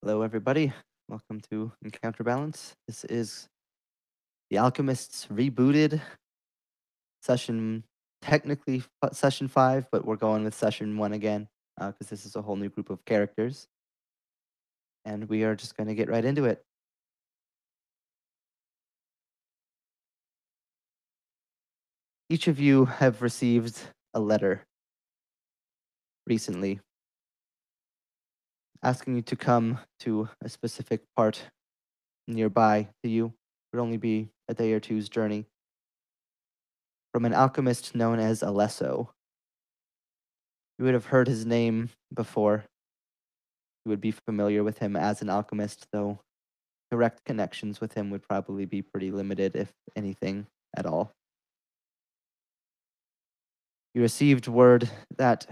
Hello, everybody. Welcome to Encounter Balance. This is the Alchemists Rebooted session, technically session 5, but we're going with session 1 again because this is a whole new group of characters. And we are just going to get right into it. Each of you have received a letter recently asking you to come to a specific part nearby to you. It would only be a day or two's journey. From an alchemist known as Alesso. You would have heard his name before. You would be familiar with him as an alchemist, though direct connections with him would probably be pretty limited, if anything at all. You received word that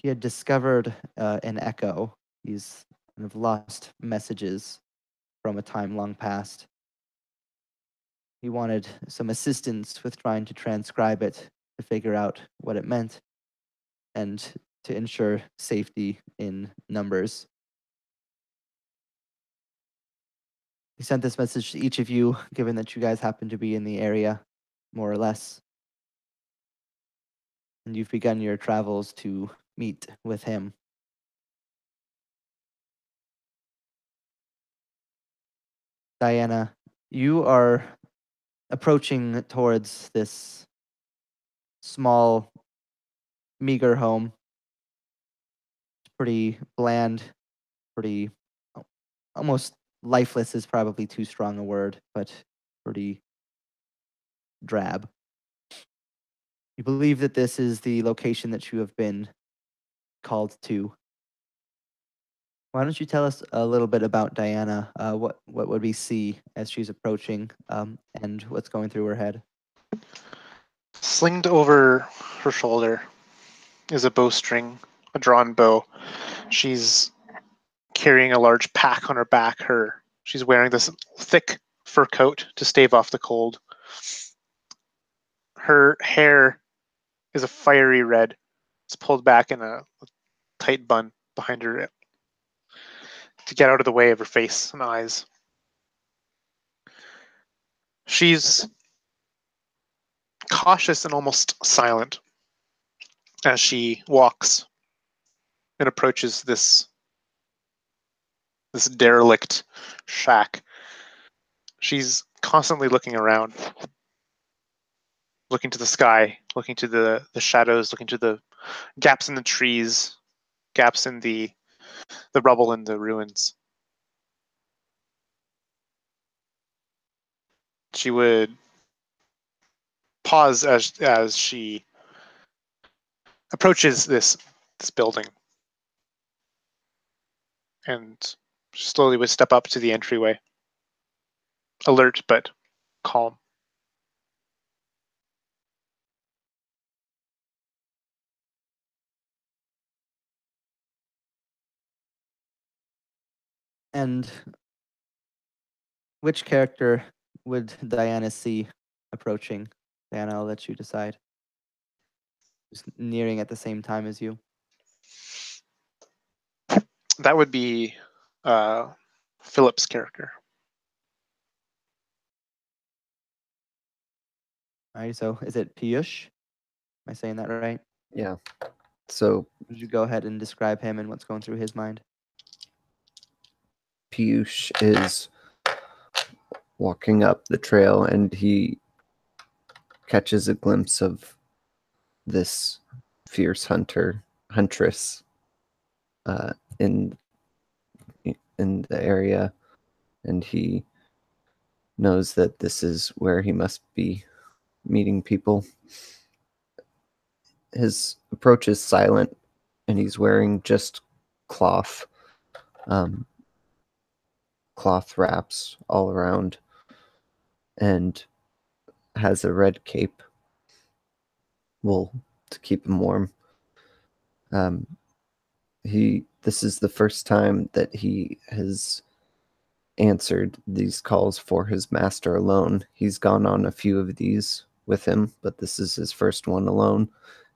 he had discovered an echo, these kind of lost messages from a time long past. He wanted some assistance with trying to transcribe it to figure out what it meant and to ensure safety in numbers. He sent this message to each of you, given that you guys happen to be in the area, more or less. And you've begun your travels to meet with him. Diana, you are approaching towards this small, meager home. It's pretty bland, pretty almost lifeless is probably too strong a word, but pretty drab. You believe that this is the location that you have been called to. Why don't you tell us a little bit about Diana? What would we see as she's approaching, and what's going through her head? Slinged over her shoulder is a bowstring, a drawn bow. She's carrying a large pack on her back. She's wearing this thick fur coat to stave off the cold. Her hair is a fiery red. It's pulled back in a tight bun behind her to get out of the way of her face and eyes. She's cautious and almost silent as she walks and approaches this derelict shack. She's constantly looking around, looking to the sky, looking to the shadows, looking to the gaps in the trees, gaps in the rubble and the ruins. She would pause as she approaches this building, and slowly would step up to the entryway, alert but calm. And which character would Diana see approaching? Diana, I'll let you decide. Who's nearing at the same time as you? That would be Philip's character. All right, so is it Piyush? Am I saying that right? Yeah. So Would you go ahead and describe him and what's going through his mind? Piyush is walking up the trail and he catches a glimpse of this fierce huntress in the area, and he knows that this is where he must be meeting people. His approach is silent, and he's wearing just cloth wraps all around, and has a red cape, wool, to keep him warm. This is the first time that he has answered these calls for his master alone. He's gone on a few of these with him, but this is his first one alone.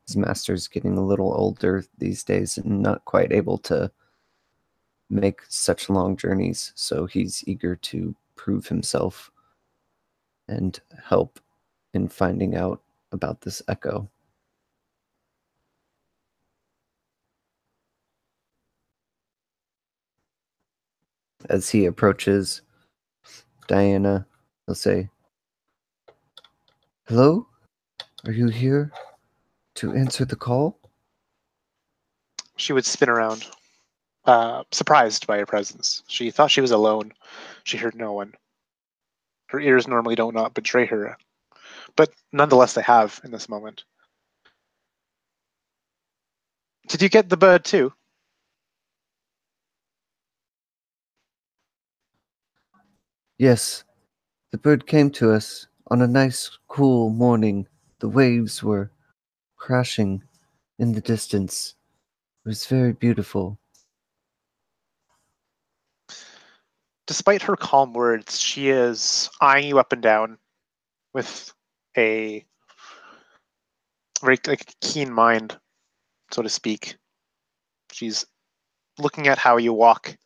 His master's getting a little older these days and not quite able to make such long journeys, so he's eager to prove himself and help in finding out about this echo. As he approaches Diana, he'll say, "Hello? Are you here to answer the call?" She would spin around, surprised by your presence. She thought she was alone. She heard no one. Her ears normally don't not betray her, but nonetheless they have in this moment. Did you get the bird too? Yes, the bird came to us on a nice, cool morning. The waves were crashing in the distance. It was very beautiful. Despite her calm words, she is eyeing you up and down with a very keen mind, so to speak. She's looking at how you walk,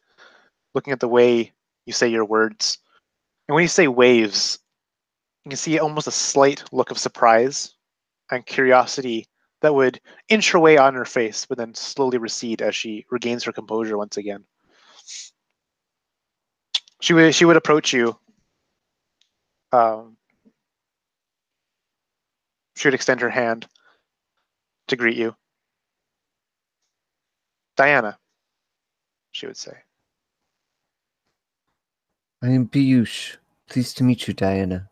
looking at the way you say your words. And when you say waves, you can see almost a slight look of surprise and curiosity that would inch her way on her face, but then slowly recede as she regains her composure once again. She would approach you. She would extend her hand to greet you. Diana, she would say. I am Piyush. Pleased to meet you, Diana.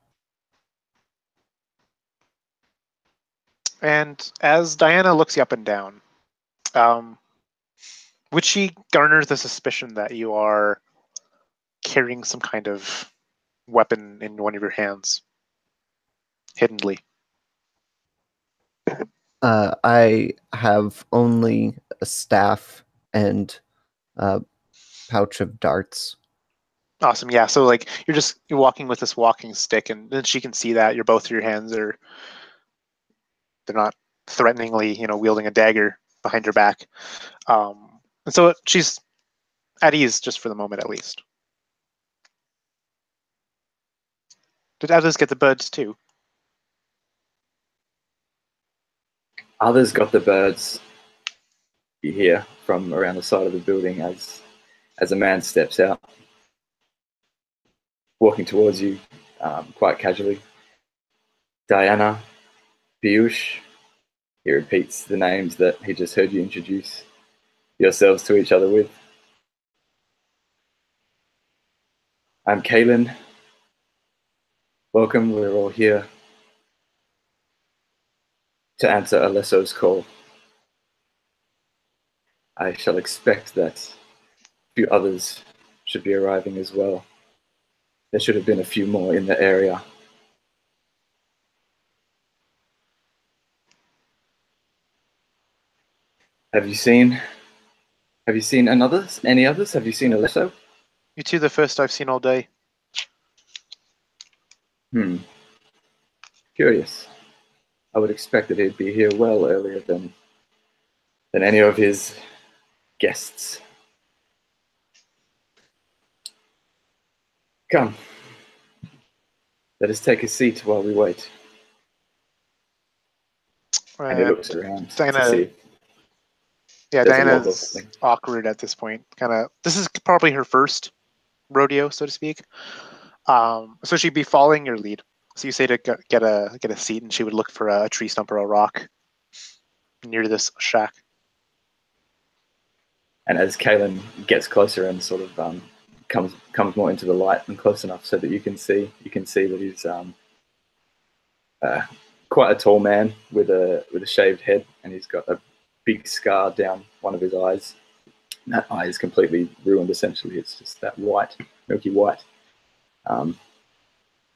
And as Diana looks you up and down, would she garner the suspicion that you are carrying some kind of weapon in one of your hands, hiddenly? I have only a staff and a pouch of darts. Awesome. Yeah. So like you're walking with this walking stick, and then she can see that both of your hands are they're not threateningly wielding a dagger behind your back. And so she's at ease just for the moment, at least. Did others get the birds too? Others got the birds. You hear from around the side of the building as a man steps out, walking towards you quite casually. Diana, Piyush. He repeats the names that he just heard you introduce yourselves to each other with. I'm Kaylin. Welcome. We're all here to answer Alesso's call. I shall expect that a few others should be arriving as well. There should have been a few more in the area. Have you seen any others? Have you seen Alesso? You two, the first I've seen all day. Curious. I would expect that he'd be here well earlier than any of his guests. Come. Let us take a seat while we wait. And he looks around to see. Yeah, there's a log or Diana's something. awkward at this point. This is probably her first rodeo, so to speak. So she'd be following your lead. So you say to get a seat, and she would look for a tree stump or a rock near this shack. And as Kaylin gets closer and sort of comes more into the light and close enough so that you can see that he's quite a tall man with a shaved head, and he's got a big scar down one of his eyes. And that eye is completely ruined. Essentially, it's just that white, milky white.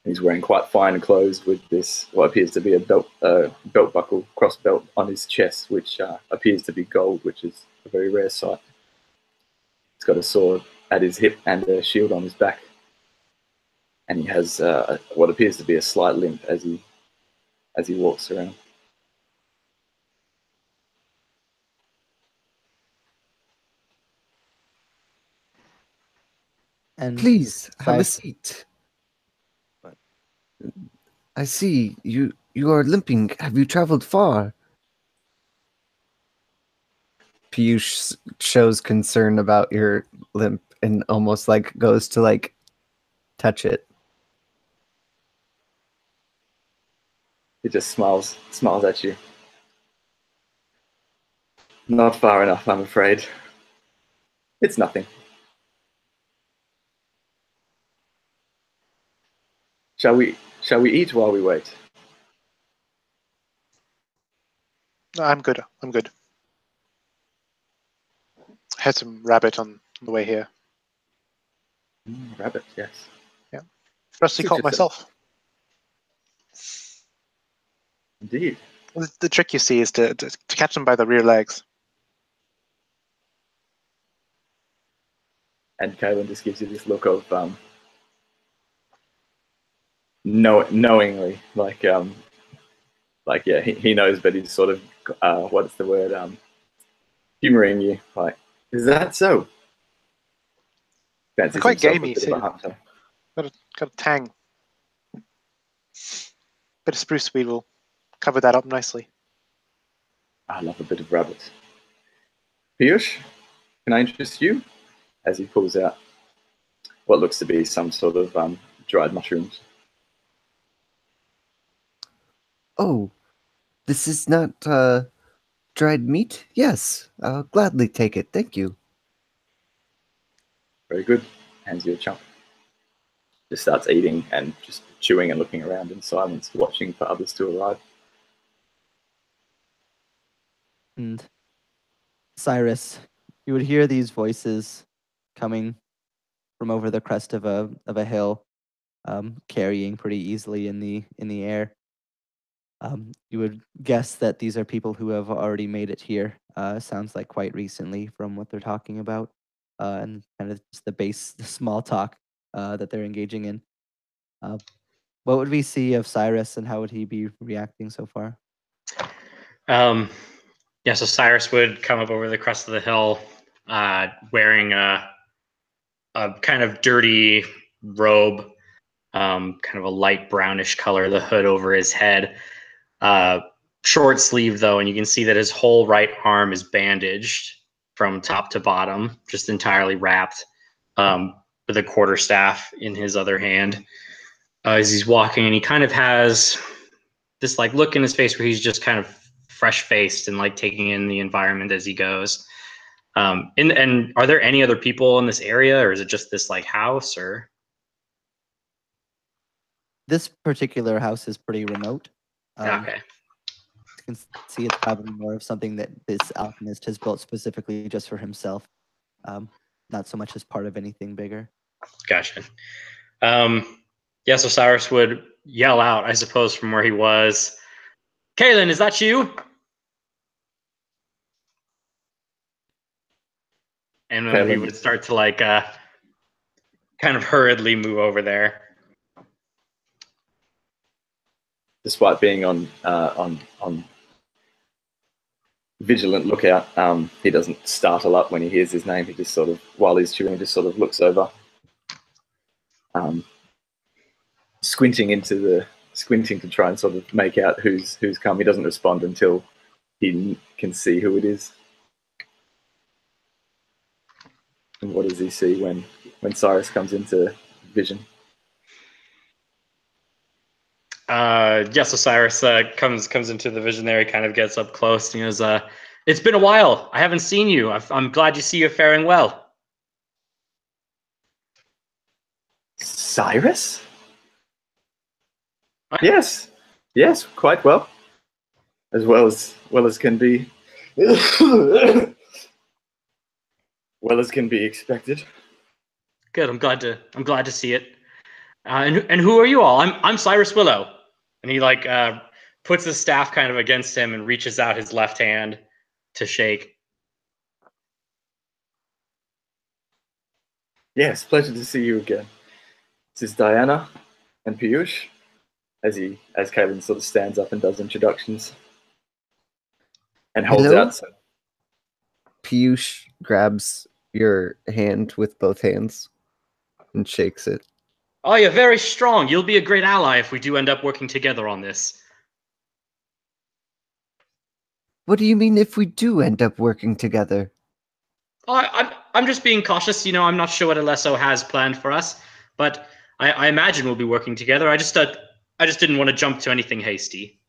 He's wearing quite fine clothes with this what appears to be a belt buckle, cross belt on his chest, which appears to be gold, which is a very rare sight. He's got a sword at his hip and a shield on his back, and he has what appears to be a slight limp as he walks around. And Please have a Cyrus, seat. What? I see you are limping. Have you traveled far? Piyush shows concern about your limp and almost like goes to like touch it. He just smiles at you. Not far enough, I'm afraid. It's nothing. Shall we eat while we wait? I'm good. I'm good. I had some rabbit on the way here. Rabbit, yes. Yeah. Freshly Suit caught yourself. myself. Indeed. The trick, you see, is to catch them by the rear legs. And Kylan just gives you this look of knowingly, like yeah, he knows, but he's sort of what's the word, humoring you, like, is that so? They're Fancies quite himself a gamey bit of a too. hunter. Got a tang. Bit of spruce weed will cover that up nicely. I love a bit of rabbit. Piyush, can I interest you? As he pulls out what looks to be some sort of dried mushrooms. Oh, this is not dried meat? Yes, I'll gladly take it. Thank you. Very good. Hands you a chunk. Just starts eating and just chewing and looking around in silence, watching for others to arrive. and Cyrus, you would hear these voices coming from over the crest of a hill, carrying pretty easily in the air. You would guess that these are people who have already made it here. Sounds like quite recently from what they're talking about, and kind of just the small talk that they're engaging in. What would we see of Cyrus, and how would he be reacting so far? Yeah, so Cyrus would come up over the crest of the hill, wearing a kind of dirty robe, kind of a light brownish color, the hood over his head. Short sleeve though, and you can see that his whole right arm is bandaged from top to bottom, just entirely wrapped, with a quarterstaff in his other hand. As he's walking, and he kind of has this like look in his face where he's just kind of fresh faced and like taking in the environment as he goes. And are there any other people in this area, or is it just this like house? Or This particular house is pretty remote. okay, You can see it's probably more of something that this alchemist has built specifically just for himself, not so much as part of anything bigger. gotcha. Yeah, so Cyrus would yell out, I suppose, from where he was, "Kaylin, is that you?" And then he Kaylin, would start to like kind of hurriedly move over there. despite being on vigilant lookout, he doesn't startle up when he hears his name. He just sort of, while he's chewing, just sort of looks over, squinting to try and sort of make out who's come. He doesn't respond until he can see who it is. And what does he see when Cyrus comes into vision? Yes, Osiris comes into the vision there. He kind of gets up close and he goes, "It's been a while. I haven't seen you. I'm glad you see you're faring well." Cyrus? Yes, quite well, as can be, well as can be expected. Good. I'm glad to see it. And who are you all? I'm Cyrus Willow. And he like puts his staff kind of against him and reaches out his left hand to shake. Yes, pleasure to see you again. This is Diana and Piyush, as Kaylin sort of stands up and does introductions and holds Hello? out. Piyush grabs your hand with both hands. and shakes it. Oh, you're very strong. You'll be a great ally if we do end up working together on this. What do you mean if we do end up working together? I'm just being cautious. You know, I'm not sure what Alesso has planned for us, but I imagine we'll be working together. I just didn't want to jump to anything hasty.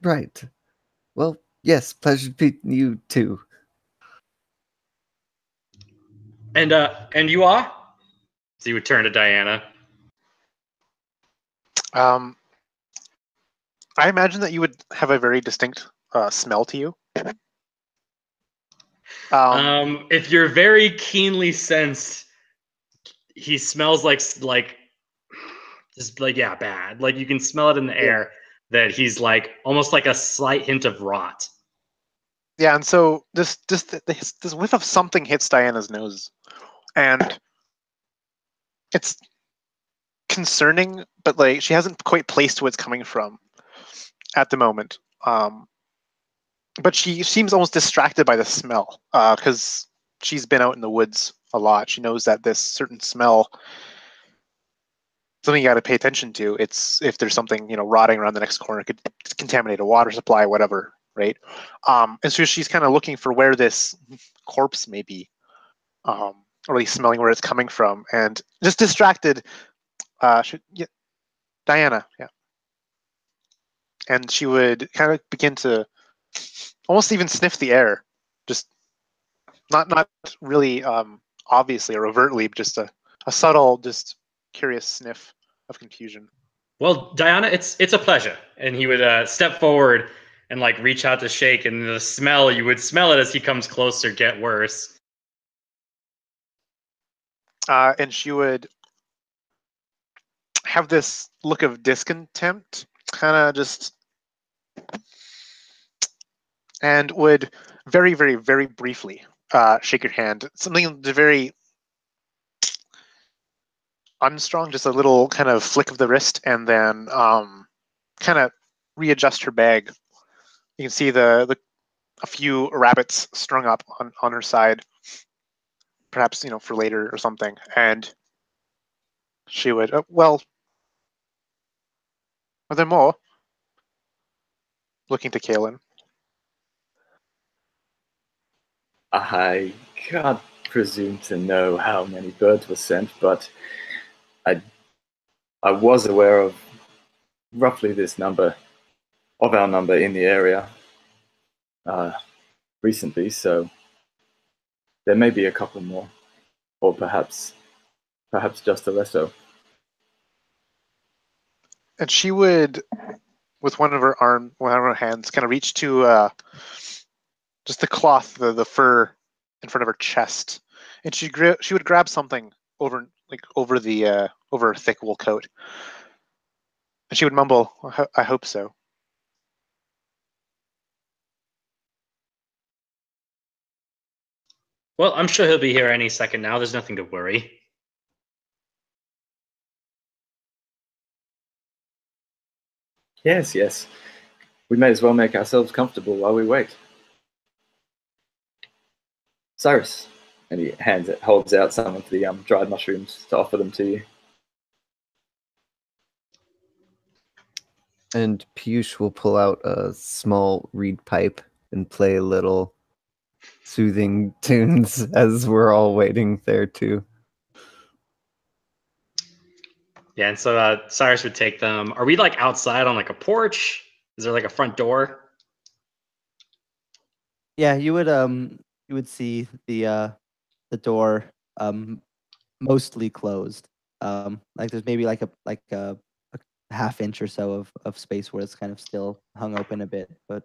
Right. Well, yes, pleasure meeting you too. And you are? So you would turn to Diana. I imagine that you would have a very distinct smell to you. If you're very keenly sensed, he smells like just like bad. Like you can smell it in the air that he's like almost like a slight hint of rot. Yeah, and so this whiff of something hits Diana's nose, and it's concerning, but like she hasn't quite placed where it's coming from at the moment. But she seems almost distracted by the smell because she's been out in the woods a lot. She knows that this certain smell, something you got to pay attention to. It's if there's something rotting around the next corner, it could contaminate a water supply, whatever, right? And so she's kind of looking for where this corpse may be, or at least smelling where it's coming from, and just distracted. Diana, yeah, and she would kind of begin to almost even sniff the air, just not really obviously or overtly, but just a subtle, just curious sniff of confusion. Well, Diana, it's a pleasure. And he would step forward and like reach out to shake, and the smell, you would smell it as he comes closer, get worse. And she would have this look of discontent, kind of just, and would very, very, very briefly shake your hand. Something very unstrong, just a little kind of flick of the wrist, and then kind of readjust her bag. You can see a few rabbits strung up on her side, perhaps for later or something. And she would, well, are there more? Looking to Kaelin. I can't presume to know how many birds were sent, but I was aware of roughly this number of our number in the area recently, so there may be a couple more, or perhaps just a Alesso. And she would, with one of her hands, kind of reach to just the cloth, the fur in front of her chest, and she would grab something over her thick wool coat, and she would mumble, "I hope so." Well, I'm sure he'll be here any second now. There's nothing to worry. Yes. We may as well make ourselves comfortable while we wait. Cyrus, and he holds out some of the dried mushrooms to offer them to you. And Piyush will pull out a small reed pipe and play little soothing tunes as we're all waiting there too. Yeah, and so Cyrus would take them. Are we like outside on like a porch? Is there like a front door? Yeah, you would see the door mostly closed. Like there's maybe like a half inch or so of space where it's kind of still hung open a bit, but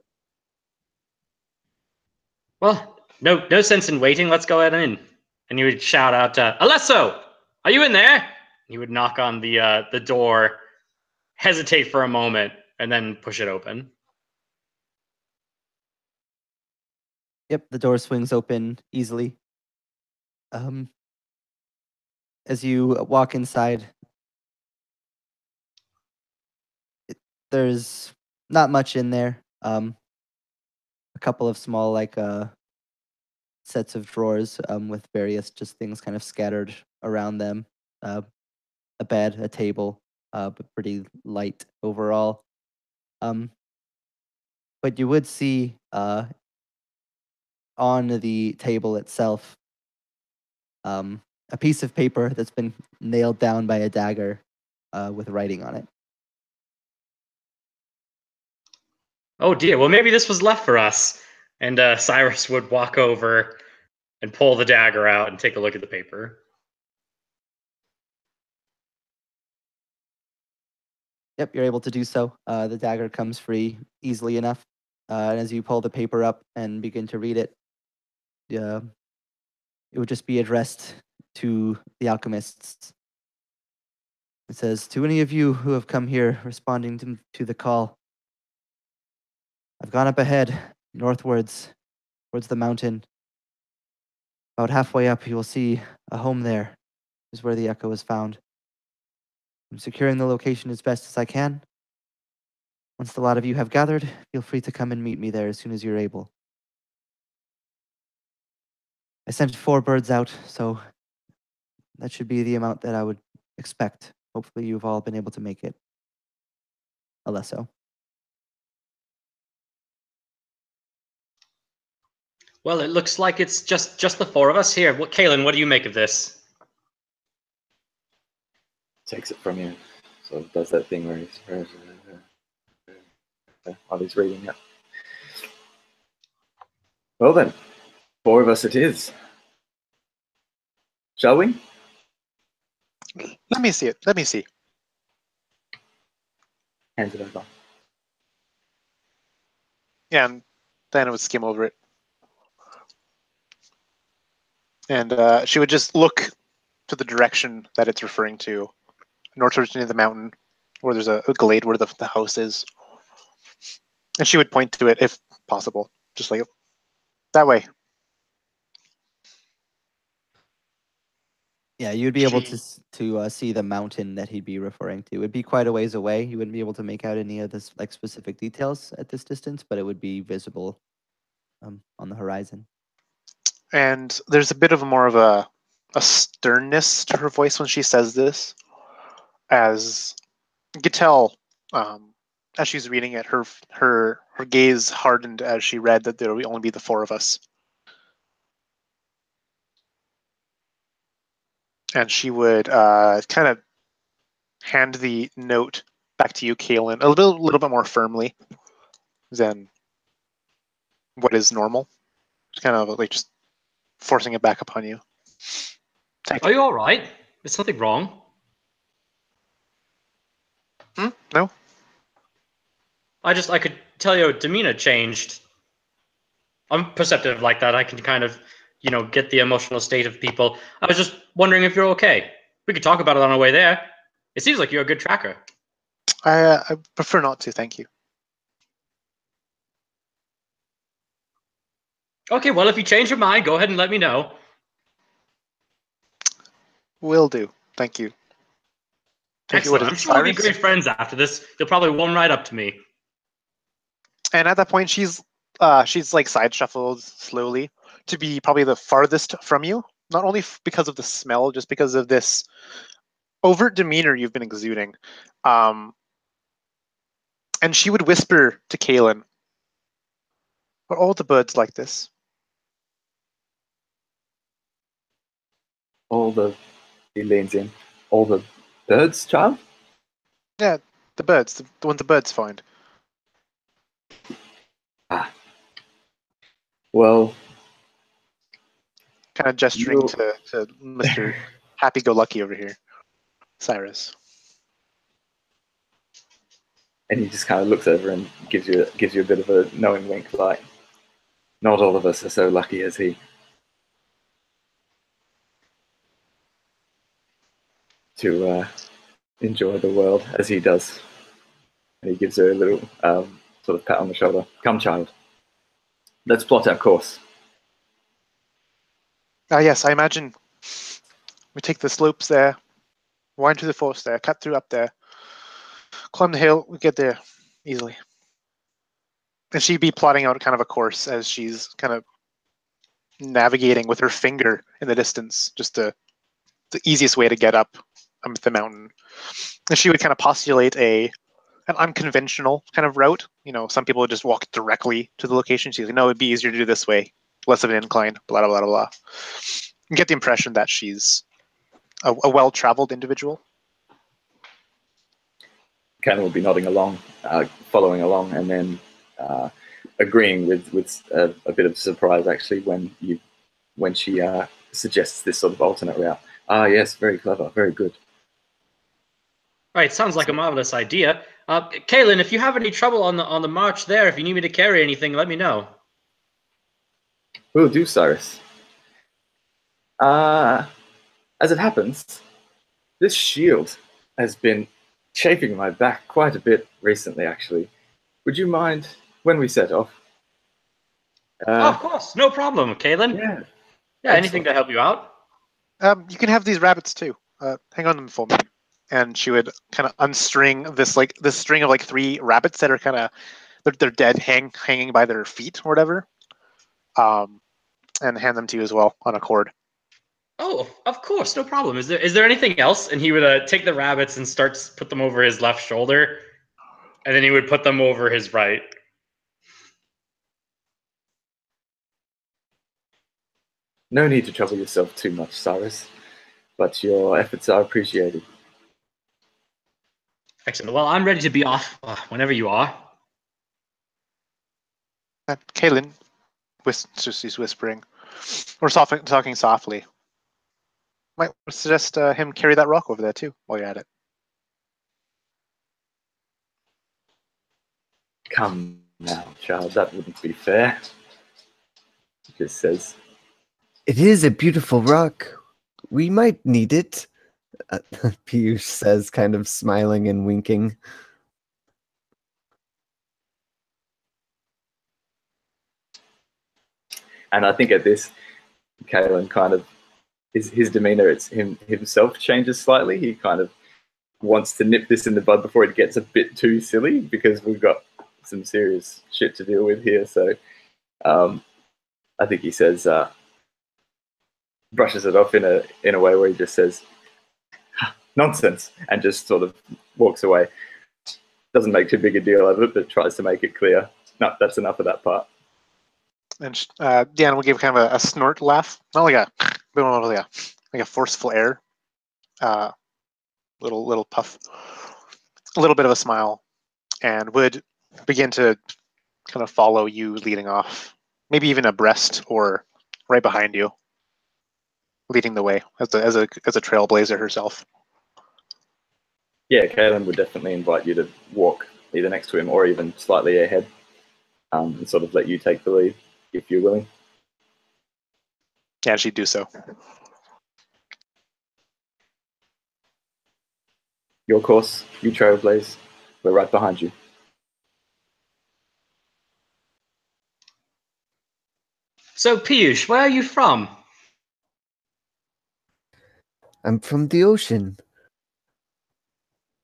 Well, no sense in waiting. Let's go ahead in. And he would shout out, Alesso, are you in there? He would knock on the door, hesitate for a moment, and then push it open. yep, the door swings open easily. As you walk inside, there's not much in there. A couple of small like sets of drawers with various just things kind of scattered around them. A bed, a table, but pretty light overall. But you would see on the table itself a piece of paper that's been nailed down by a dagger with writing on it. Oh dear. Well, maybe this was left for us. And Cyrus would walk over and pull the dagger out and take a look at the paper. Yep, you're able to do so. The dagger comes free easily enough. And as you pull the paper up and begin to read it, it would just be addressed to the alchemists. It says, "To any of you who have come here responding to the call, I've gone up ahead, northwards, towards the mountain. About halfway up, you will see a home there, is where the echo is found. I'm securing the location as best as I can. Once the lot of you have gathered, feel free to come and meet me there as soon as you're able. I sent 4 birds out, so that should be the amount that I would expect. Hopefully you've all been able to make it. Alesso." Well, it looks like it's just the 4 of us here. Kalen, what do you make of this? Takes it from you. So does that thing where he's reading it. Well then, 4 of us it is. Shall we? Let me see it. Let me see. Hands it over. Yeah, and then I would skim over it. And she would just look to the direction that it's referring to, northwards near the mountain, where there's a glade where the house is. And she would point to it if possible, just like that way. Yeah, you'd be able to see the mountain that he'd be referring to. It'd be quite a ways away. You wouldn't be able to make out any of this like specific details at this distance, but it would be visible on the horizon. And there's a bit of more of a sternness to her voice when she says this, as you could tell as she's reading it, her gaze hardened as she read that there would only be the 4 of us. And she would kind of hand the note back to you, Kaelin, a little bit more firmly than what is normal. Just kind of like just forcing it back upon you. Are you all right? Is something wrong? No? I could tell your demeanor changed. I'm perceptive like that. I can kind of, get the emotional state of people. I was just wondering if you're okay. We could talk about it on our way there. It seems like you're a good tracker. I prefer not to, thank you. Okay, well, if you change your mind, go ahead and let me know. Will do. Thank you. Excellent. I'm sure we'll be great friends after this. You'll probably warm right up to me. And at that point, she's like side shuffled slowly to be probably the farthest from you. Not only because of the smell, just because of this overt demeanor you've been exuding. And she would whisper to Kaelin, "Are all the birds like this?" He leans in. All the birds, child? Yeah, the birds, the ones the birds find. Well, kind of gesturing to Mr. Happy-Go-Lucky over here, Cyrus. And he just kind of looks over and gives you a bit of a knowing wink, like, not all of us are so lucky as he. To enjoy the world as he does. And he gives her a little sort of pat on the shoulder. Come, child. Let's plot our course. Yes, I imagine we take the slopes there, wind through the forest there, cut through up there, climb the hill, we get there easily. And she'd be plotting out kind of a course as she's kind of navigating with her finger in the distance, just the easiest way to get up the mountain. And she would kind of postulate an unconventional kind of route. Some people would just walk directly to the location. She's like, no, it'd be easier to do this way, less of an incline, blah, blah, blah, blah. You get the impression that she's a well-traveled individual. Ken will be nodding along, following along, and then agreeing with a bit of surprise actually when she suggests this sort of alternate route. Ah, yes, very clever, very good. Right, sounds like a marvelous idea. Kaylin, if you have any trouble on the march there, if you need me to carry anything, let me know. Will do, Cyrus. As it happens, this shield has been chafing my back quite a bit recently, actually. Would you mind when we set off? Of course, no problem, Kaylin. Yeah, Anything to help you out. You can have these rabbits too. Hang on them for me. And she would kind of unstring this string of 3 rabbits that are kind of they're dead, hanging by their feet or whatever, and hand them to you as well on a cord. Oh, of course, no problem. Is there anything else? And he would take the rabbits and start to put them over his left shoulder, and then he would put them over his right. No need to trouble yourself too much, Cyrus, but your efforts are appreciated. Excellent. Well, I'm ready to be off whenever you are. Kaylin, she's whispering, or talking softly. Might suggest him carry that rock over there too while you're at it. Come now, child, that wouldn't be fair. He just says. It is a beautiful rock. We might need it, Piyush says, kind of smiling and winking. And I think at this, Kalen kind of, his demeanor, it's himself changes slightly. He kind of wants to nip this in the bud before it gets a bit too silly, because we've got some serious shit to deal with here. So I think he says, brushes it off in a way where he just says, nonsense, and just sort of walks away. Doesn't make too big a deal of it, but tries to make it clear. No, that's enough of that part. And Deanna will give kind of a snort laugh, not like a forceful air, little puff, a little bit of a smile, and would begin to kind of follow you leading off, maybe even abreast or right behind you, leading the way as a trailblazer herself. Yeah, Kaylin would definitely invite you to walk either next to him or even slightly ahead, and sort of let you take the lead if you're willing. Yeah, she'd do so. Your course, you trailblaze. We're right behind you. So, Piyush, where are you from? I'm from the ocean.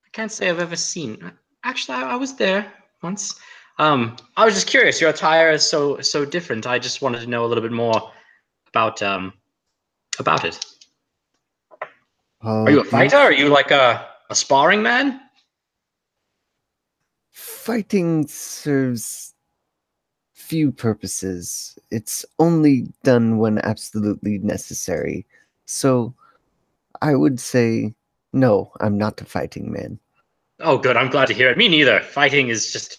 I can't say I've ever seen. Actually, I was there once. I was just curious. Your attire is so different. I just wanted to know a little bit more about it. Are you a fighter? Are you like a sparring man? Fighting serves few purposes. It's only done when absolutely necessary. So I would say, no, I'm not a fighting man. Oh, good. I'm glad to hear it. Me neither. Fighting is just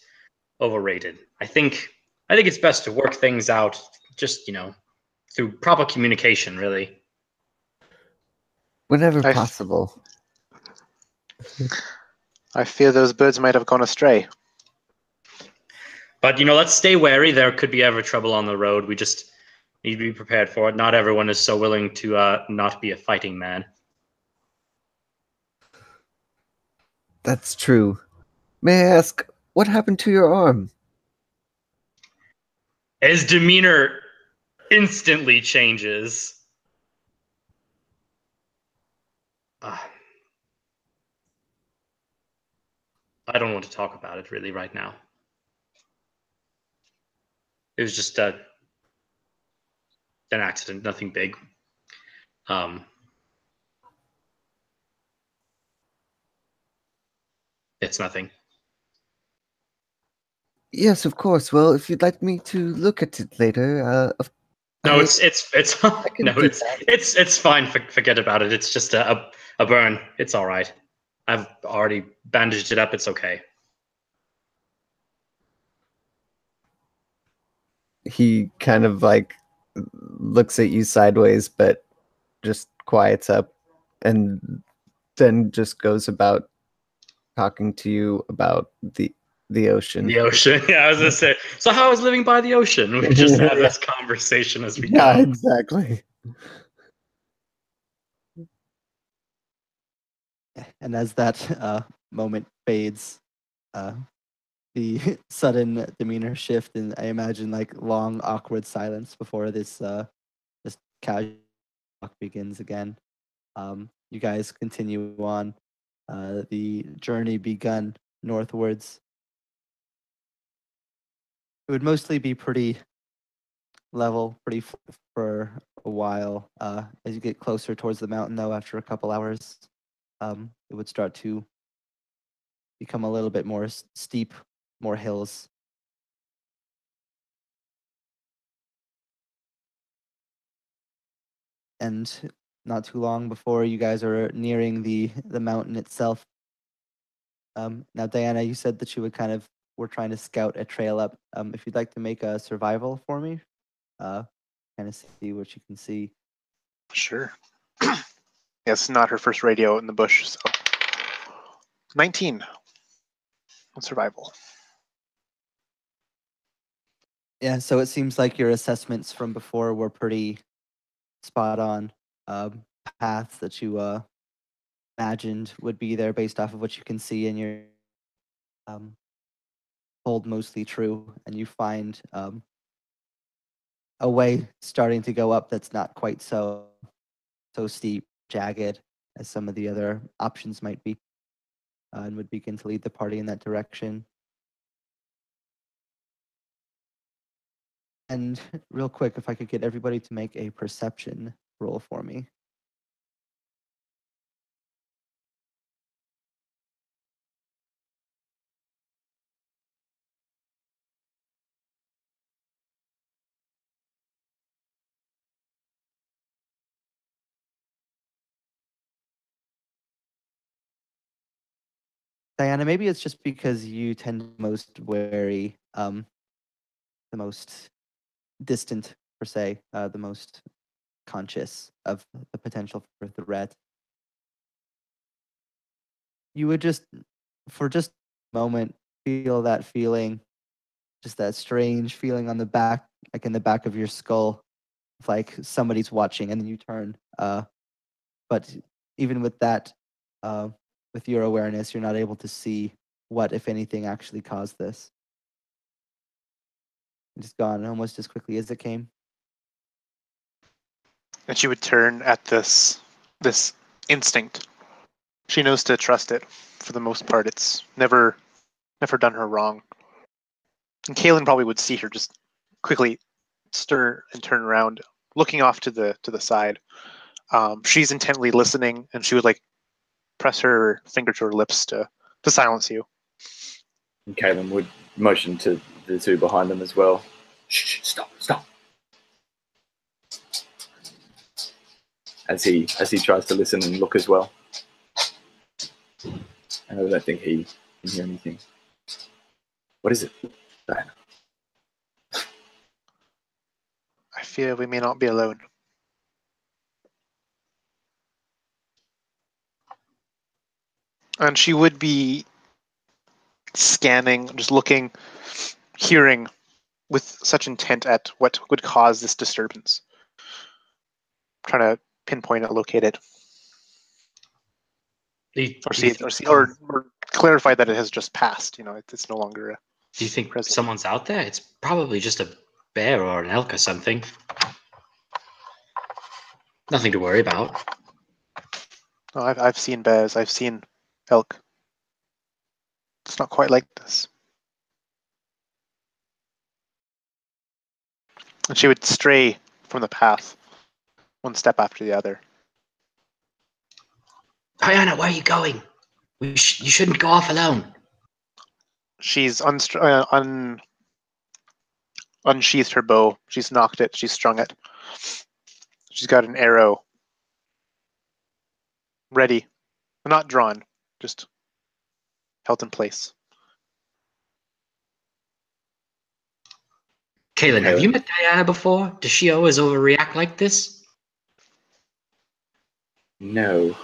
overrated. I think it's best to work things out just, through proper communication, really. Whenever possible. I fear those birds might have gone astray. But, let's stay wary. There could be ever trouble on the road. We just need to be prepared for it. Not everyone is so willing to not be a fighting man. That's true. May I ask, what happened to your arm? His demeanor instantly changes. I don't want to talk about it really right now. It was just an accident, nothing big. It's nothing. Yes, of course. Well, if you'd like me to look at it later, No, I- it's can no, do it's fine. Forget about it. It's just a burn. It's all right. I've already bandaged it up. It's okay. he kind of like looks at you sideways, but just quiets up, and then just goes about talking to you about the ocean. The ocean. Yeah, I was gonna say. So how is living by the ocean? We just have this conversation as we Yeah, go. exactly. And as that moment fades, the sudden demeanor shift, and I imagine like long awkward silence before this casual talk begins again. You guys continue on the journey begun northwards. It would mostly be pretty level, pretty for a while. As you get closer towards the mountain, though, after a couple hours, it would start to become a little bit more steep, more hills. And not too long before you guys are nearing the mountain itself. Now, Diana, you said that you would kind of were trying to scout a trail up. If you'd like to make a survival for me, kind of see what you can see. Sure. It's not her first radio in the bush, so 19 on survival. Yeah, so it seems like your assessments from before were pretty spot on. Paths that you imagined would be there based off of what you can see, and your hold mostly true, and you find a way starting to go up that's not quite so steep, jagged as some of the other options might be, and would begin to lead the party in that direction. And real quick, if I could get everybody to make a perception roll for me. Diana, maybe it's just because you tend to be most wary, the most distant per se, the most conscious of the potential for threat. You would just, for just a moment, feel that feeling, just that strange feeling on the back, like in the back of your skull, like somebody's watching, and then you turn. But even with that, uh, with your awareness, you're not able to see what, if anything, actually caused this. It's gone almost as quickly as it came. And she would turn at this instinct. She knows to trust it. For the most part, it's never done her wrong. And Kaylin probably would see her just quickly stir and turn around, looking off to the side. She's intently listening, and she would like press her finger to her lips to silence you. And Caleb would motion to the two behind them as well. Shh, stop. As he tries to listen and look as well. And I don't think he can hear anything. What is it, Diana? I fear we may not be alone. And she would be scanning, just looking, hearing with such intent at what would cause this disturbance. Trying to pinpoint it, locate it, or clarify that it has just passed. You know, it's no longer. Do you think present. someone's out there? It's probably just a bear or an elk or something. Nothing to worry about. Oh, I've seen bears. I've seen elk. It's not quite like this. And she would stray from the path, one step after the other. Diana, where are you going? You shouldn't go off alone. She's unsheathed her bow. She's knocked it. She's strung it. She's got an arrow ready, not drawn, just held in place. Kaylin, have you met Diana before? Does she always overreact like this? No,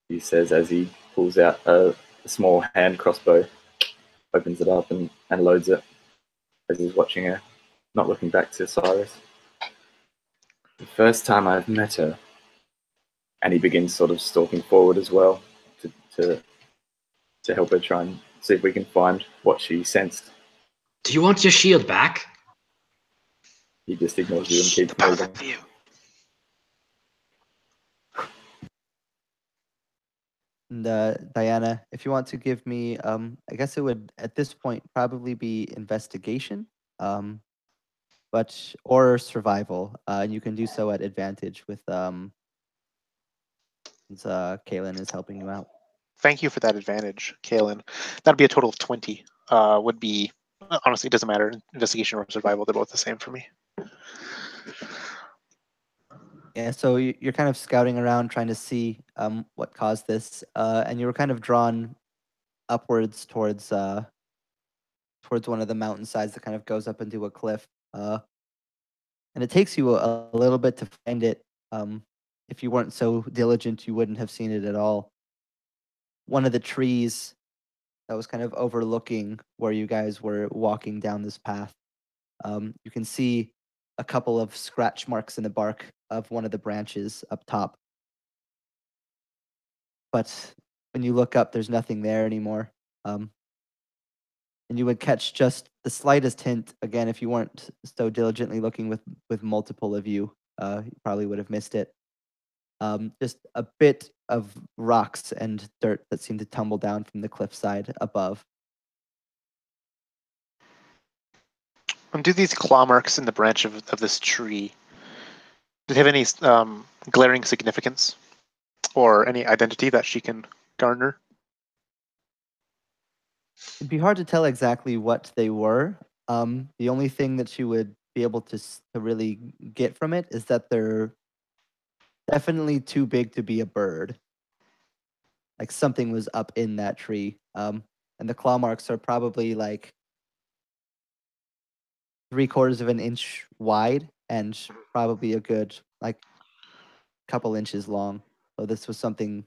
he says as he pulls out a small hand crossbow, opens it up and loads it as he's watching her, not looking back to Cyrus. The first time I've met her, and he begins sort of stalking forward as well to help her try and see if we can find what she sensed. Do you want your shield back? He just ignores you and keeps moving. And Diana, if you want to give me, I guess it would at this point probably be investigation, but or survival. And you can do so at advantage with since Kaylin is helping you out. Thank you for that advantage, Kaylin. That'd be a total of 20. Would be, honestly, it doesn't matter. Investigation or survival, they're both the same for me. Yeah, so you're kind of scouting around trying to see what caused this, and you were kind of drawn upwards towards one of the mountainsides that kind of goes up into a cliff, and it takes you a little bit to find it. If you weren't so diligent, you wouldn't have seen it at all. One of the trees that was kind of overlooking where you guys were walking down this path, you can see a couple of scratch marks in the bark of one of the branches up top. But when you look up, there's nothing there anymore. And you would catch just the slightest hint, again, if you weren't so diligently looking with multiple of you, you probably would have missed it. Just a bit of rocks and dirt that seem to tumble down from the cliffside above. Do these claw marks in the branch of this tree, do they have any glaring significance or any identity that she can garner? It'd be hard to tell exactly what they were. The only thing that she would be able to really get from it is that they're definitely too big to be a bird. Like something was up in that tree. And the claw marks are probably like 3/4 of an inch wide and probably a good like couple inches long. So this was something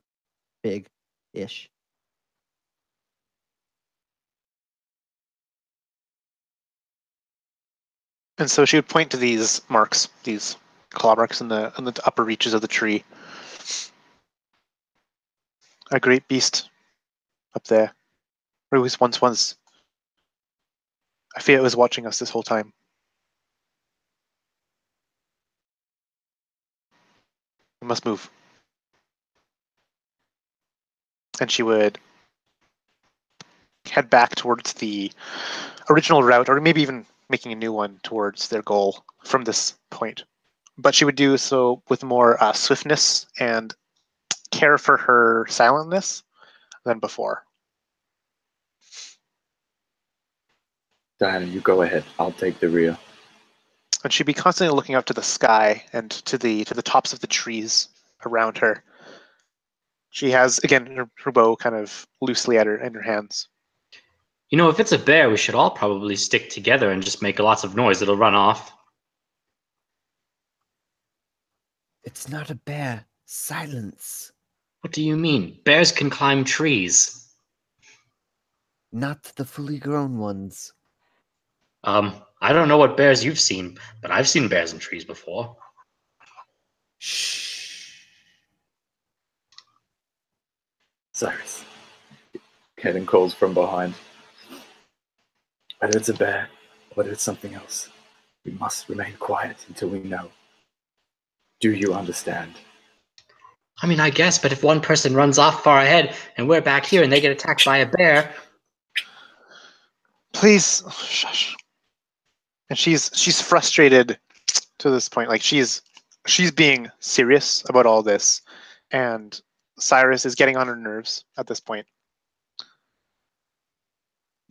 big-ish. And so she would point to these marks, these claw marks in the upper reaches of the tree. A great beast up there. Or at least once was. I fear it was watching us this whole time. We must move. And she would head back towards the original route, or maybe even making a new one towards their goal from this point. But she would do so with more swiftness and care for her silentness than before. Diana, you go ahead. I'll take the rear. And she'd be constantly looking up to the sky and to the tops of the trees around her. She has, again, her bow kind of loosely in her hands. You know, if it's a bear, we should all probably stick together and just make lots of noise. It'll run off. It's not a bear. Silence. What do you mean? Bears can climb trees. Not the fully grown ones. I don't know what bears you've seen, but I've seen bears in trees before. Shh. Cyrus. Kaylin calls from behind. Whether it's a bear, whether it's something else, we must remain quiet until we know. Do you understand? I mean, I guess, but if one person runs off far ahead and we're back here and they get attacked by a bear... Please, shush. And she's frustrated to this point. Like she's being serious about all this, and Cyrus is getting on her nerves at this point,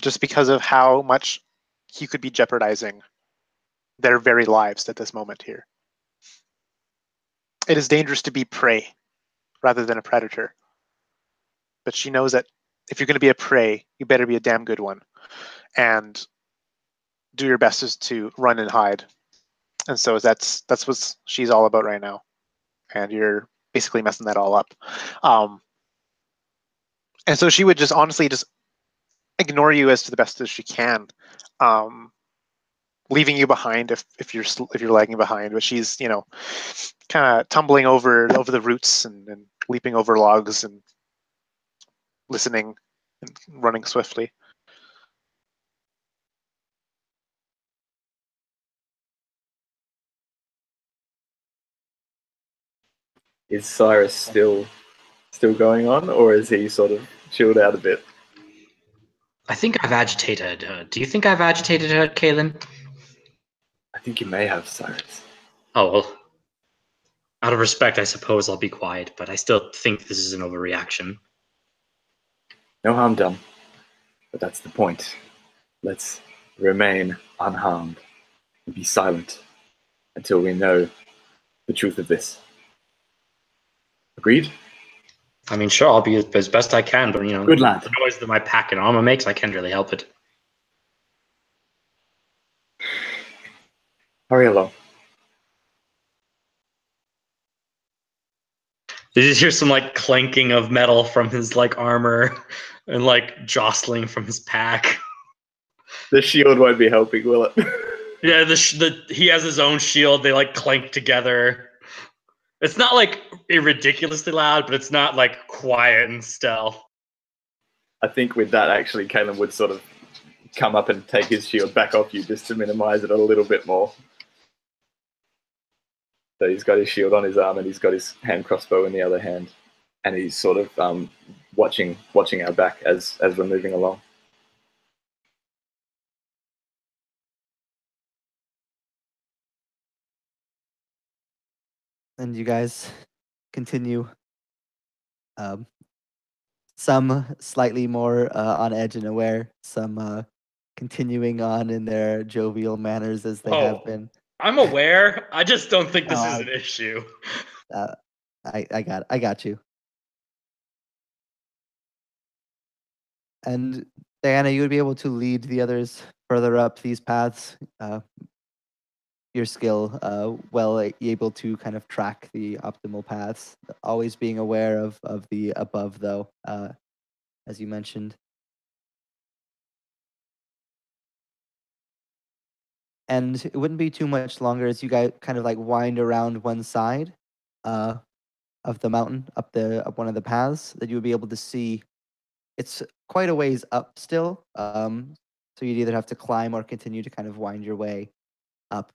just because of how much he could be jeopardizing their very lives at this moment here. It is dangerous to be prey rather than a predator. But she knows that if you're going to be a prey, you better be a damn good one. And do your best is to run and hide. And so that's what she's all about right now. And you're basically messing that all up. And so she would just honestly just ignore you as to the best as she can, leaving you behind if you're lagging behind. But she's kind of tumbling over the roots and leaping over logs and listening and running swiftly. Is Cyrus still going on, or is he sort of chilled out a bit? I think I've agitated her. Do you think I've agitated her, Kaylin? I think you may have, Cyrus. Oh, well. Out of respect, I suppose I'll be quiet, but I still think this is an overreaction. No harm done. But that's the point. Let's remain unharmed and be silent until we know the truth of this. Agreed? I mean, sure, I'll be as best I can, but Good lad. the noise that my pack and armor makes, I can't really help it. Hurry along. Did you hear some clanking of metal from his armor and jostling from his pack? The shield won't be helping, will it? Yeah, he has his own shield. They clank together. It's not ridiculously loud, but it's not quiet and stealth. I think with that, actually, Caleb would sort of come up and take his shield back off you just to minimize it a little bit more. So he's got his shield on his arm and he's got his hand crossbow in the other hand, and he's sort of watching our back as we're moving along. And you guys continue. Some slightly more on edge and aware, some continuing on in their jovial manners as they have been. I'm aware. I just don't think this Oh, is an issue. I got you. And Diana, you would be able to lead the others further up these paths. Your skill, able to kind of track the optimal paths. Always being aware of the above, though, as you mentioned. And it wouldn't be too much longer as you guys kind of wind around one side of the mountain, up one of the paths, that you would be able to see. It's quite a ways up still, so you'd either have to climb or continue to kind of wind your way up.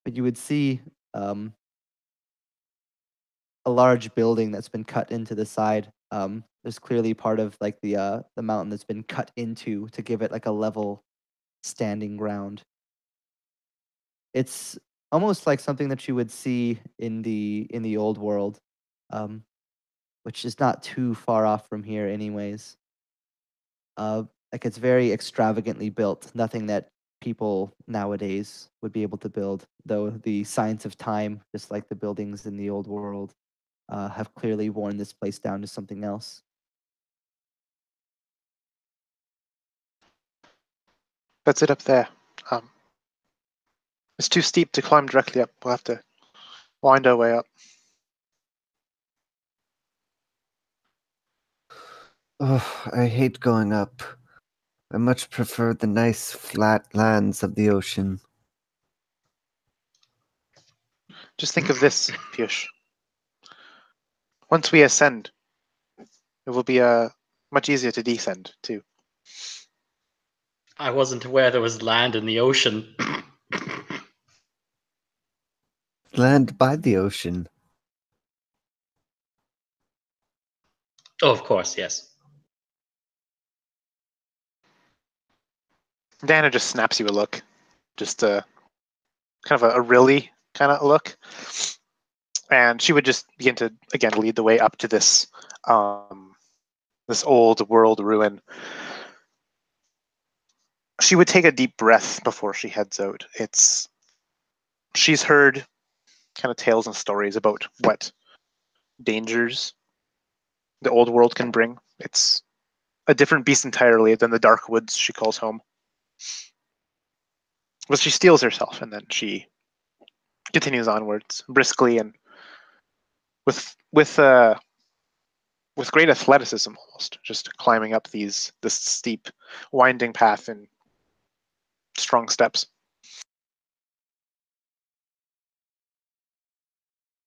But you would see a large building that's been cut into the side. There's clearly part of the mountain that's been cut into to give it a level standing ground. It's almost like something that you would see in the old world, which is not too far off from here, anyways. It's very extravagantly built. Nothing that people nowadays would be able to build, though the signs of time, just like the buildings in the old world, have clearly worn this place down to something else. That's it up there. It's too steep to climb directly up. We'll have to wind our way up. Oh, I hate going up. I much prefer the nice flat lands of the ocean. Just think of this, Piyush. Once we ascend, it will be much easier to descend, too. I wasn't aware there was land in the ocean. Land by the ocean. Oh, of course, yes. Dana just snaps you a look. Just kind of a really kind of look. And she would just begin to, again, lead the way up to this this old world ruin. She would take a deep breath before she heads out. She's heard kind of tales and stories about what dangers the old world can bring. It's a different beast entirely than the dark woods she calls home. But she steels herself, and then she continues onwards briskly and with great athleticism, almost just climbing up this steep, winding path in strong steps.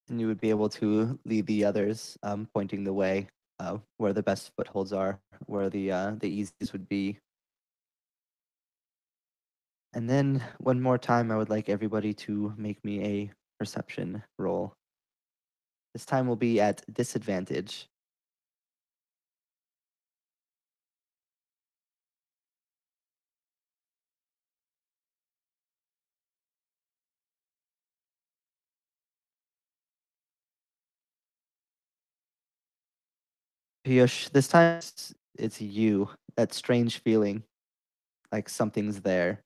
And you would be able to lead the others, pointing the way where the best footholds are, where the easiest would be. And then one more time, I would like everybody to make me a perception roll. This time will be at disadvantage. Piyush, this time it's you. That strange feeling, like something's there.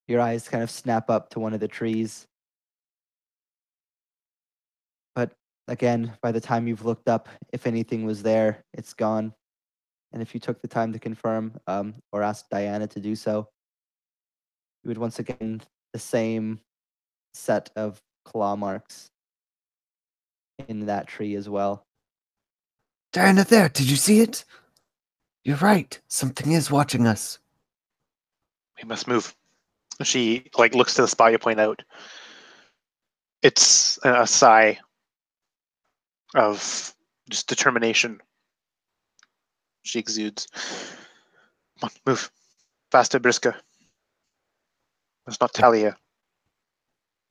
Your eyes kind of snap up to one of the trees. But again, by the time you've looked up, if anything was there, it's gone. And if you took the time to confirm or ask Diana to do so, you would once again the same set of claw marks in that tree as well. Diana, there, did you see it? You're right. Something is watching us. We must move. She looks to the spot you point out. It's a sigh of just determination she exudes. Come on, move. Faster, Briska. Let's not tally you.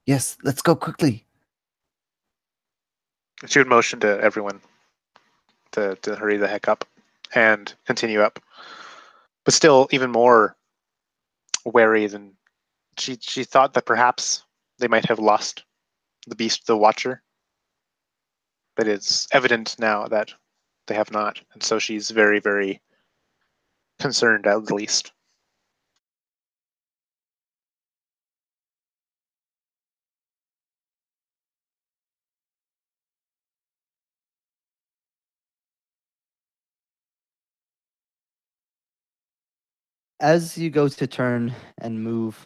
Yes, let's go quickly. She would motion to everyone to hurry the heck up and continue up. But still, even more wary than she thought that perhaps they might have lost the beast, the Watcher. But it's evident now that they have not, and so she's very, very concerned, at the least. As you go to turn and move,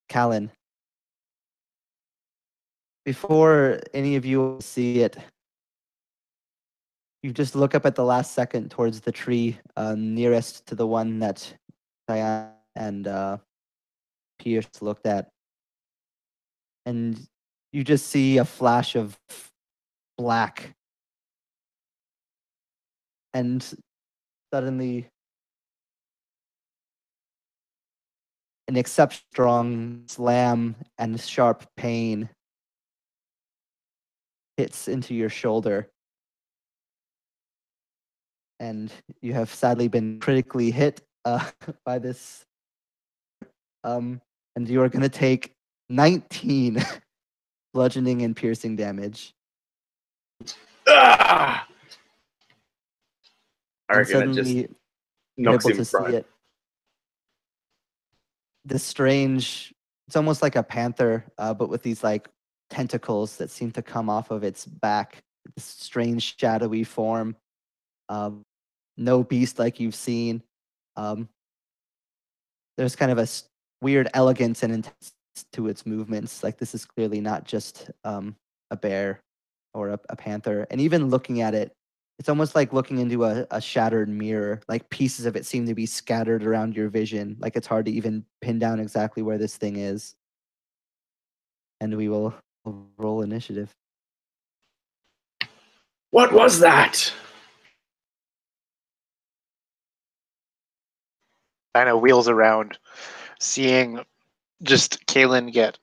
Callan, before any of you see it, you just look up at the last second towards the tree nearest to the one that Diana and Pierce looked at. And you just see a flash of black. And suddenly, an exceptionally strong slam and sharp pain hits into your shoulder. And you have sadly been critically hit by this. And you are going to take 19 bludgeoning and piercing damage. Ah! I And reckon it just suddenly, you're knocks able him to see prone. it. This strange, it's almost like a panther, but with these tentacles that seem to come off of its back. This strange shadowy form. No beast like you've seen. There's kind of a weird elegance and intensity to its movements. Like this is clearly not just a bear or a panther. And even looking at it, it's almost like looking into a shattered mirror. Like pieces of it seem to be scattered around your vision. Like it's hard to even pin down exactly where this thing is. And we will roll initiative. What was that? Diana wheels around, seeing just Kaylin get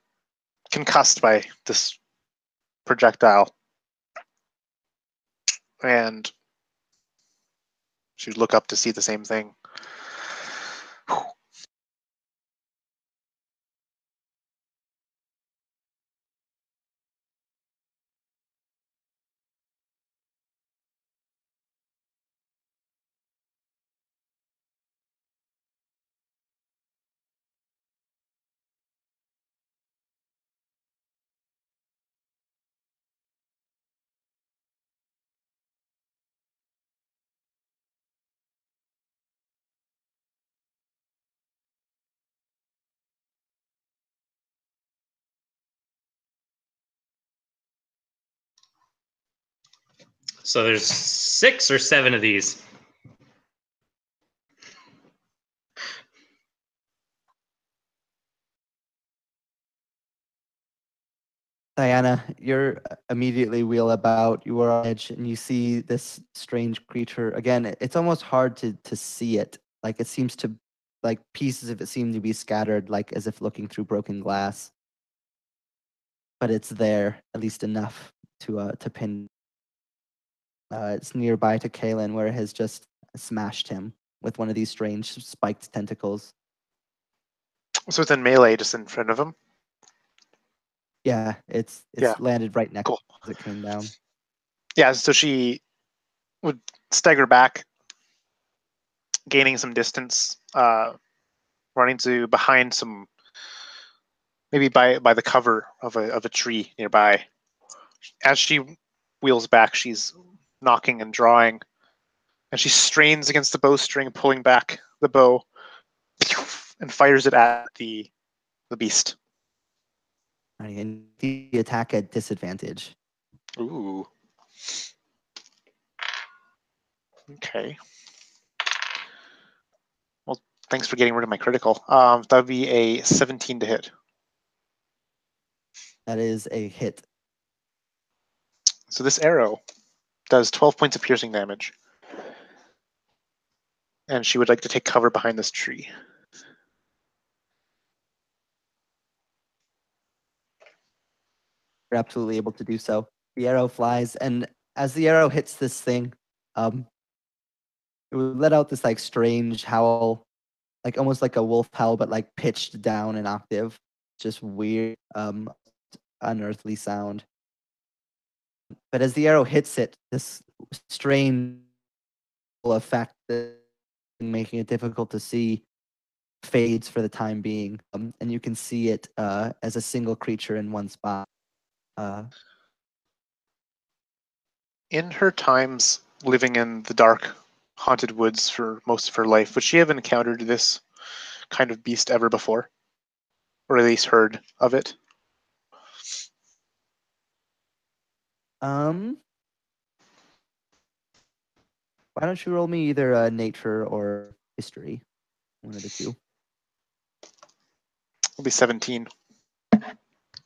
concussed by this projectile. And she'd look up to see the same thing. So there's 6 or 7 of these. Diana, you're immediately wheel about. You are on edge, and you see this strange creature. Again, it's almost hard to see it. Like it seems to, like pieces of it seem to be scattered, like as if looking through broken glass. But it's there, at least enough to pin. It's nearby to Kalen, where it has just smashed him with one of these strange spiked tentacles. So it's in melee, just in front of him. Yeah, it's Yeah. landed right next Cool. as it came down. Yeah, so she would stagger back, gaining some distance, running to behind some, maybe by the cover of a tree nearby. As she wheels back, she's knocking and drawing, and she strains against the bowstring, pulling back the bow, and fires it at the beast. And the attack at disadvantage. Ooh. Okay. Well, thanks for getting rid of my critical. That would be a 17 to hit. That is a hit. So this arrow does 12 points of piercing damage. And she would like to take cover behind this tree. You're absolutely able to do so. The arrow flies, and as the arrow hits this thing, it would let out this like strange howl, like almost like a wolf howl, but like pitched down an octave. Just weird, unearthly sound. But as the arrow hits it, this strange effect, making it difficult to see, fades for the time being, and you can see it as a single creature in one spot. In her times living in the dark, haunted woods for most of her life, would she have encountered this kind of beast ever before? Or at least heard of it? Why don't you roll me either nature or history? One of the two. It'll be 17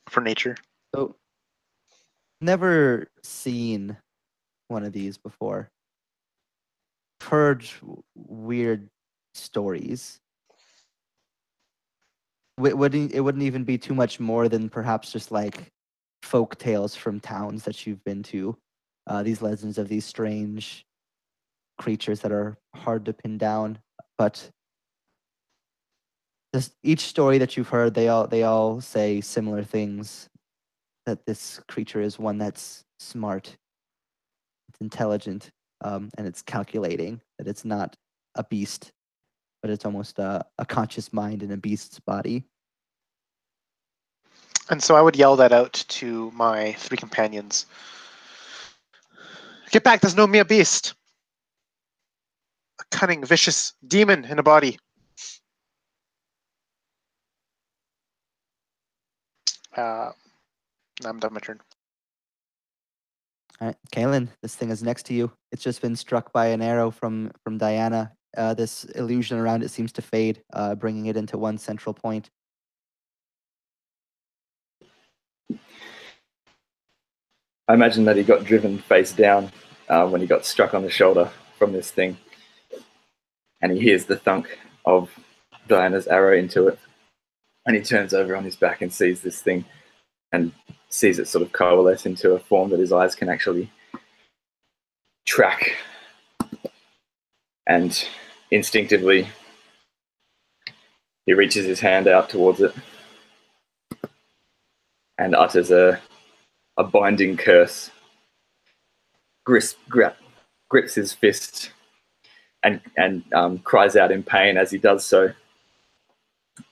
for nature. So, never seen one of these before. Heard weird stories. It wouldn't even be too much more than perhaps just like folk tales from towns that you've been to. These legends of these strange creatures that are hard to pin down, but each story that you've heard, they all say similar things. That this creature is one that's smart, it's intelligent, and it's calculating. That it's not a beast, but it's almost a conscious mind in a beast's body. And so I would yell that out to my 3 companions. Get back, there's no mere beast. A cunning, vicious demon in a body. I'm done my turn. All right, Kaylin, this thing is next to you. It's just been struck by an arrow from Diana. This illusion around it seems to fade, bringing it into one central point. I imagine that he got driven face down when he got struck on the shoulder from this thing. And he hears the thunk of Diana's arrow into it. And he turns over on his back and sees this thing and sees it sort of coalesce into a form that his eyes can actually track. And instinctively, he reaches his hand out towards it and utters a binding curse, grips his fist, and cries out in pain as he does so.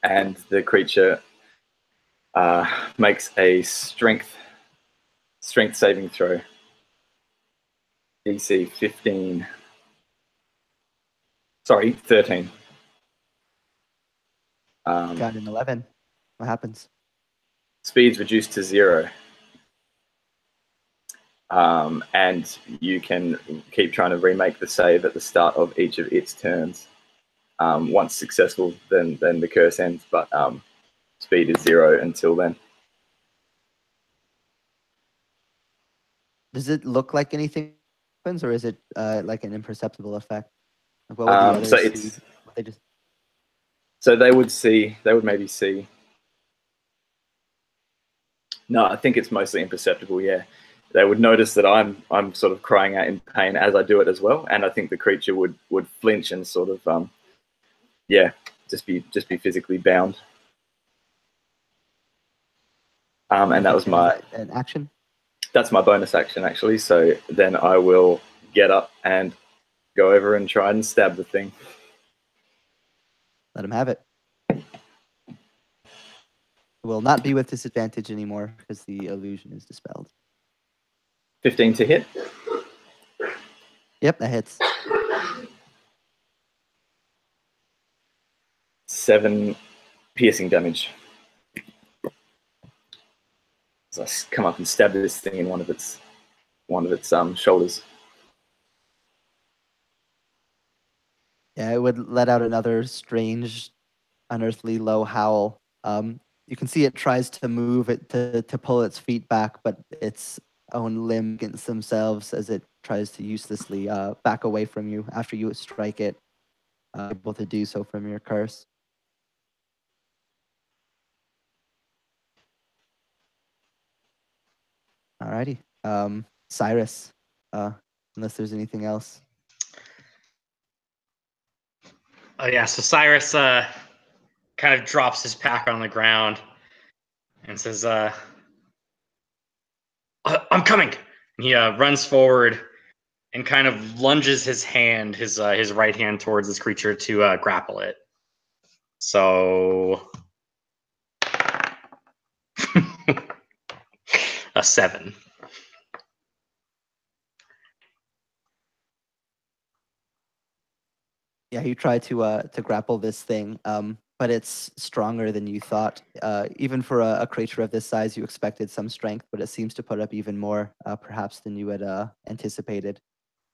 And the creature makes a strength saving throw. DC 15. Sorry, 13. Got an 11. What happens? Speed's reduced to 0. and you can keep trying to remake the save at the start of each of its turns. Once successful, then the curse ends, but speed is 0 until then. Does it look like anything happens, or is it like an imperceptible effect? Like, what would the others So see? it's What they just so they would maybe see. No, I think it's mostly imperceptible. Yeah, they would notice that I'm sort of crying out in pain as I do it as well, and I think the creature would flinch and sort of just be physically bound. And that was an action. That's my bonus action actually. So then I will get up and go over and try and stab the thing. Let him have it. Will not be with disadvantage anymore because the illusion is dispelled. 15 to hit. Yep, that hits. 7 piercing damage. As I come up and stab this thing in one of its shoulders. Yeah, it would let out another strange, unearthly low howl. You can see it tries to move it to pull its feet back, but its own limb against themselves as it tries to uselessly back away from you after you strike it. Able to do so from your curse. Alrighty. Cyrus, unless there's anything else. Oh yeah, so Cyrus kind of drops his pack on the ground and says, I'm coming. And he runs forward and kind of lunges his hand, his right hand towards this creature to grapple it. So a 7. Yeah, you try to grapple this thing, but it's stronger than you thought. Even for a creature of this size, you expected some strength, but it seems to put up even more, perhaps, than you had anticipated.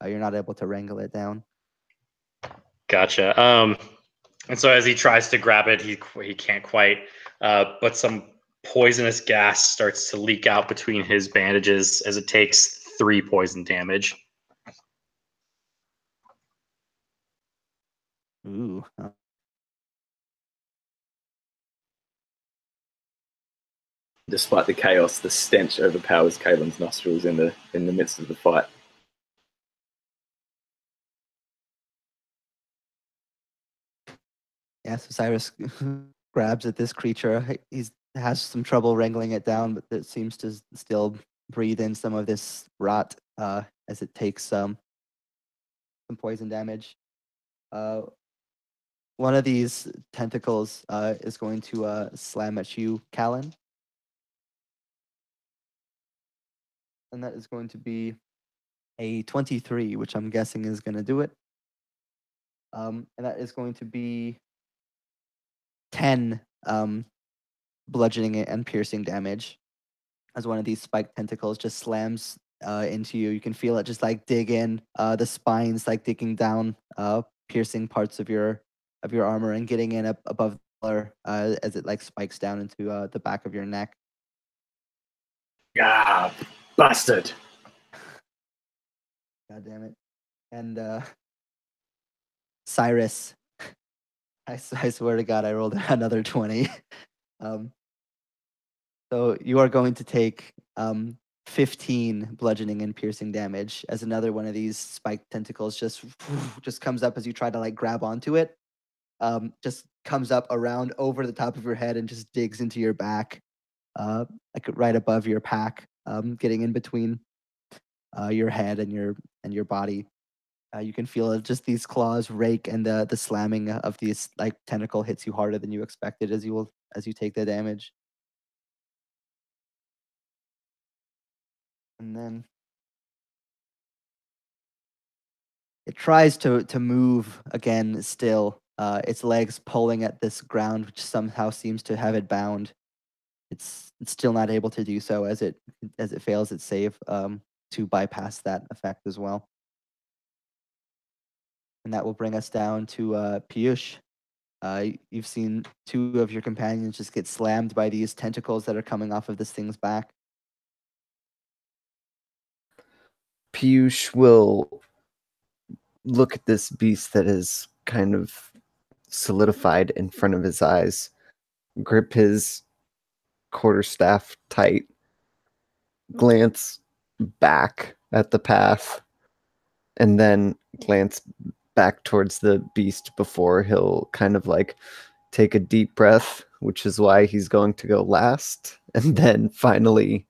You're not able to wrangle it down. Gotcha. And so as he tries to grab it, he can't quite. But some poisonous gas starts to leak out between his bandages as it takes 3 poison damage. Ooh. Despite the chaos, the stench overpowers Kalen's nostrils in the midst of the fight. Yeah, so Cyrus grabs at this creature. He has some trouble wrangling it down, but it seems to still breathe in some of this rot as it takes some poison damage. One of these tentacles is going to slam at you, Kalen. And that is going to be a 23, which I'm guessing is going to do it. And that is going to be 10 bludgeoning and piercing damage as one of these spiked tentacles just slams into you. You can feel it just like dig in. The spine's like digging down, piercing parts of your armor and getting in up above the collar as it like spikes down into the back of your neck. Ah, bastard! God damn it! And Cyrus, I swear to God, I rolled another 20. So you are going to take 15 bludgeoning and piercing damage as another one of these spiked tentacles just comes up as you try to like grab onto it. Just comes up around over the top of your head and just digs into your back, like right above your pack, getting in between your head and your body. You can feel it, just these claws rake, and the slamming of these like tentacle hits you harder than you expected as you take the damage. And then it tries to move again still, its legs pulling at this ground, which somehow seems to have it bound. It's still not able to do so as it fails its save. to bypass that effect as well. And that will bring us down to Piyush. You've seen 2 of your companions just get slammed by these tentacles that are coming off of this thing's back. Piyush will look at this beast that is kind of solidified in front of his eyes, grip his quarterstaff tight, glance back at the path, and then glance back towards the beast before he'll kind of like take a deep breath, which is why he's going to go last, and then finally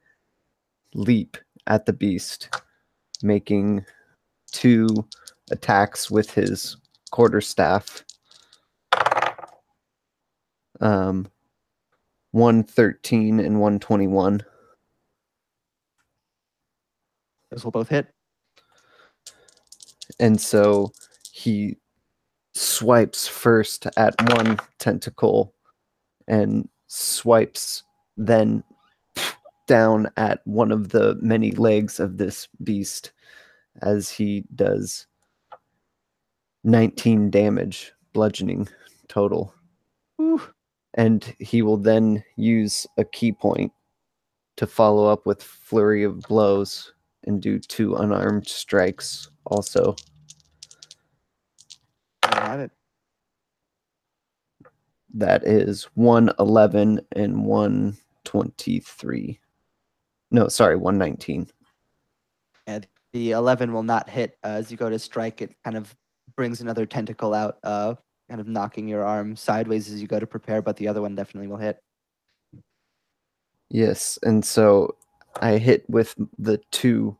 leap at the beast, making 2 attacks with his quarterstaff. 113 and 121. Those will both hit. And so he swipes first at one tentacle and swipes then down at one of the many legs of this beast as he does 19 damage, bludgeoning total. Whew. And he will then use a key point to follow up with flurry of blows and do 2 unarmed strikes also. I have it. That is 111 and 123. No, sorry, 119. And the 11 will not hit. As you go to strike, it kind of brings another tentacle out, kind of knocking your arm sideways as you go to prepare, but the other one definitely will hit. Yes, and so I hit with the 2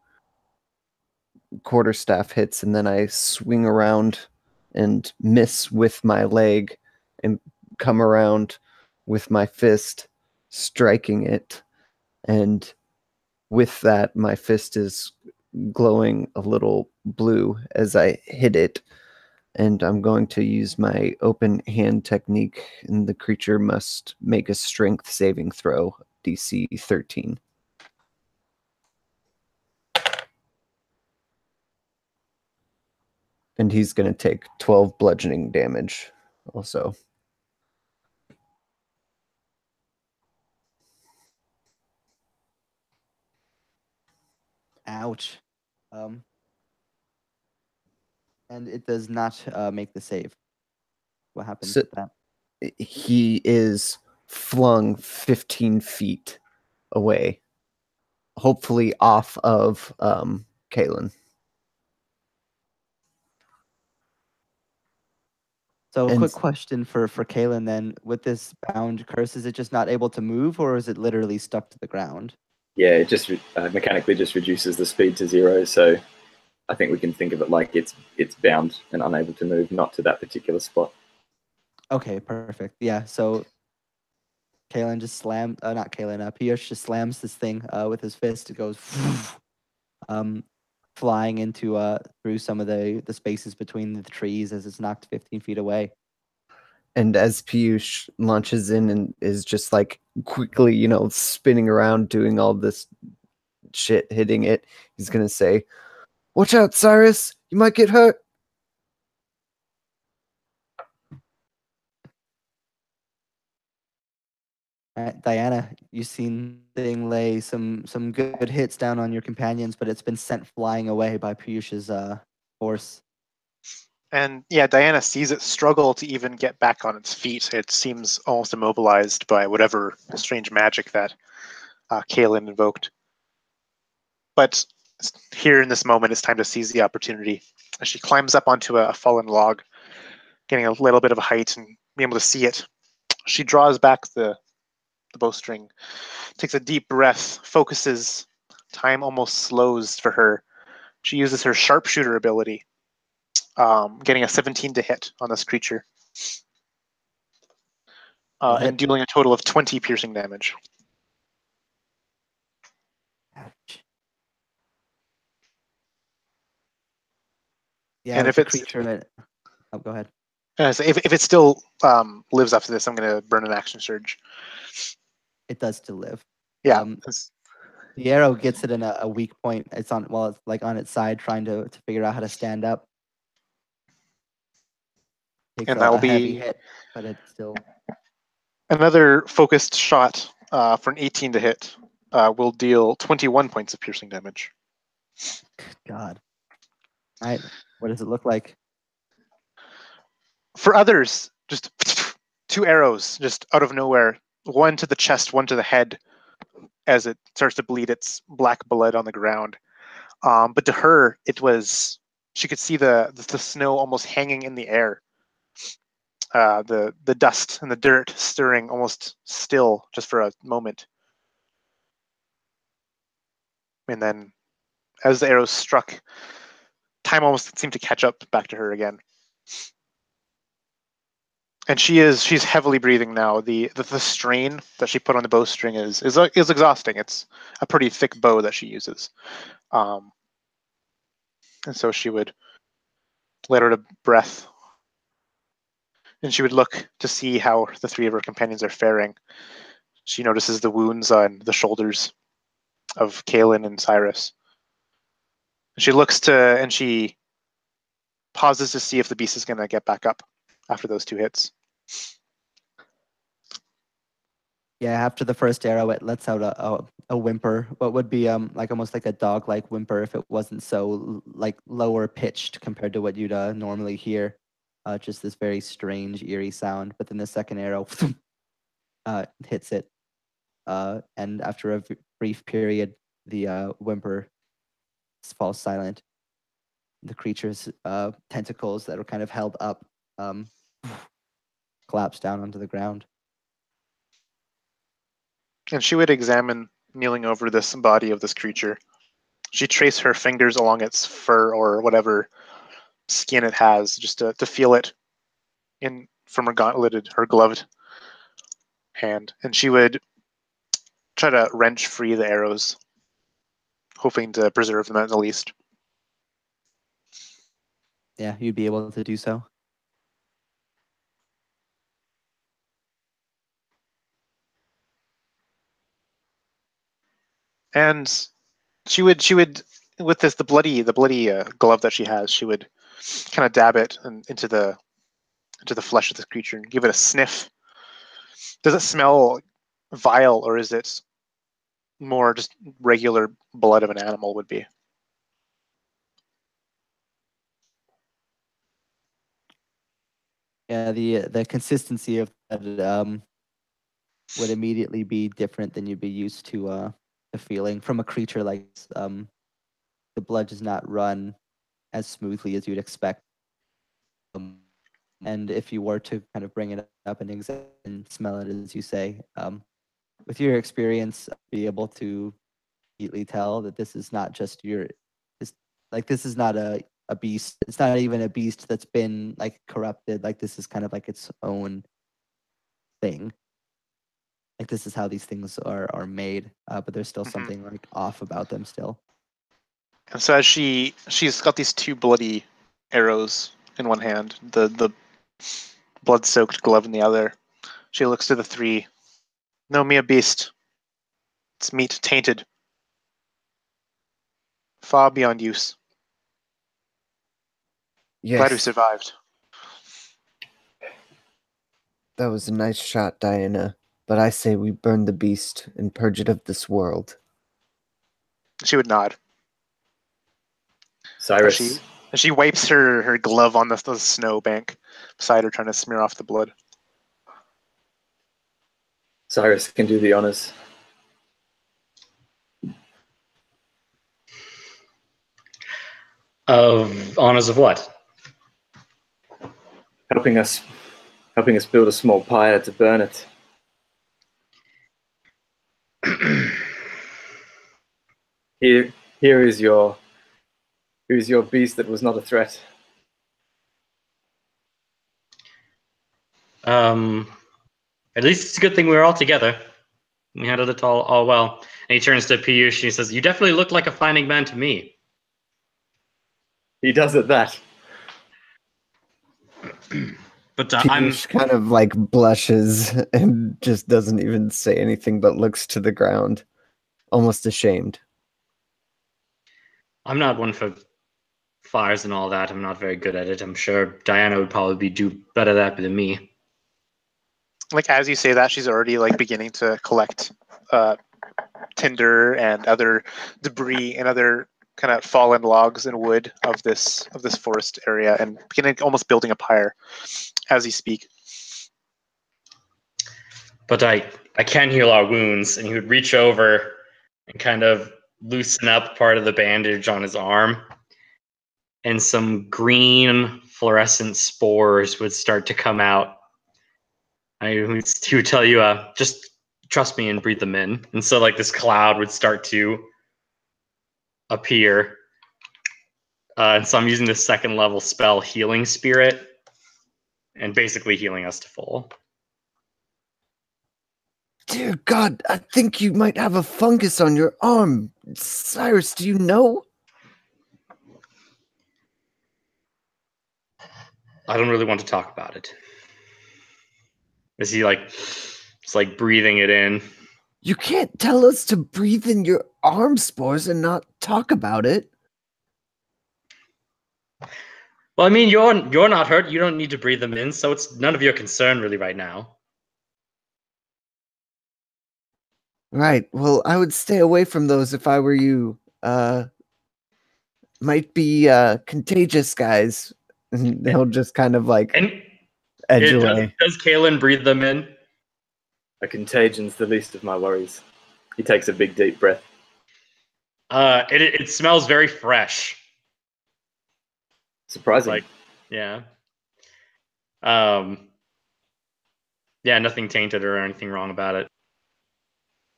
quarterstaff hits, and then I swing around and miss with my leg and come around with my fist, striking it. And with that, my fist is glowing a little blue as I hit it. And I'm going to use my open hand technique, and the creature must make a strength saving throw, DC 13. And he's going to take 12 bludgeoning damage also. Ouch. And it does not make the save. What happens So- with that? He is flung 15 feet away, hopefully off of Kalen. So, And- quick question for Kalen then. With this bound curse, is it just not able to move, or is it literally stuck to the ground? Yeah, it just mechanically just reduces the speed to 0. So I think we can think of it like it's bound and unable to move, not to that particular spot. Okay, perfect. Yeah, so Kalen just slammed, not Kalen, Piyush just slams this thing with his fist. It goes flying into through some of the spaces between the trees as it's knocked 15 feet away. And as Piyush launches in and is just like quickly, spinning around, doing all this shit, hitting it, he's going to say, "Watch out, Cyrus! You might get hurt!" Diana, you've seen the thing lay some good hits down on your companions, but it's been sent flying away by Piyush's horse. And yeah, Diana sees it struggle to even get back on its feet. It seems almost immobilized by whatever strange magic that Kaelin invoked. But here in this moment, it's time to seize the opportunity. As she climbs up onto a fallen log, getting a little bit of a height and being able to see it, she draws back the bowstring, takes a deep breath, focuses. Time almost slows for her. She uses her sharpshooter ability, getting a 17 to hit on this creature, and dealing a total of 20 piercing damage. Ouch. Yeah, And with if the it's creature, oh, go ahead. so if it still lives after this, I'm going to burn an action surge. It does still live. Yeah. The arrow gets it in a weak point. It's on it's like on its side, trying to figure out how to stand up. Takes And that will a heavy be hit, but it's still another focused shot for an 18 to hit. Will deal 21 points of piercing damage. God. All right. What does it look like? For others, just 2 arrows just out of nowhere. One to the chest, one to the head, as it starts to bleed its black blood on the ground. But to her, it was, she could see the snow almost hanging in the air. The dust and the dirt stirring almost still just for a moment. And then as the arrows struck, time almost seemed to catch up back to her again. And she's heavily breathing now. The strain that she put on the bowstring is exhausting. It's a pretty thick bow that she uses. And so she would let out a breath, and she would look to see how the 3 of her companions are faring. She notices the wounds on the shoulders of Kaelin and Cyrus. She looks and she pauses to see if the beast is going to get back up after those 2 hits. Yeah, after the first arrow, it lets out a whimper. What would be like almost like a dog-like whimper if it wasn't so like lower pitched compared to what you'd normally hear. Just this very strange, eerie sound. But then the second arrow hits it, and after a brief period, the whimper falls silent. The creature's tentacles that are kind of held up collapse down onto the ground. And she would examine, kneeling over this body of this creature. She traced her fingers along its fur or whatever skin it has, just to feel it in from her gauntleted, her gloved hand. And she would try to wrench free the arrows, hoping to preserve them at the least. Yeah, you'd be able to do so. And she would with the bloody glove that she has, she would kind of dab it into the flesh of this creature and give it a sniff. Does it smell vile, or is it more just regular blood of an animal would be? Yeah, the consistency of that would immediately be different than you'd be used to the feeling from a creature like this. The blood does not run as smoothly as you'd expect. And if you were to kind of bring it up and examine and smell it, as you say, with your experience, be able to immediately tell that this is not just this is not a beast. It's not even a beast that's been like corrupted. Like this is kind of like its own thing. Like this is how these things are made, but there's still something like off about them still. And so as she's got these 2 bloody arrows in one hand, the blood-soaked glove in the other, she looks to the 3. No, me a beast. It's meat tainted, far beyond use. Glad we Yes, survived. that was a nice shot, Diana. But I say we burn the beast and purge it of this world. She would nod. Cyrus, As she wipes her glove on the snowbank beside her, trying to smear off the blood. Cyrus can do the honors. Of honors of what? Helping us build a small pyre to burn it. Here is your beast that was not a threat. At least it's a good thing we were all together. We handled it all well. And he turns to Piyush and he says, "You definitely look like a finding man to me." He does at that. But Piyush kind of blushes and just doesn't even say anything but looks to the ground. almost ashamed. I'm not one for fires and all that. I'm not very good at it. I'm sure Diana would probably do better at that than me. Like as you say that, she's already like beginning to collect tinder and other debris and other kind of fallen logs and wood of this forest area, and beginning almost building a pyre as you speak. But I can heal our wounds, and he would reach over and kind of loosen up part of the bandage on his arm, and some green fluorescent spores would start to come out. He would tell you, just trust me and breathe them in. And so like this cloud would start to appear. And so I'm using the second level spell, Healing Spirit, and basically healing us to full. Dear God, I think you might have a fungus on your arm. Cyrus, do you know? I don't really want to talk about it. Is he like, it's like breathing it in? You can't tell us to breathe in your arm spores and not talk about it. Well, I mean, you're not hurt. You don't need to breathe them in, so it's none of your concern really right now. Right. Well, I would stay away from those if I were you. Might be contagious, guys. And he'll just kind of like And edge away. does Kalen breathe them in? A contagion's the least of my worries. He takes a big, deep breath. It smells very fresh. Surprising. Like, yeah. Yeah, nothing tainted or anything wrong about it.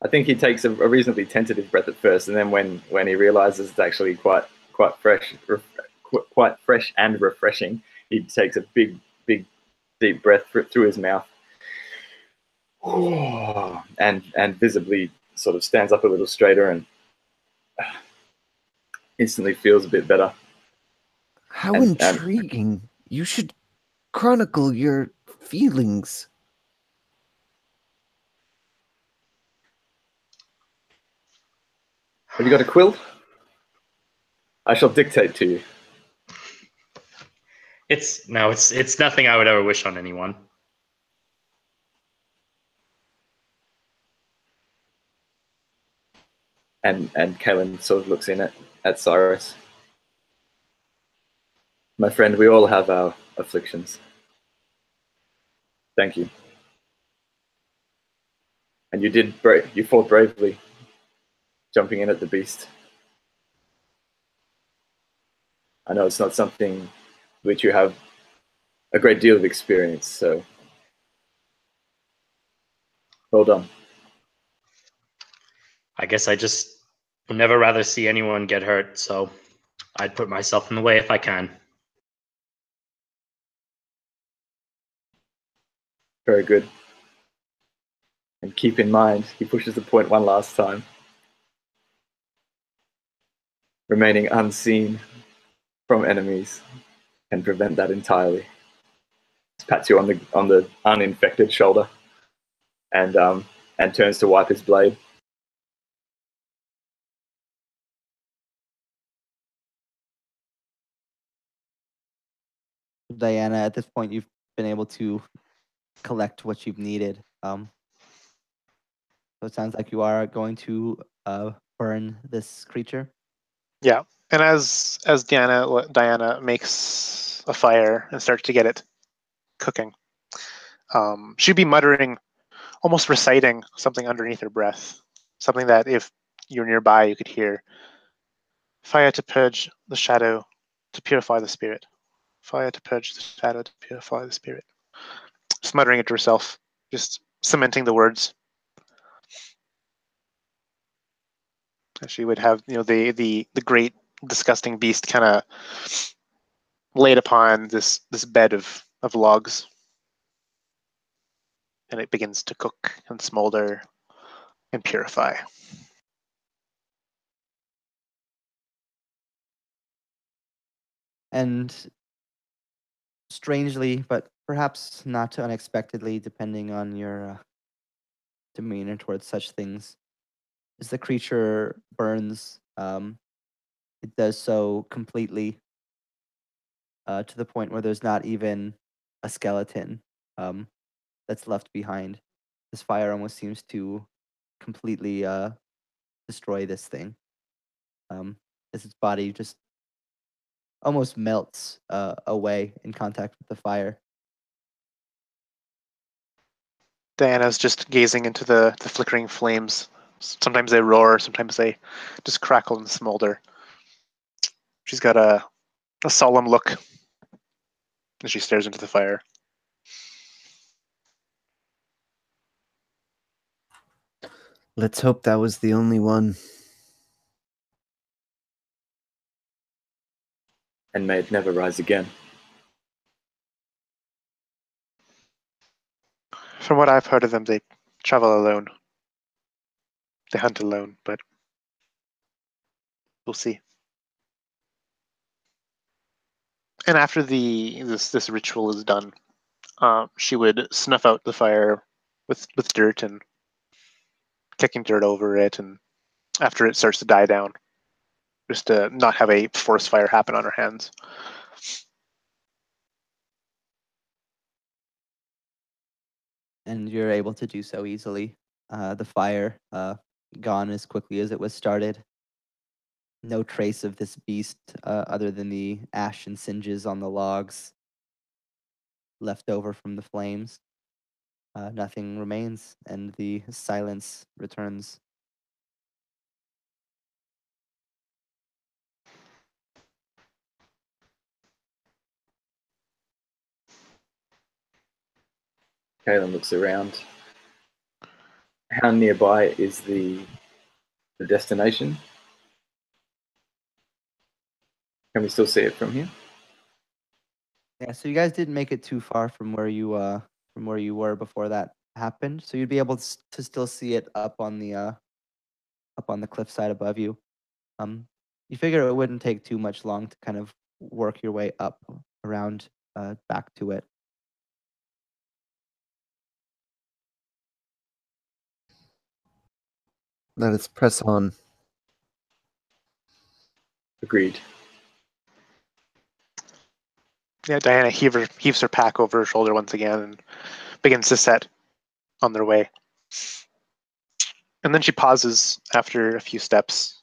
I think he takes a reasonably tentative breath at first, and then when he realizes it's actually quite fresh, quite fresh and refreshing, he takes a big, deep breath through his mouth, and visibly sort of stands up a little straighter and instantly feels a bit better. How intriguing. You should chronicle your feelings. Have you got a quill? I shall dictate to you. It's nothing I would ever wish on anyone. And Kalen sort of looks in at Cyrus. My friend, we all have our afflictions. Thank you. And you fought bravely, jumping in at the beast. I know it's not something which you have a great deal of experience, so well done. I guess I just would never rather see anyone get hurt, so I'd put myself in the way if I can. Very good. And keep in mind, he pushes the point one last time. Remaining unseen from enemies can prevent that entirely. Just pats you on the uninfected shoulder, and turns to wipe his blade. Diana, at this point, you've been able to collect what you've needed. So it sounds like you are going to burn this creature. Yeah, and as Diana makes a fire and starts to get it cooking, she'd be muttering, almost reciting something underneath her breath, something that if you're nearby you could hear. Fire to purge the shadow, to purify the spirit. Fire to purge the shadow, to purify the spirit. Just muttering it to herself, just cementing the words. She would have, the great disgusting beast kind of laid upon this bed of logs, and it begins to cook and smolder and purify. And strangely, but perhaps not unexpectedly, depending on your demeanor towards such things, as the creature burns, it does so completely to the point where there's not even a skeleton that's left behind. This fire almost seems to completely destroy this thing, as its body just almost melts away in contact with the fire. Diana's just gazing into the flickering flames. Sometimes they roar, sometimes they just crackle and smolder. She's got a solemn look as she stares into the fire. Let's hope that was the only one. And may it never rise again. From what I've heard of them, they travel alone. They hunt alone, but we'll see. And after this ritual is done, she would snuff out the fire with dirt and kicking dirt over it, and after it starts to die down, just to not have a forest fire happen on her hands. And you're able to do so easily. The fire gone as quickly as it was started. No trace of this beast other than the ash and singes on the logs left over from the flames. Nothing remains, and the silence returns. Kaelin looks around. How nearby is the destination? Can we still see it from here? Yeah, so you guys didn't make it too far from where you were before that happened. So you'd be able to still see it up on the cliffside above you. You figure it wouldn't take too much long to kind of work your way up around back to it. Let us press on. Agreed. Yeah, Diana heaves her pack over her shoulder once again and begins to set on their way. And then she pauses after a few steps.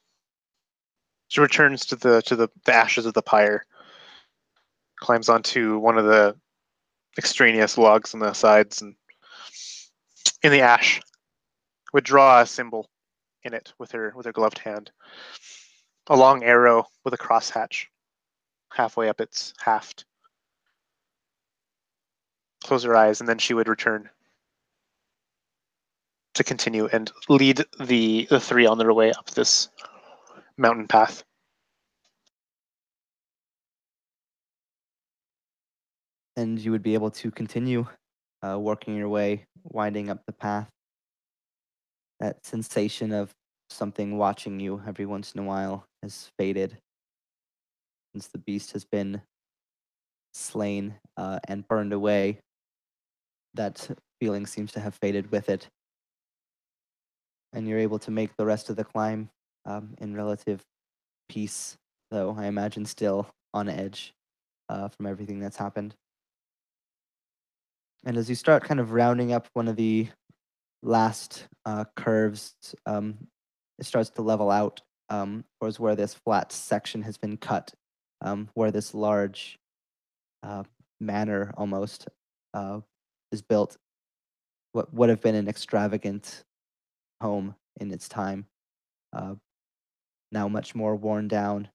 She returns to the ashes of the pyre, climbs onto one of the extraneous logs on the sides, and in the ash would draw a symbol in it with her gloved hand. A long arrow with a crosshatch halfway up its haft. Close her eyes, and then she would return to continue and lead the three on their way up this mountain path. And you would be able to continue working your way, winding up the path. That sensation of something watching you every once in a while has faded since the beast has been slain and burned away. That feeling seems to have faded with it. And you're able to make the rest of the climb in relative peace, though I imagine still on edge from everything that's happened. And as you start kind of rounding up one of the last curves, it starts to level out towards where this flat section has been cut, where this large manor almost is built. What would have been an extravagant home in its time, now much more worn down.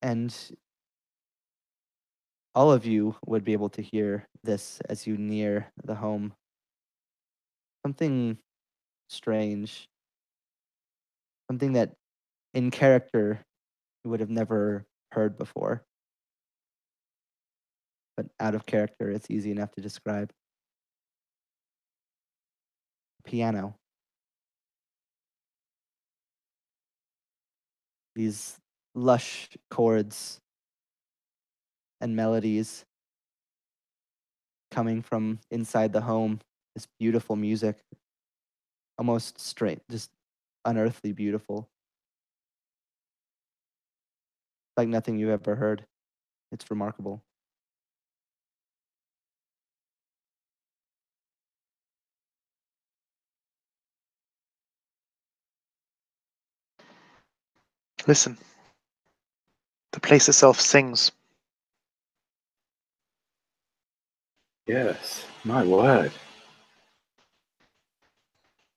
And all of you would be able to hear this as you near the home. Something strange, something that in character you would have never heard before. But out of character, it's easy enough to describe. Piano. These lush chords and melodies coming from inside the home, this beautiful music almost straight, just unearthly beautiful. Like nothing you've ever heard. It's remarkable. Listen. The place itself sings. Yes, my word.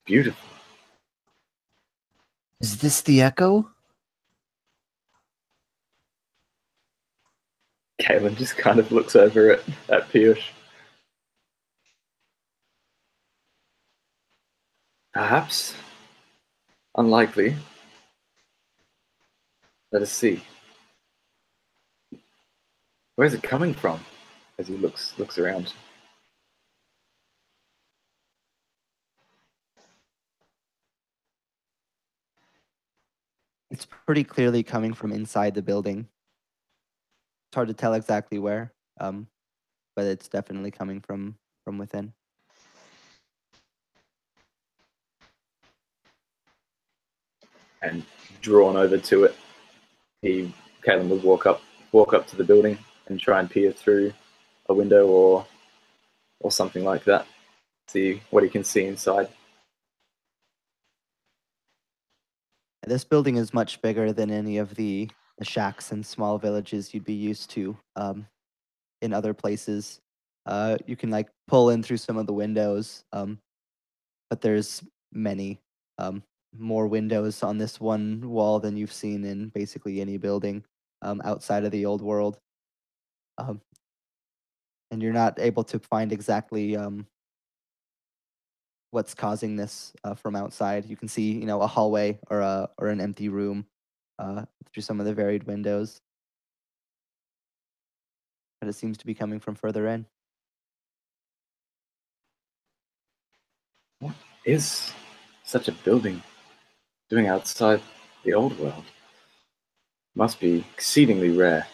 Beautiful. Is this the echo? Caitlin just kind of looks over at Piyush. Perhaps. Unlikely. Let us see. Where is it coming from? As he looks around. It's pretty clearly coming from inside the building. It's hard to tell exactly where, but it's definitely coming from within. And drawn over to it, Caitlin would walk up to the building and try and peer through a window or something like that. See what he can see inside. This building is much bigger than any of the shacks and small villages you'd be used to in other places. You can like pull in through some of the windows, but there's many more windows on this one wall than you've seen in basically any building outside of the old world. And you're not able to find exactly what's causing this from outside. You can see, a hallway or an empty room through some of the varied windows, but it seems to be coming from further in. What is such a building doing outside the old world? Must be exceedingly rare.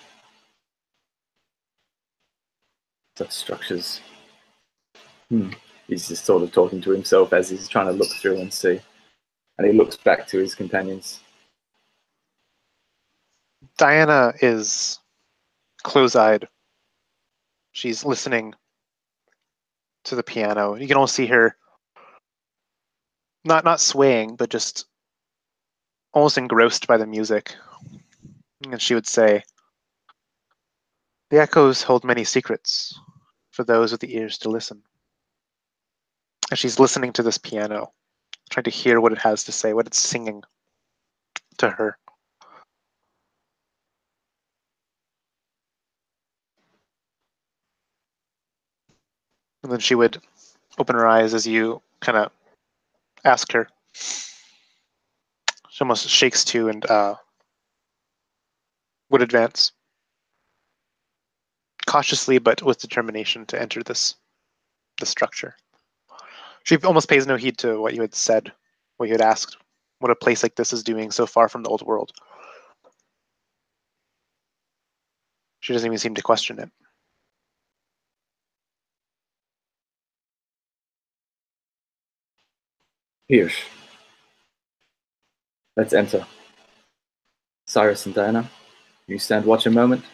Such structures. He's just sort of talking to himself as he's trying to look through and see. And he looks back to his companions. Diana is close-eyed. She's listening to the piano. You can almost see her not swaying, but just almost engrossed by the music. And she would say, "The echoes hold many secrets for those with the ears to listen." And she's listening to this piano, trying to hear what it has to say, what it's singing to her. And then she would open her eyes as you kind of ask her. She almost shakes to and would advance cautiously but with determination to enter the structure. She almost pays no heed to what you had said, what you had asked, what a place like this is doing so far from the old world. She doesn't even seem to question it. Piyush. Let's enter. Cyrus and Diana, you stand watch a moment.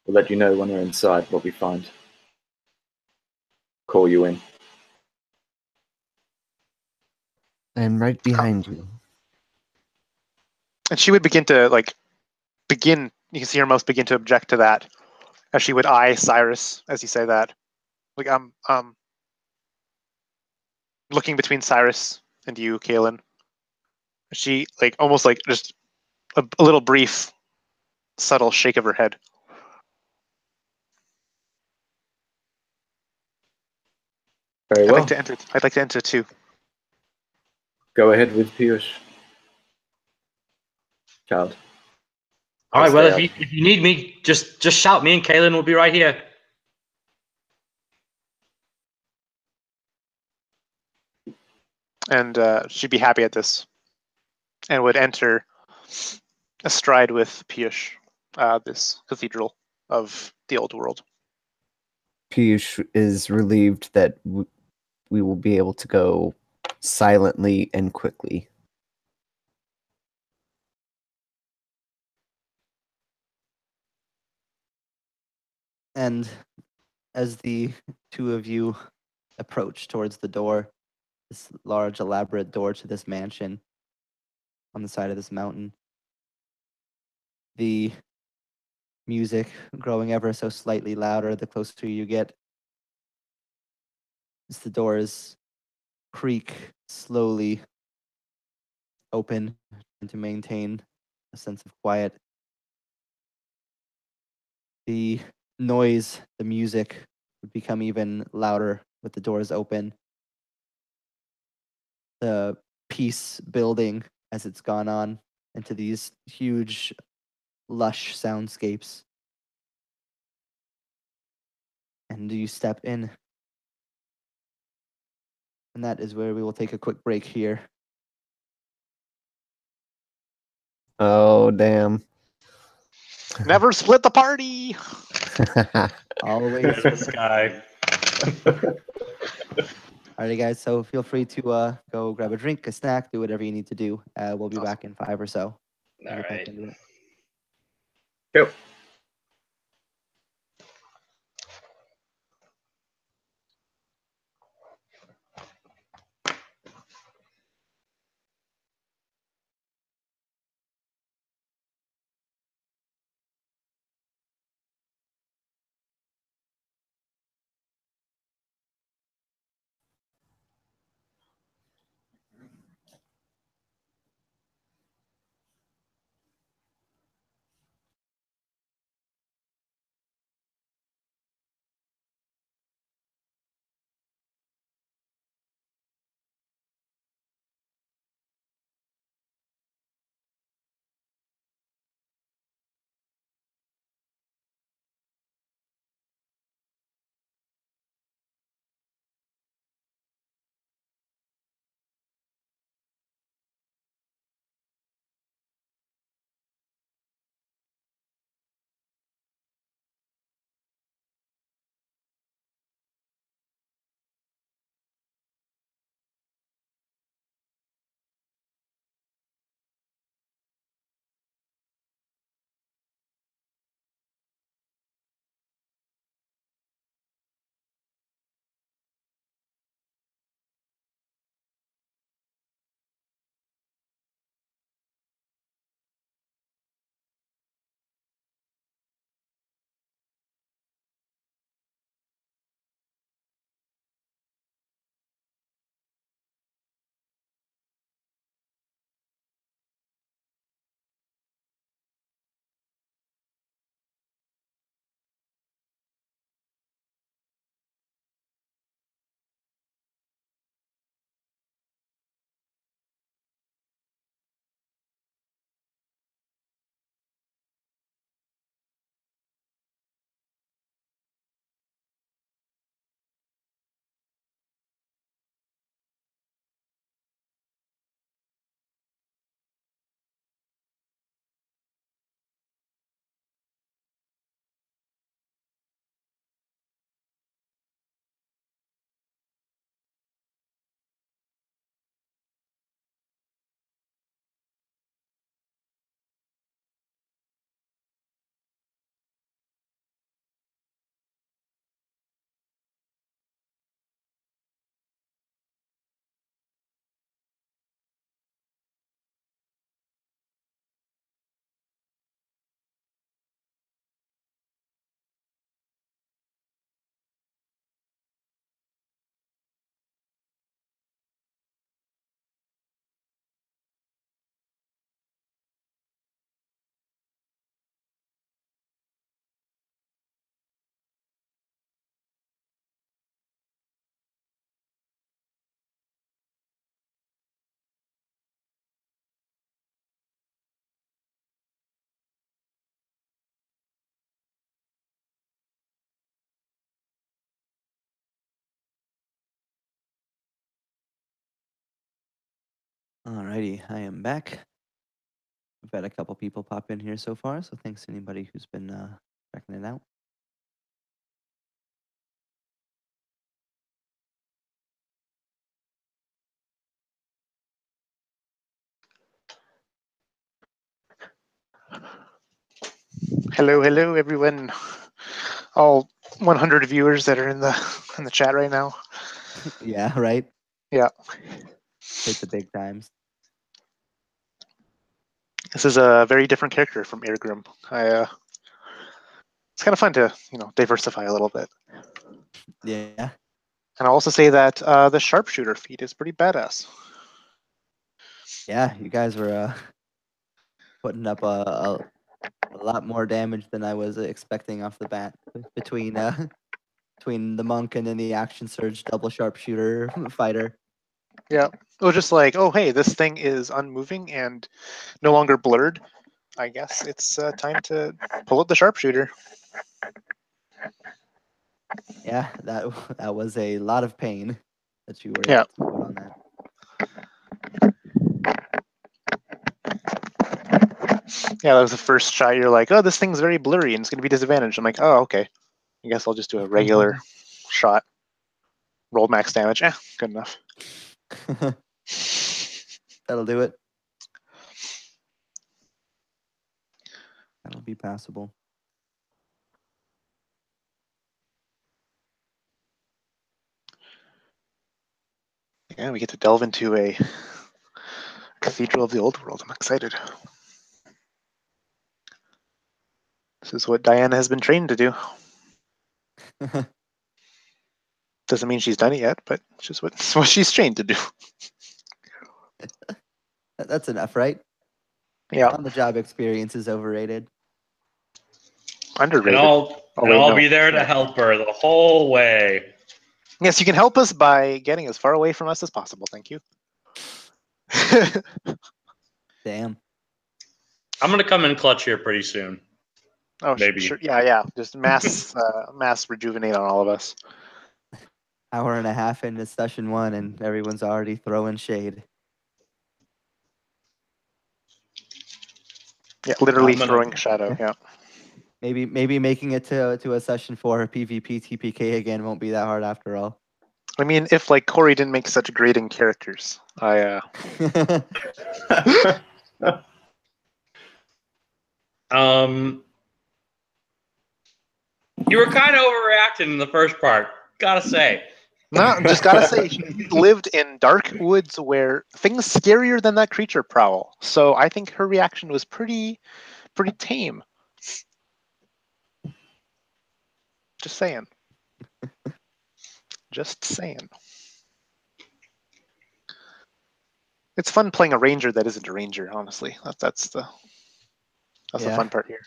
We'll let you know when we're inside what we find. Call you in. I am right behind you. And she would begin to you can see her mouth begin to object to that as she would eye Cyrus as you say that. Like looking between Cyrus and you, Kaelin. She almost just a little brief, subtle shake of her head. Very well. I'd like to enter too. Go ahead with Piyush. Child. All right. I'll Well, stay if you need me, just shout. Me and Kaylin will be right here. And she'd be happy at this, and would enter astride with Piyush, this cathedral of the old world. Piyush is relieved that we will be able to go silently and quickly. And as the two of you approach towards the door, this large, elaborate door to this mansion on the side of this mountain, the music growing ever so slightly louder the closer you get, as the doors creak slowly open and to maintain a sense of quiet. The noise, the music would become even louder with the doors open. The peace building as it's gone on into these huge, lush soundscapes. And you step in. And that is where we will take a quick break here. Oh, damn. Never split the party. Always. The sky. Alrighty, guys. So feel free to go grab a drink, a snack, do whatever you need to do. We'll be Awesome. back in 5 or so. All Get back right. into it. Cool. Alrighty, I am back. We've had a couple people pop in here so far, so thanks to anybody who's been checking it out. Hello, hello, everyone. All 100 viewers that are in the chat right now. Yeah, right. Yeah, Hit the big times. this is a very different character from Airgrim. It's kind of fun to diversify a little bit. Yeah. And I'll also say that the sharpshooter feat is pretty badass. Yeah, you guys were putting up a lot more damage than I was expecting off the bat between between the monk and then the action surge double sharpshooter fighter. Yeah, it was just like, oh hey, this thing is unmoving and no longer blurred. I guess it's time to pull out the sharpshooter. Yeah, that was a lot of pain that you were Yeah. able to put on that. Yeah, that was the first shot. You're like, oh, this thing's very blurry and it's going to be disadvantaged. I'm like, oh, okay. I guess I'll just do a regular shot. Roll max damage. Good enough. That'll do it. That'll be passable. Yeah, we get to delve into a Cathedral of the Old World. I'm excited. This is what Diana has been trained to do. Doesn't mean she's done it yet, but it's just what she's trained to do. That's enough, right? Yeah, On the job experience is overrated. underrated. I'll be there to help her the whole way. Yes, you can help us by getting as far away from us as possible. Thank you. Damn. I'm gonna come in clutch here pretty soon. Oh, Maybe. Sure. Yeah. Just mass rejuvenate on all of us. Hour and a half into session 1 and everyone's already throwing shade. Yeah, literally I'm gonna- throwing shadow. Yeah. Maybe making it to a session 4 PvP TPK again won't be that hard after all. I mean, if like Corey didn't make such grating characters, You were kind of overreacting in the first part, gotta say. No, just gotta say, she lived in dark woods where things scarier than that creature prowl. So I think her reaction was pretty tame. Just saying. Just saying. It's fun playing a ranger that isn't a ranger. Honestly, that's the fun part here.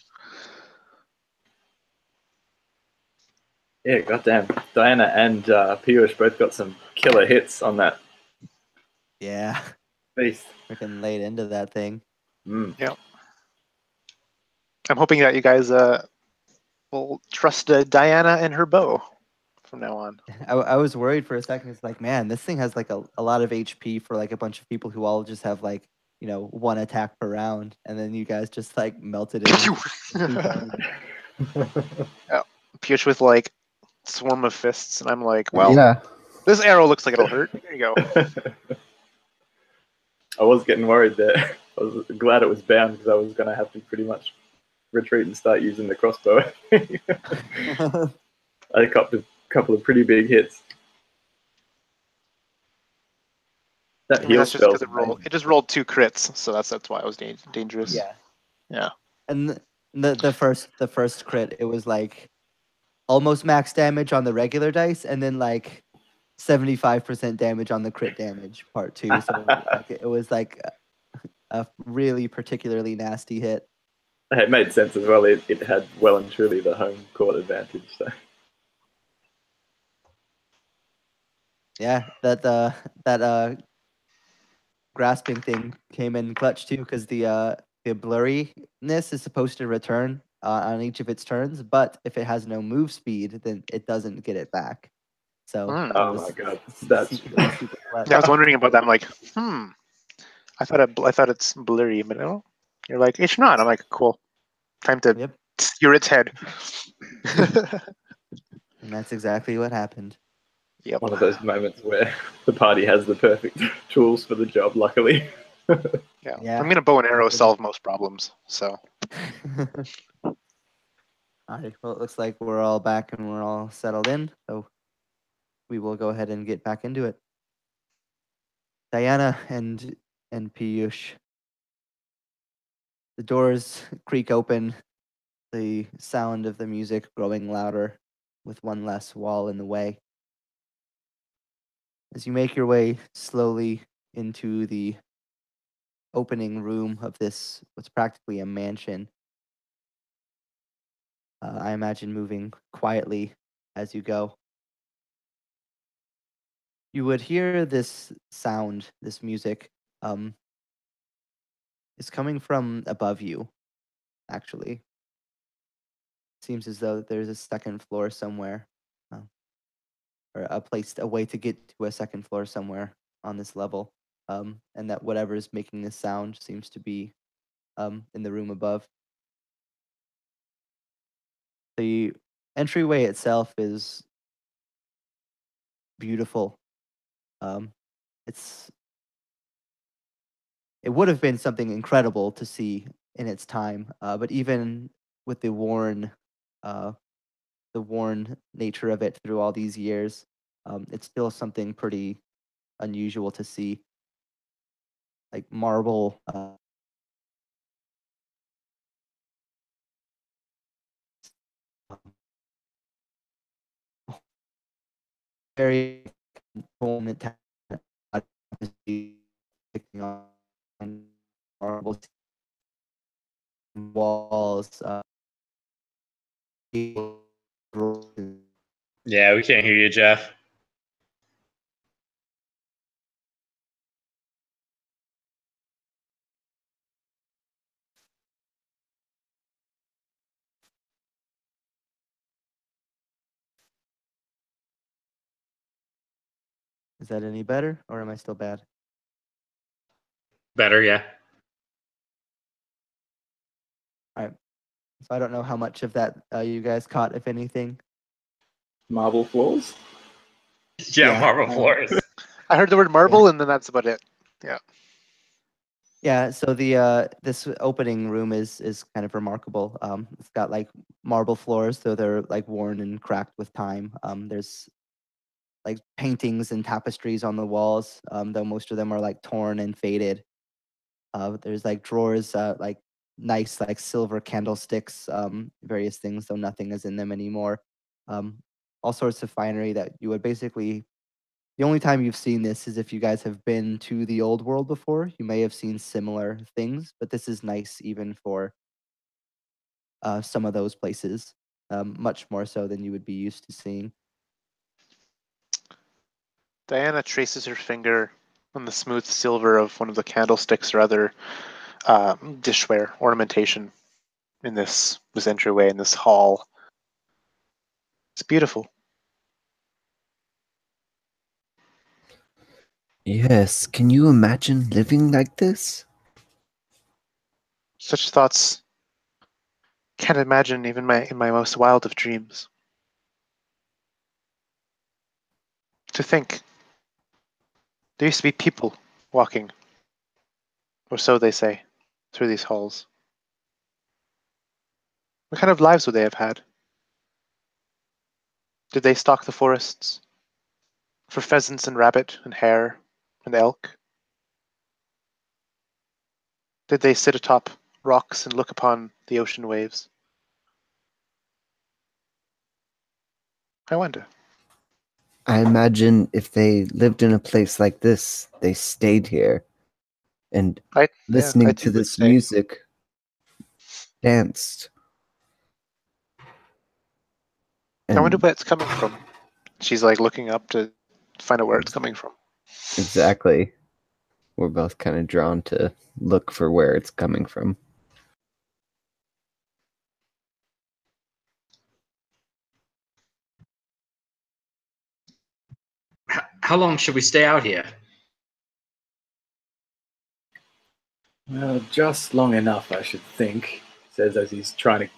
Yeah, goddamn. Diana and Piyush both got some killer hits on that Yeah. beast. Freaking laid into that thing. Yeah. I'm hoping that you guys will trust Diana and her bow from now on. I was worried for a second. It's like, man, this thing has like a lot of HP for like a bunch of people who all just have like, one attack per round. And then you guys just like melted it. Yeah. Piyush with like swarm of fists, and I'm like, well, Yeah. this arrow looks like it'll hurt. There you go. I was getting worried there. I was glad it was bound because I was going to have to pretty much retreat and start using the crossbow. I got a couple of pretty big hits. That heal That's just spell. because it just rolled 2 crits, so that's why it was dangerous. Yeah. Yeah. And the first crit, it was like almost max damage on the regular dice, and then like 75% damage on the crit damage part 2. So like, it was like a really particularly nasty hit. It made sense as well. It had well and truly the home court advantage. So. Yeah, that grasping thing came in clutch too, because the blurriness is supposed to return on each of its turns, but if it has no move speed, then it doesn't get it back. So Oh my god, that's super clutch. Yeah, I was wondering about that. I'm like, I thought it's blurry, but no, you're like, it's not. I'm like, cool. Time to skewer its head. And that's exactly what happened. Yep. One of those moments where the party has the perfect tools for the job, luckily. Yeah. I'm gonna bow and arrow solve most problems. So All right. Well, it looks like we're all back and we're all settled in. So we will go ahead and get back into it. Diana and Piyush. The doors creak open, the sound of the music growing louder with one less wall in the way. As you make your way slowly into the opening room of this, what's practically a mansion, I imagine moving quietly as you go. You would hear this sound, this music, is coming from above you, actually. Seems as though there's a second floor somewhere, uh, or a way to get to a second floor somewhere on this level, and that whatever is making this sound seems to be in the room above. The entryway itself is beautiful. Um, it's it would have been something incredible to see in its time, but even with uh, the worn nature of it through all these years, it's still something pretty unusual to see, like marble. Very moment picking on marble walls. Yeah, we can't hear you, Jeff. Is that any better, or am I still bad? Better, yeah. All right. So I don't know how much of that you guys caught, if anything. Marble floors. Yeah, Yeah, marble floors. I heard the word marble, and then that's about it. Yeah. Yeah, so the this opening room is kind of remarkable. It's got like marble floors, though they're like worn and cracked with time. There's like paintings and tapestries on the walls, though most of them are like torn and faded. There's like drawers, like nice like silver candlesticks, various things, though nothing is in them anymore. Um, all sorts of finery that you would basically. The only time you've seen this is if you guys have been to the old world before. You may have seen similar things, but this is nice even for some of those places, much more so than you would be used to seeing. Diana traces her finger on the smooth silver of one of the candlesticks or other dishware ornamentation in this entryway in this hall. It's beautiful. Yes, can you imagine living like this? Such thoughts can't imagine even in my most wild of dreams. To think there used to be people walking, or so they say, through these halls. What kind of lives would they have had? Did they stalk the forests for pheasants and rabbit and hare and elk? Did they sit atop rocks and look upon the ocean waves? I wonder. I imagine if they lived in a place like this, they stayed here and I listening to too would this say. music, danced. I wonder And where it's coming from. She's like looking up to find out where it's coming from. exactly, we're both kind of drawn to look for where it's coming from. How long should we stay out here? Well, just long enough, I should think, says as he's trying to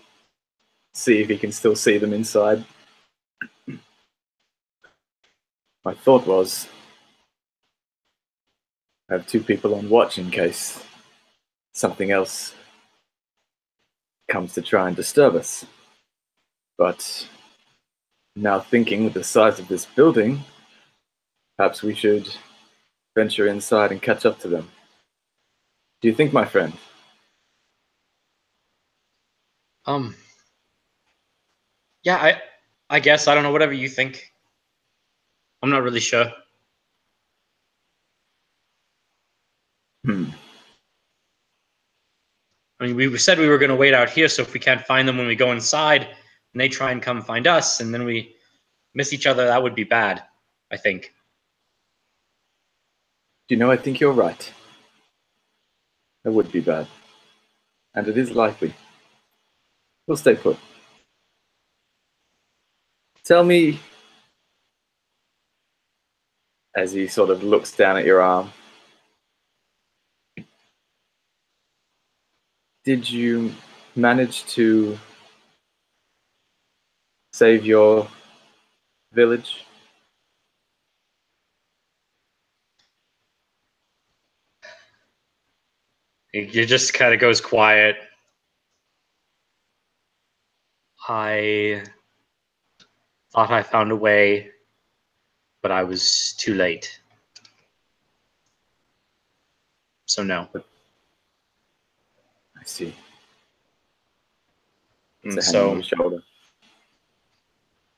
see if he can still see them inside. My thought was, have two people on watch in case something else comes to try and disturb us. But now thinking with the size of this building, perhaps we should venture inside and catch up to them. Do you think, my friend? Yeah, I guess I don't know. Whatever you think. I'm not really sure. Hmm. I mean, we said we were going to wait out here, so if we can't find them when we go inside, and they try and come find us, and then we miss each other, that would be bad, I think. Do you know, I think you're right. That would be bad. And it is likely. We'll stay put. Tell me, as he sort of looks down at your arm, did you manage to save your village? It just kind of goes quiet. I thought I found a way, but I was too late. So no. I see. It's And a hand on so your shoulder.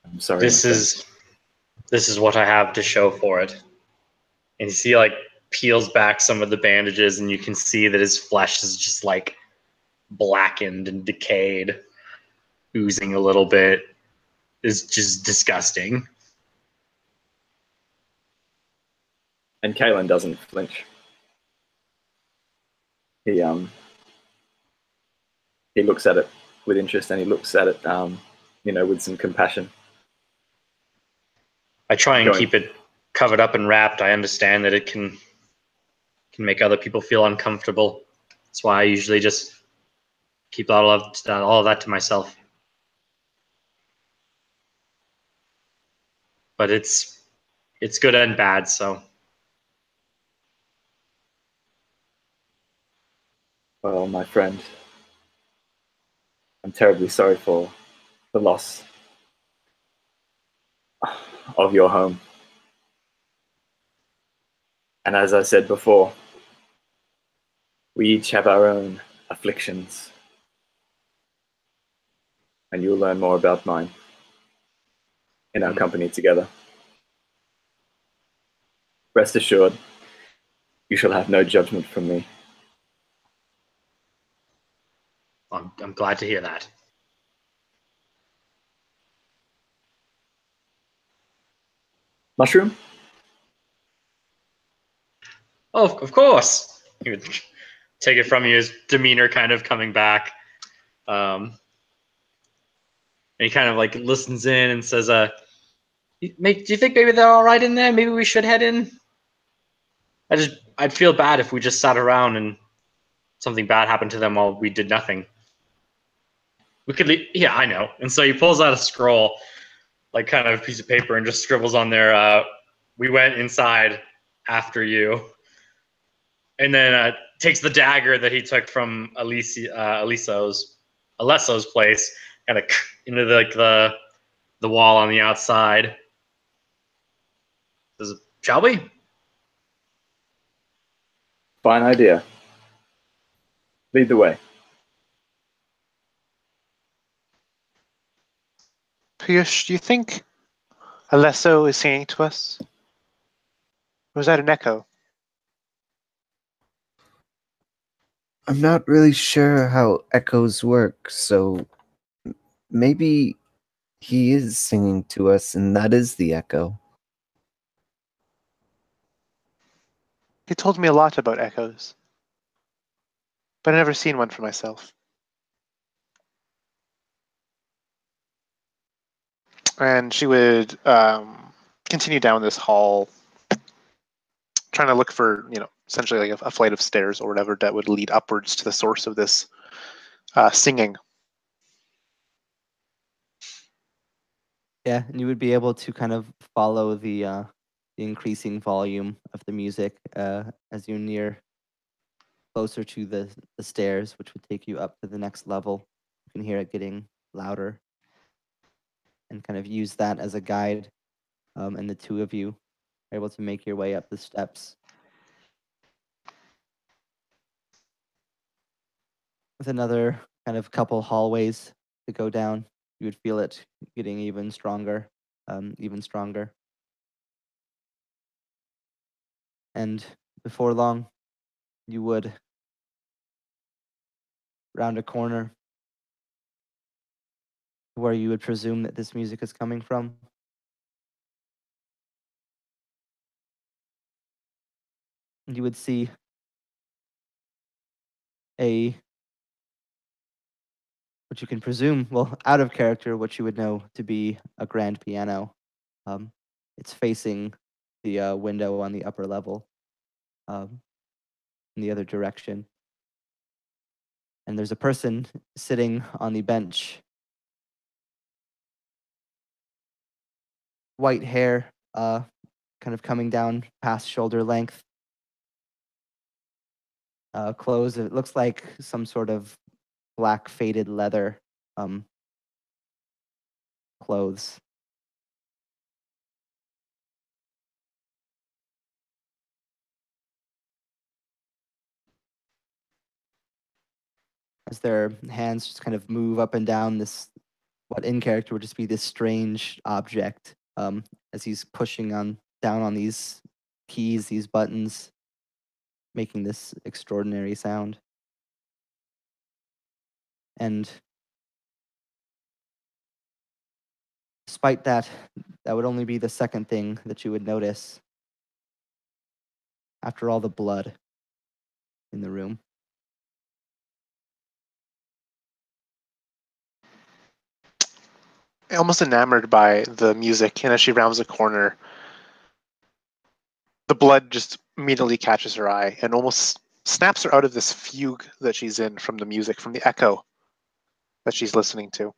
I'm sorry, this my friend. is what I have to show for it. And you see, like, peels back some of the bandages, and you can see that his flesh is just like blackened and decayed, oozing a little bit. Is just disgusting. And Kalen doesn't flinch. He looks at it with interest, and he looks at it, with some compassion. I try and Going- keep it covered up and wrapped. I understand that it can make other people feel uncomfortable. That's why I usually just keep all of that to myself. But it's good and bad, so Well, my friend, I'm terribly sorry for the loss of your home. And as I said before, we each have our own afflictions. And you'll learn more about mine in our company together. Rest assured, you shall have no judgment from me. I'm glad to hear that. Mushroom? Oh, of course. He would take it from you, his demeanor kind of coming back. And he kind of like listens in and says, do you think maybe they're all right in there? Maybe we should head in? I'd feel bad if we just sat around and something bad happened to them while we did nothing. We could leave. Yeah, I know. And so he pulls out a scroll, like kind of a piece of paper, and just scribbles on there, we went inside after you. And then takes the dagger that he took from Alesso's place, kind of into the wall on the outside. Says, "Shall we?" Fine idea. Lead the way. Piyush, do you think Alesso is singing to us? Or was that an echo? I'm not really sure how echoes work, so maybe he is singing to us and that is the echo. He told me a lot about echoes, but I've never seen one for myself. And she would continue down this hall, trying to look for, essentially like a flight of stairs or whatever that would lead upwards to the source of this singing. Yeah, and you would be able to kind of follow the increasing volume of the music as you near closer to the stairs, which would take you up to the next level. You can hear it getting louder. and kind of use that as a guide. And the two of you are able to make your way up the steps. With another kind of couple hallways to go down, you would feel it getting even stronger, even stronger. And before long, you would round a corner where you would presume that this music is coming from. And you would see what you can presume, well, out of character, what you would know to be a grand piano. It's facing the window on the upper level, in the other direction. And there's a person sitting on the bench. White hair, kind of coming down past shoulder length. Clothes, it looks like some sort of black faded leather clothes. As their hands just kind of move up and down this, what in character would just be this strange object, as he's pushing on down on these keys, these buttons, making this extraordinary sound. And despite that, that would only be the second thing that you would notice after all the blood in the room. Almost enamored by the music, and as she rounds a corner, the blood just immediately catches her eye and almost snaps her out of this fugue that she's in from the music, from the echo that she's listening to.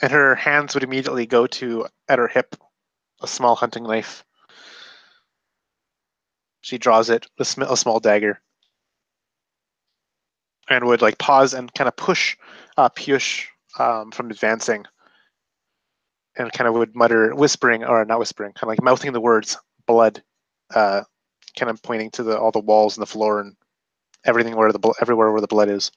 And her hands would immediately go to, at her hip, a small hunting knife. She draws it, a small dagger, and would like pause and kind of push Piyush from advancing, and kind of would mutter, whispering, or not whispering, kind of like mouthing the words "blood," kind of pointing to all the walls and the floor and everything everywhere where the blood is.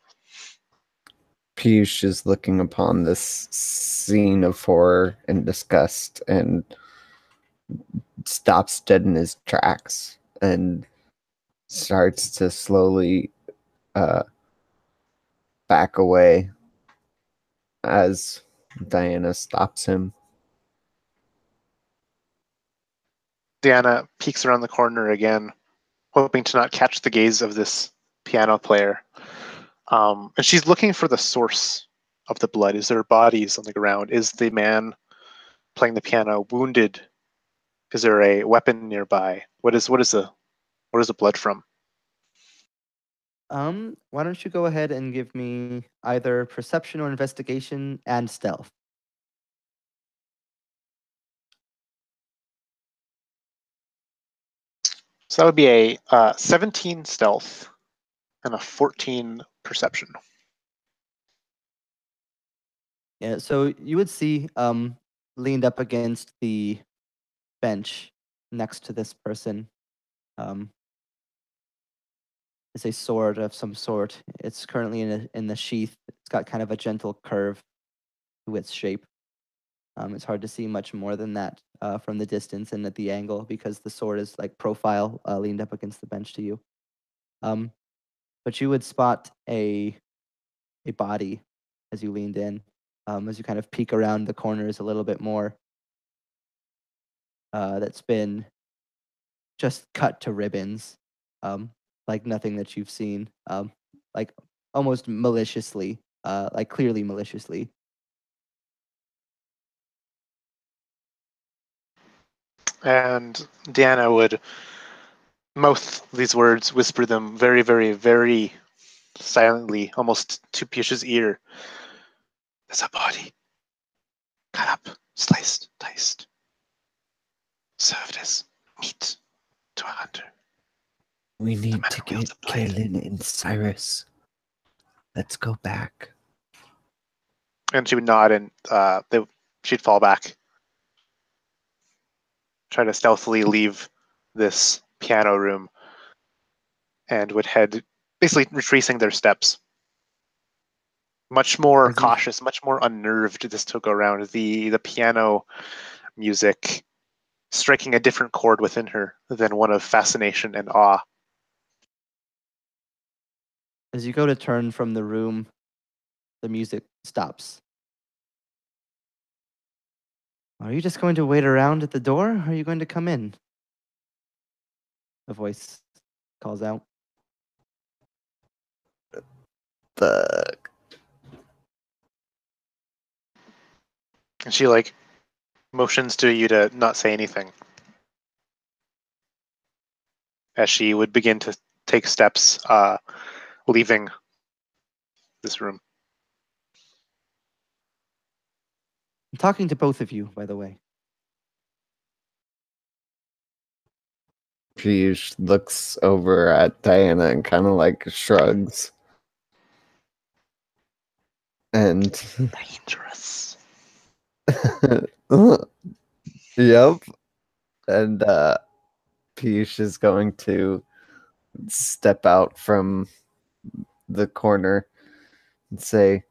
Piyush is looking upon this scene of horror and disgust and stops dead in his tracks and starts to slowly back away as Diana stops him. Diana peeks around the corner again, hoping to not catch the gaze of this piano player. And she's looking for the source of the blood. Is there bodies on the ground? Is the man playing the piano wounded? Is there a weapon nearby? What is the blood from? Why don't you go ahead and give me either perception or investigation and stealth? So that would be a 17 stealth and a 14 perception. Yeah, so you would see leaned up against the bench next to this person is a sword of some sort. It's currently in the sheath. It's got kind of a gentle curve to its shape. It's hard to see much more than that from the distance and at the angle because the sword is like profile leaned up against the bench to you. But you would spot a body as you leaned in, as you kind of peek around the corners a little bit more. That's been just cut to ribbons, like nothing that you've seen, like almost maliciously, like clearly maliciously. And Diana would mouth these words, whisper them very, very, very silently, almost to Piyush's ear. There's a body. Cut up, sliced, diced. Served as meat to a hunter. We need man to wields get a blade. Kaelin and Cyrus. Let's go back. And she would nod, and she'd fall back, try to stealthily leave this piano room, and would head, basically retracing their steps. Much more As you- cautious, much more unnerved this took around. The piano music striking a different chord within her than one of fascination and awe. As you go to turn from the room, the music stops. Are you just going to wait around at the door, or are you going to come in? A voice calls out. Fuck. And she like motions to you to not say anything as she would begin to take steps, leaving this room. I'm talking to both of you, by the way. Piyush looks over at Diana and kind of like shrugs. And Dangerous. yep. And Piyush is going to step out from the corner and say,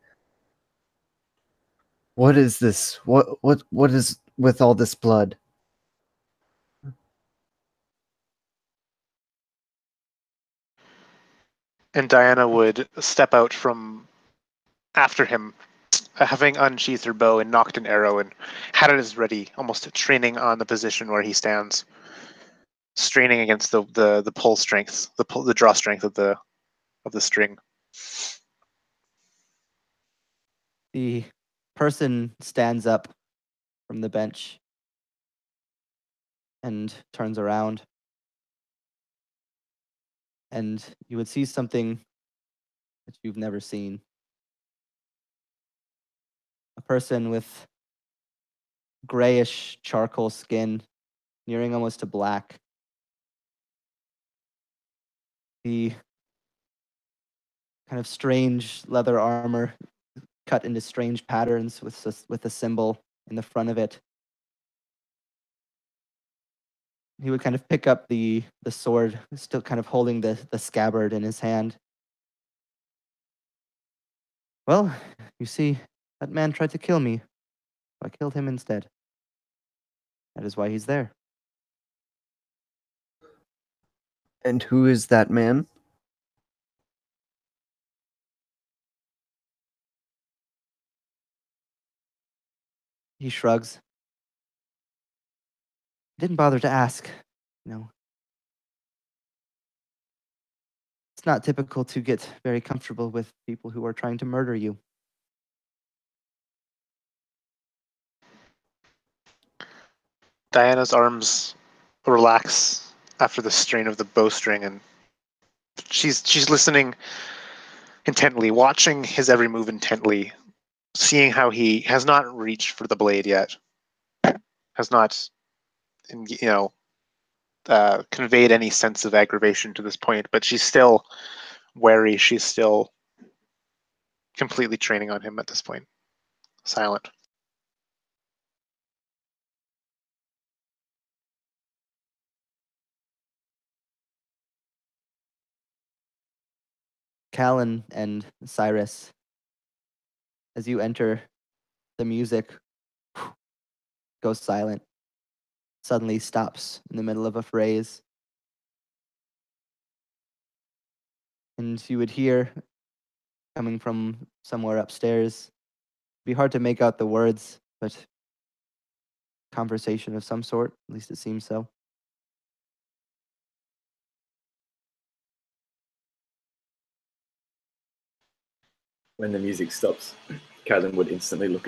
"What is this? What is with all this blood?" And Diana would step out from after him, having unsheathed her bow and knocked an arrow and had it as ready, almost training on the position where he stands, straining against the pull strength, the draw strength of the string. The person stands up from the bench and turns around. And you would see something that you've never seen. A person with grayish charcoal skin, nearing almost to black. The kind of strange leather armor cut into strange patterns with a symbol in the front of it. He would kind of pick up the sword, still kind of holding the scabbard in his hand. Well, you see, that man tried to kill me. I killed him instead. That is why he's there. And who is that man? He shrugs. Didn't bother to ask. No. It's not typical to get very comfortable with people who are trying to murder you. Diana's arms relax after the strain of the bowstring, and she's listening intently, watching his every move intently, seeing how he has not reached for the blade yet, has not, conveyed any sense of aggravation to this point, but she's still wary. She's still completely training on him at this point. Silent. Callan and Cyrus, as you enter, the music goes silent, suddenly stops in the middle of a phrase. And you would hear, coming from somewhere upstairs, it'd be hard to make out the words, but conversation of some sort, at least it seems so. When the music stops, Callan would instantly look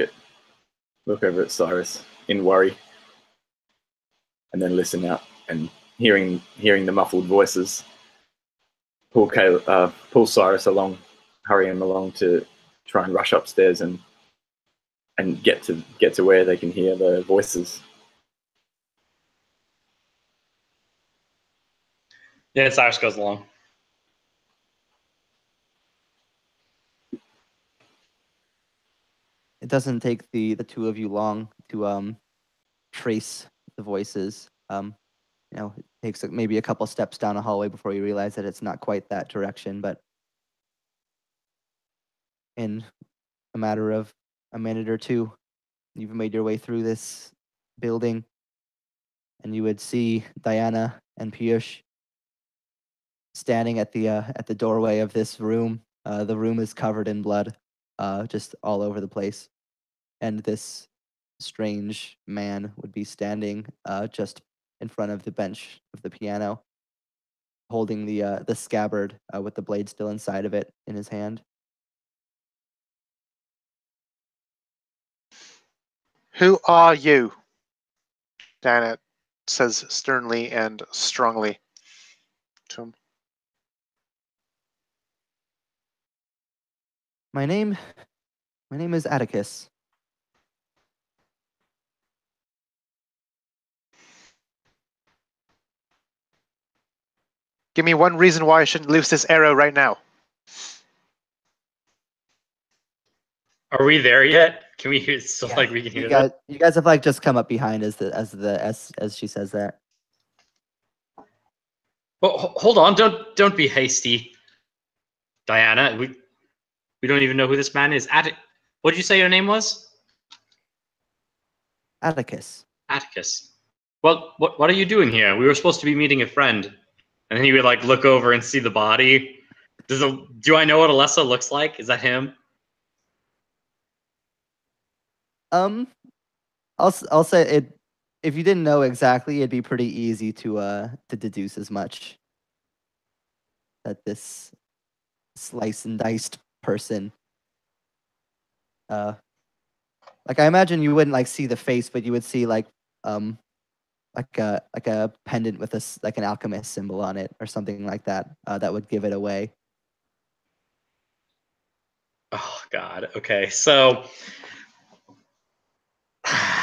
over at Cyrus in worry, and then listen out, and hearing the muffled voices, pull Cyrus along, hurry him along to try and rush upstairs and get to where they can hear the voices. Yeah, Cyrus goes along. doesn't take the two of you long to trace the voices. It takes maybe a couple steps down a hallway before you realize that it's not quite that direction, but in a matter of a minute or two, you've made your way through this building, and you would see Diana and Piyush standing at the doorway of this room. The room is covered in blood, just all over the place, and this strange man would be standing just in front of the bench of the piano, holding the scabbard with the blade still inside of it in his hand. Who are you? Diana says sternly and strongly to him. My name is Atticus. Give me one reason why I shouldn't loose this arrow right now. Are we there yet? Can we hear? So like we can hear that. You guys have like just come up behind as she says that. Well, hold on! Don't be hasty, Diana. We don't even know who this man is. What did you say your name was? Atticus. Atticus. Well, what are you doing here? We were supposed to be meeting a friend, and then he would like look over and see the body. Do I know what Alessa looks like? Is that him? I'll say it. If you didn't know exactly, it'd be pretty easy to deduce as much. That this slice and diced person, like I imagine you wouldn't like see the face, but you would see like a pendant with like an alchemist symbol on it or something like that. That would give it away. Oh God. Okay, so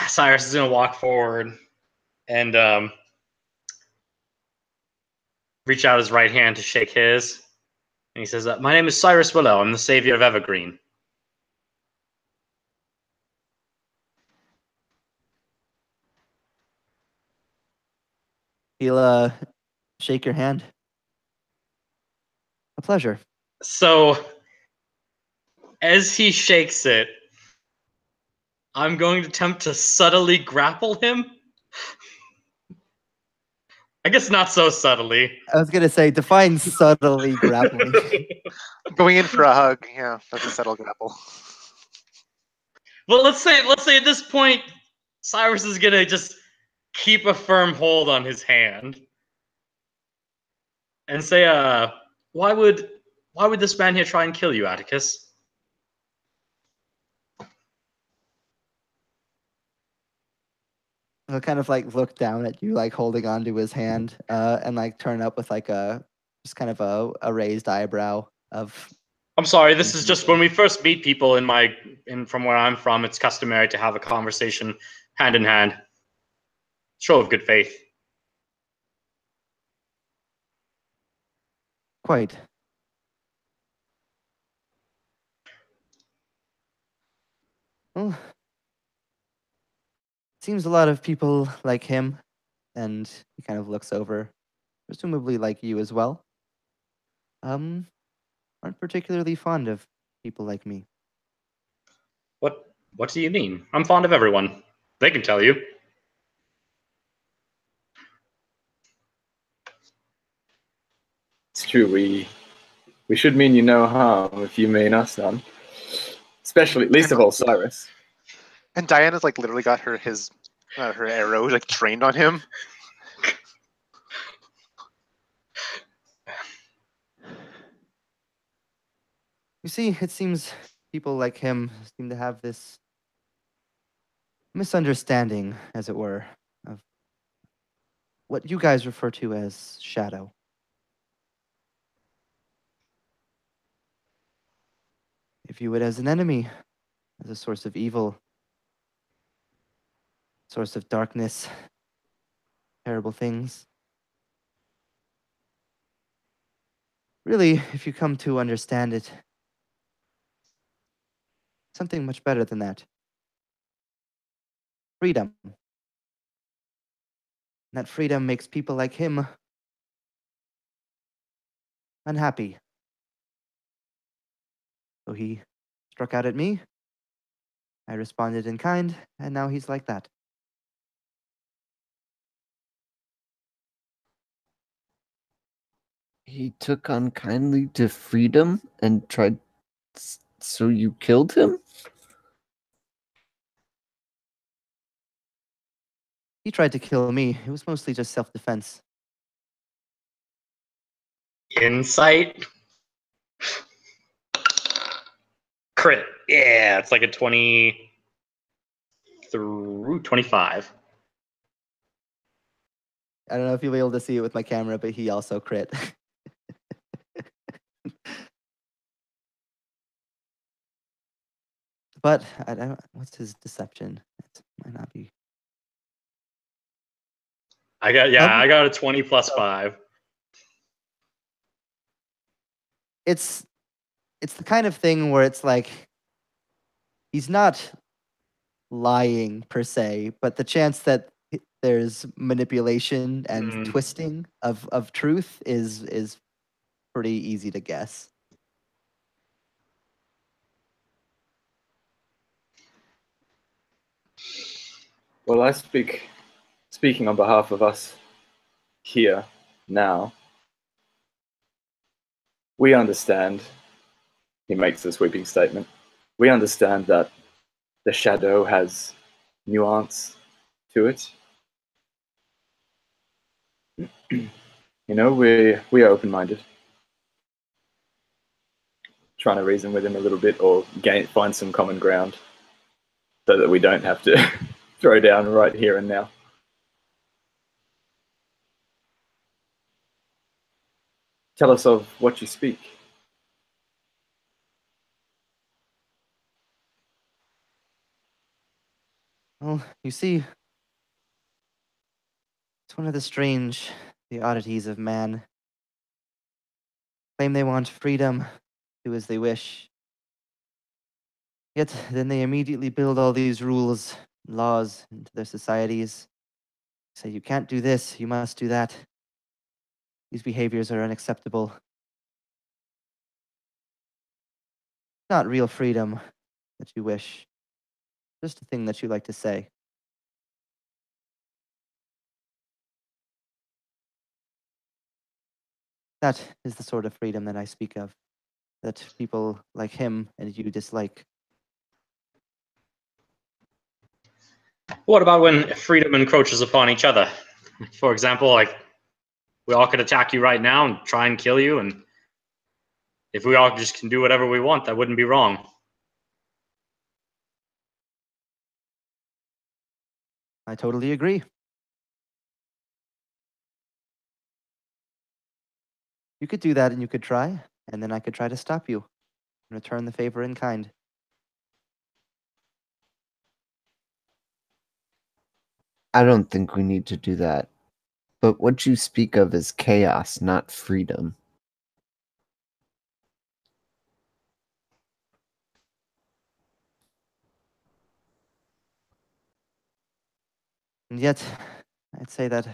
Cyrus is gonna walk forward and reach out his right hand to shake his, and he says, "My name is Cyrus Willow. I'm the savior of Evergreen." He'll shake your hand. A pleasure. So, as he shakes it, I'm going to attempt to subtly grapple him. I guess not so subtly. I was gonna say define subtly grappling. Going in for a hug. Yeah, that's a subtle grapple. Well, let's say at this point, Cyrus is gonna just keep a firm hold on his hand and say, why would this man here try and kill you, Atticus?" He'll kind of like look down at you, like holding onto his hand, and like turn up with like just kind of a raised eyebrow of. I'm sorry, this is just when we first meet people from where I'm from, it's customary to have a conversation hand in hand. Show of good faith. Quite. Well, seems a lot of people like him, and he kind of looks over, presumably like you as well, aren't particularly fond of people like me. What do you mean? I'm fond of everyone. They can tell you. It's true. We should mean you no harm if you mean us none. Especially, least of all, Cyrus. And Diana's like literally got her arrow like trained on him. You see, it seems people like him seem to have this misunderstanding, as it were, of what you guys refer to as shadow. They view it as an enemy, as a source of evil, source of darkness, terrible things. Really, if you come to understand it, something much better than that. freedom. And that freedom makes people like him unhappy. So he struck out at me. I responded in kind, and now he's like that. He took unkindly to freedom and tried. So you killed him? He tried to kill me. It was mostly just self-defense. Insight. Crit. Yeah, it's like a 20 through 25. I don't know if you'll be able to see it with my camera, but he also crit. But I don't. What's his deception? It might not be. I got a 20 plus 5. It's the kind of thing where it's like he's not lying per se, but the chance that there's manipulation and twisting of truth is pretty easy to guess. Well, speaking on behalf of us here now, we understand, he makes a sweeping statement, we understand that the shadow has nuance to it. You know, we are open-minded. Trying to reason with him a little bit or find some common ground so that we don't have to throw down right here and now. Tell us of what you speak. Well, you see, it's one of the oddities of man. Claim they want freedom, do as they wish. Yet then they immediately build all these rules, laws into their societies. Say you can't do this, you must do that. These behaviors are unacceptable. Not real freedom that you wish, just a thing that you like to say. That is the sort of freedom that I speak of, that people like him and you dislike. What about when freedom encroaches upon each other? For example, like we all could attack you right now and try and kill you, and if we all just can do whatever we want, that wouldn't be wrong. I totally agree. You could do that and you could try, and then I could try to stop you and return the favor in kind. I don't think we need to do that. But what you speak of is chaos, not freedom. And yet, I'd say that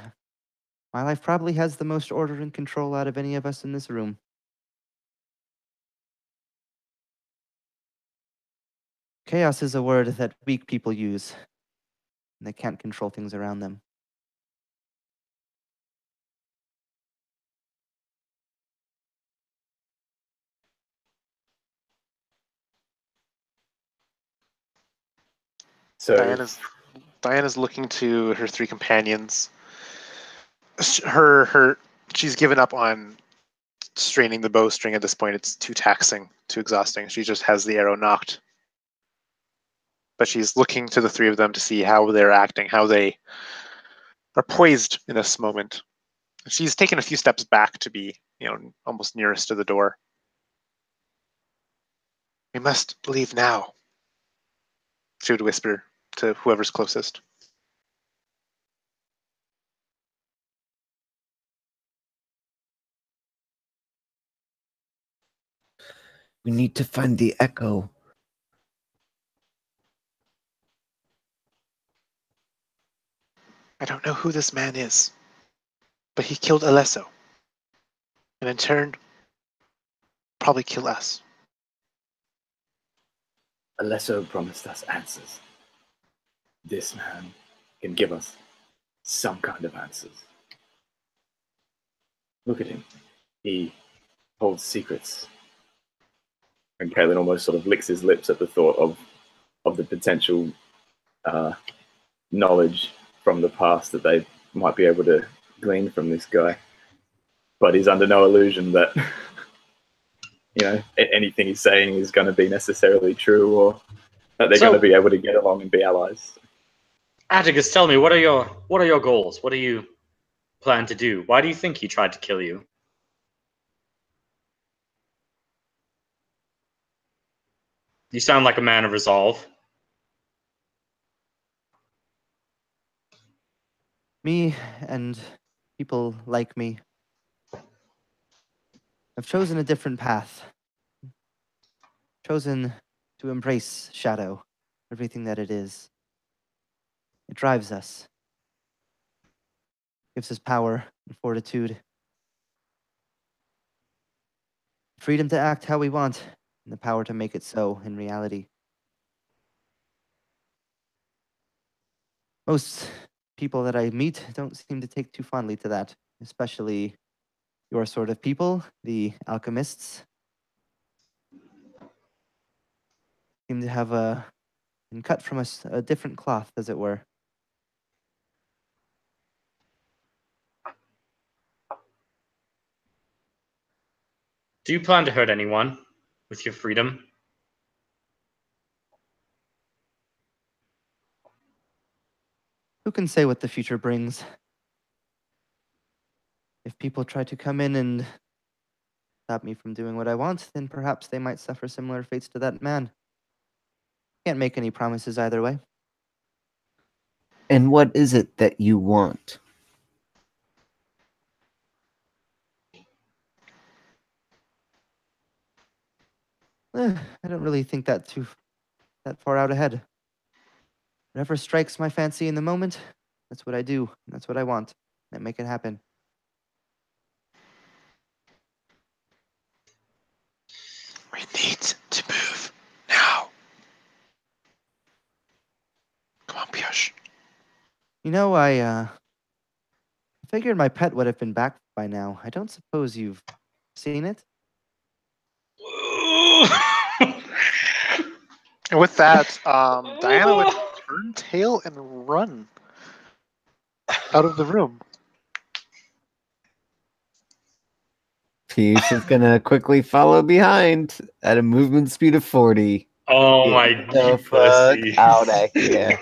my life probably has the most order and control out of any of us in this room. Chaos is a word that weak people use, and they can't control things around them. So Diana's looking to her three companions. She's given up on straining the bowstring at this point. It's too taxing, too exhausting. She just has the arrow knocked. But she's looking to the three of them to see how they're acting, how they are poised in this moment. She's taken a few steps back to be, almost nearest to the door. We must leave now, she would whisper to whoever's closest. We need to find the echo. I don't know who this man is, but he killed Alesso. And in turn, probably kill us. Alesso promised us answers. This man can give us some kind of answers. Look at him. He holds secrets. And Kalen almost sort of licks his lips at the thought of the potential knowledge from the past that they might be able to glean from this guy. But he's under no illusion that anything he's saying is going to be necessarily true, or that they're going to be able to get along and be allies. Atticus, tell me, what are your goals? What do you plan to do? Why do you think he tried to kill you? You sound like a man of resolve. Me and people like me have chosen a different path. Chosen to embrace shadow, everything that it is. It drives us. Gives us power and fortitude. Freedom to act how we want, and the power to make it so in reality. Most people that I meet don't seem to take too fondly to that, especially your sort of people, the alchemists. Seem to have been cut from a different cloth, as it were. Do you plan to hurt anyone with your freedom? Who can say what the future brings? If people try to come in and stop me from doing what I want, then perhaps they might suffer similar fates to that man. Can't make any promises either way. And what is it that you want? I don't really think that far out ahead. Whatever strikes my fancy in the moment, that's what I do. That's what I want. I make it happen. We need to move now. Come on, Piyush. I figured my pet would have been back by now. I don't suppose you've seen it? And with that, Diana would turn tail and run out of the room. Piyush is gonna quickly follow behind at a movement speed of 40. Oh Get my the fuck pussy. out of here.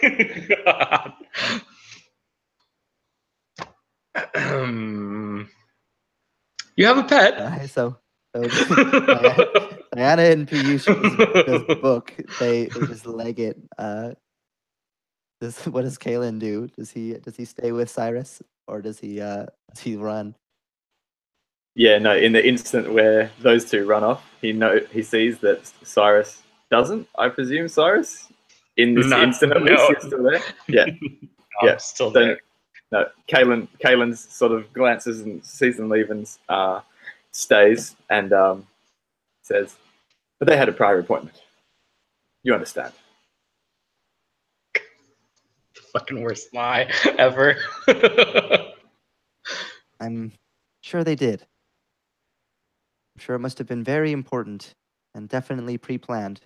You have a pet? So Diana and Piyush's book, they just leg it. What does Kalen do? Does he stay with Cyrus, or does he run? Yeah, no. In the instant where those two run off, he sees that Cyrus doesn't. I presume Cyrus in this instant at least, you're still there. Yeah, I'm still there. No, Kalen sort of glances and sees them leave and stays and says, "But they had a prior appointment. You understand?" The fucking worst lie ever. I'm sure they did. I'm sure it must have been very important and definitely pre-planned.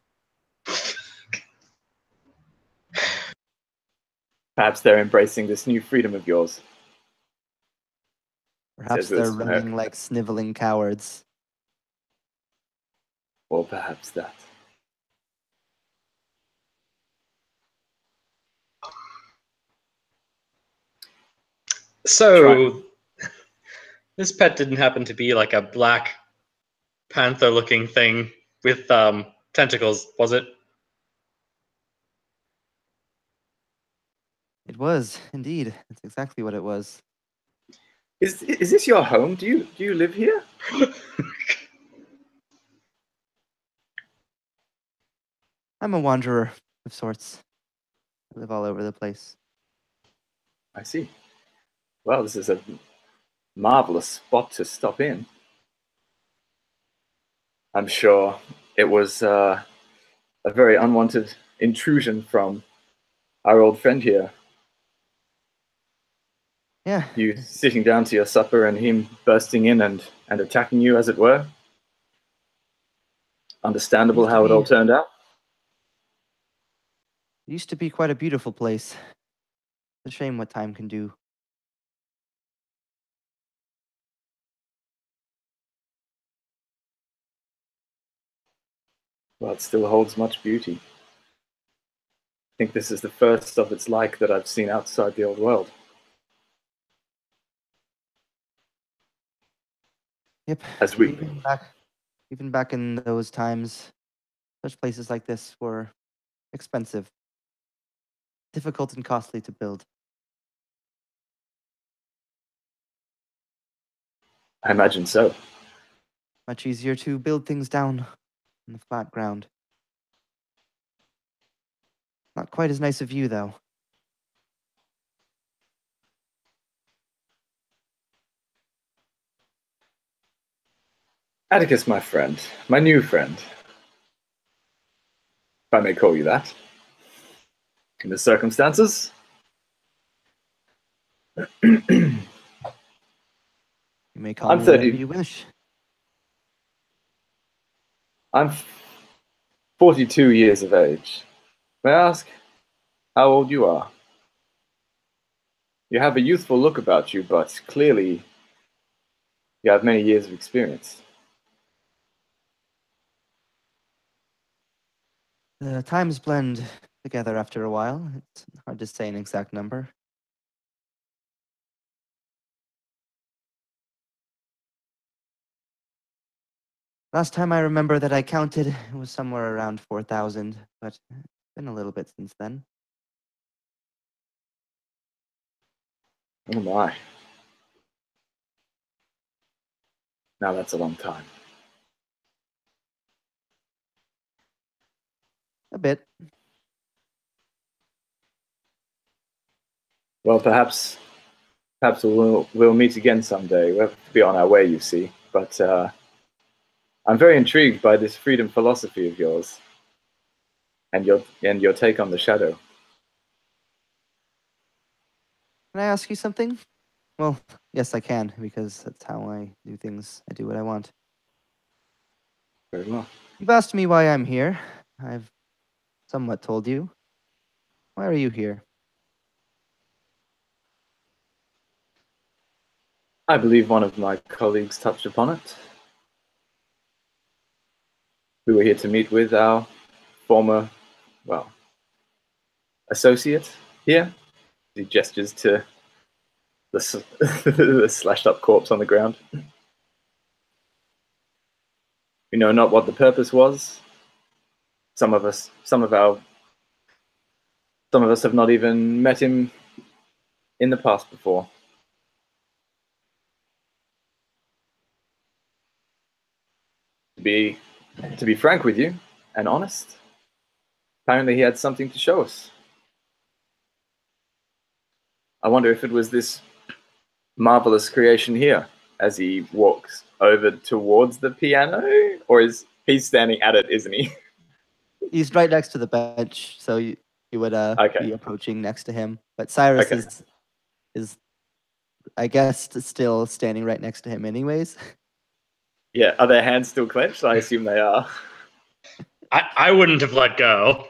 Perhaps they're embracing this new freedom of yours. Perhaps they're running like sniveling cowards. Or perhaps that. So, this pet didn't happen to be like a black panther-looking thing with tentacles, was it? It was, indeed. That's exactly what it was. Is this your home? Do you live here? I'm a wanderer of sorts. I live all over the place. I see. Well, this is a marvelous spot to stop in. I'm sure it was a very unwanted intrusion from our old friend here. Yeah, You sitting down to your supper and him bursting in and attacking you, as it were. Understandable how it all turned out. it used to be quite a beautiful place. It's a shame what time can do. Well, it still holds much beauty. I think this is the first of its like that I've seen outside the old world. Yep. As we Even back in those times, such places like this were expensive, difficult and costly to build. I imagine so. Much easier to build things down on the flat ground. Not quite as nice a view, though. Atticus, my friend, my new friend, if I may call you that, in the circumstances. You may call I'm me whatever 30. you wish. I'm 42 years of age. May I ask how old you are? You have a youthful look about you, but clearly you have many years of experience. The times blend together after a while. It's hard to say an exact number. Last time I remember that I counted, it was somewhere around 4,000, but it's been a little bit since then. Oh my. Now that's a long time. A bit. Well, perhaps we'll meet again someday. We'll have to be on our way, you see. But I'm very intrigued by this freedom philosophy of yours and your take on the shadow. Can I ask you something? Well, yes, I can, because that's how I do things. I do what I want. Very well. You've asked me why I'm here. I've somewhat told you. Why are you here? I believe one of my colleagues touched upon it. We were here to meet with our former, well, associate here. He gestures to the, the slashed up corpse on the ground. We know not what the purpose was. Some of us have not even met him in the past before. To be frank with you and honest, apparently he had something to show us. I wonder if it was this marvelous creation here as he walks over towards the piano, or is he's standing at it, isn't he? He's right next to the bench, so you would Okay. be approaching next to him. But Cyrus Okay. is I guess still standing right next to him anyways. Yeah, are their hands still clenched? I assume they are. I wouldn't have let go.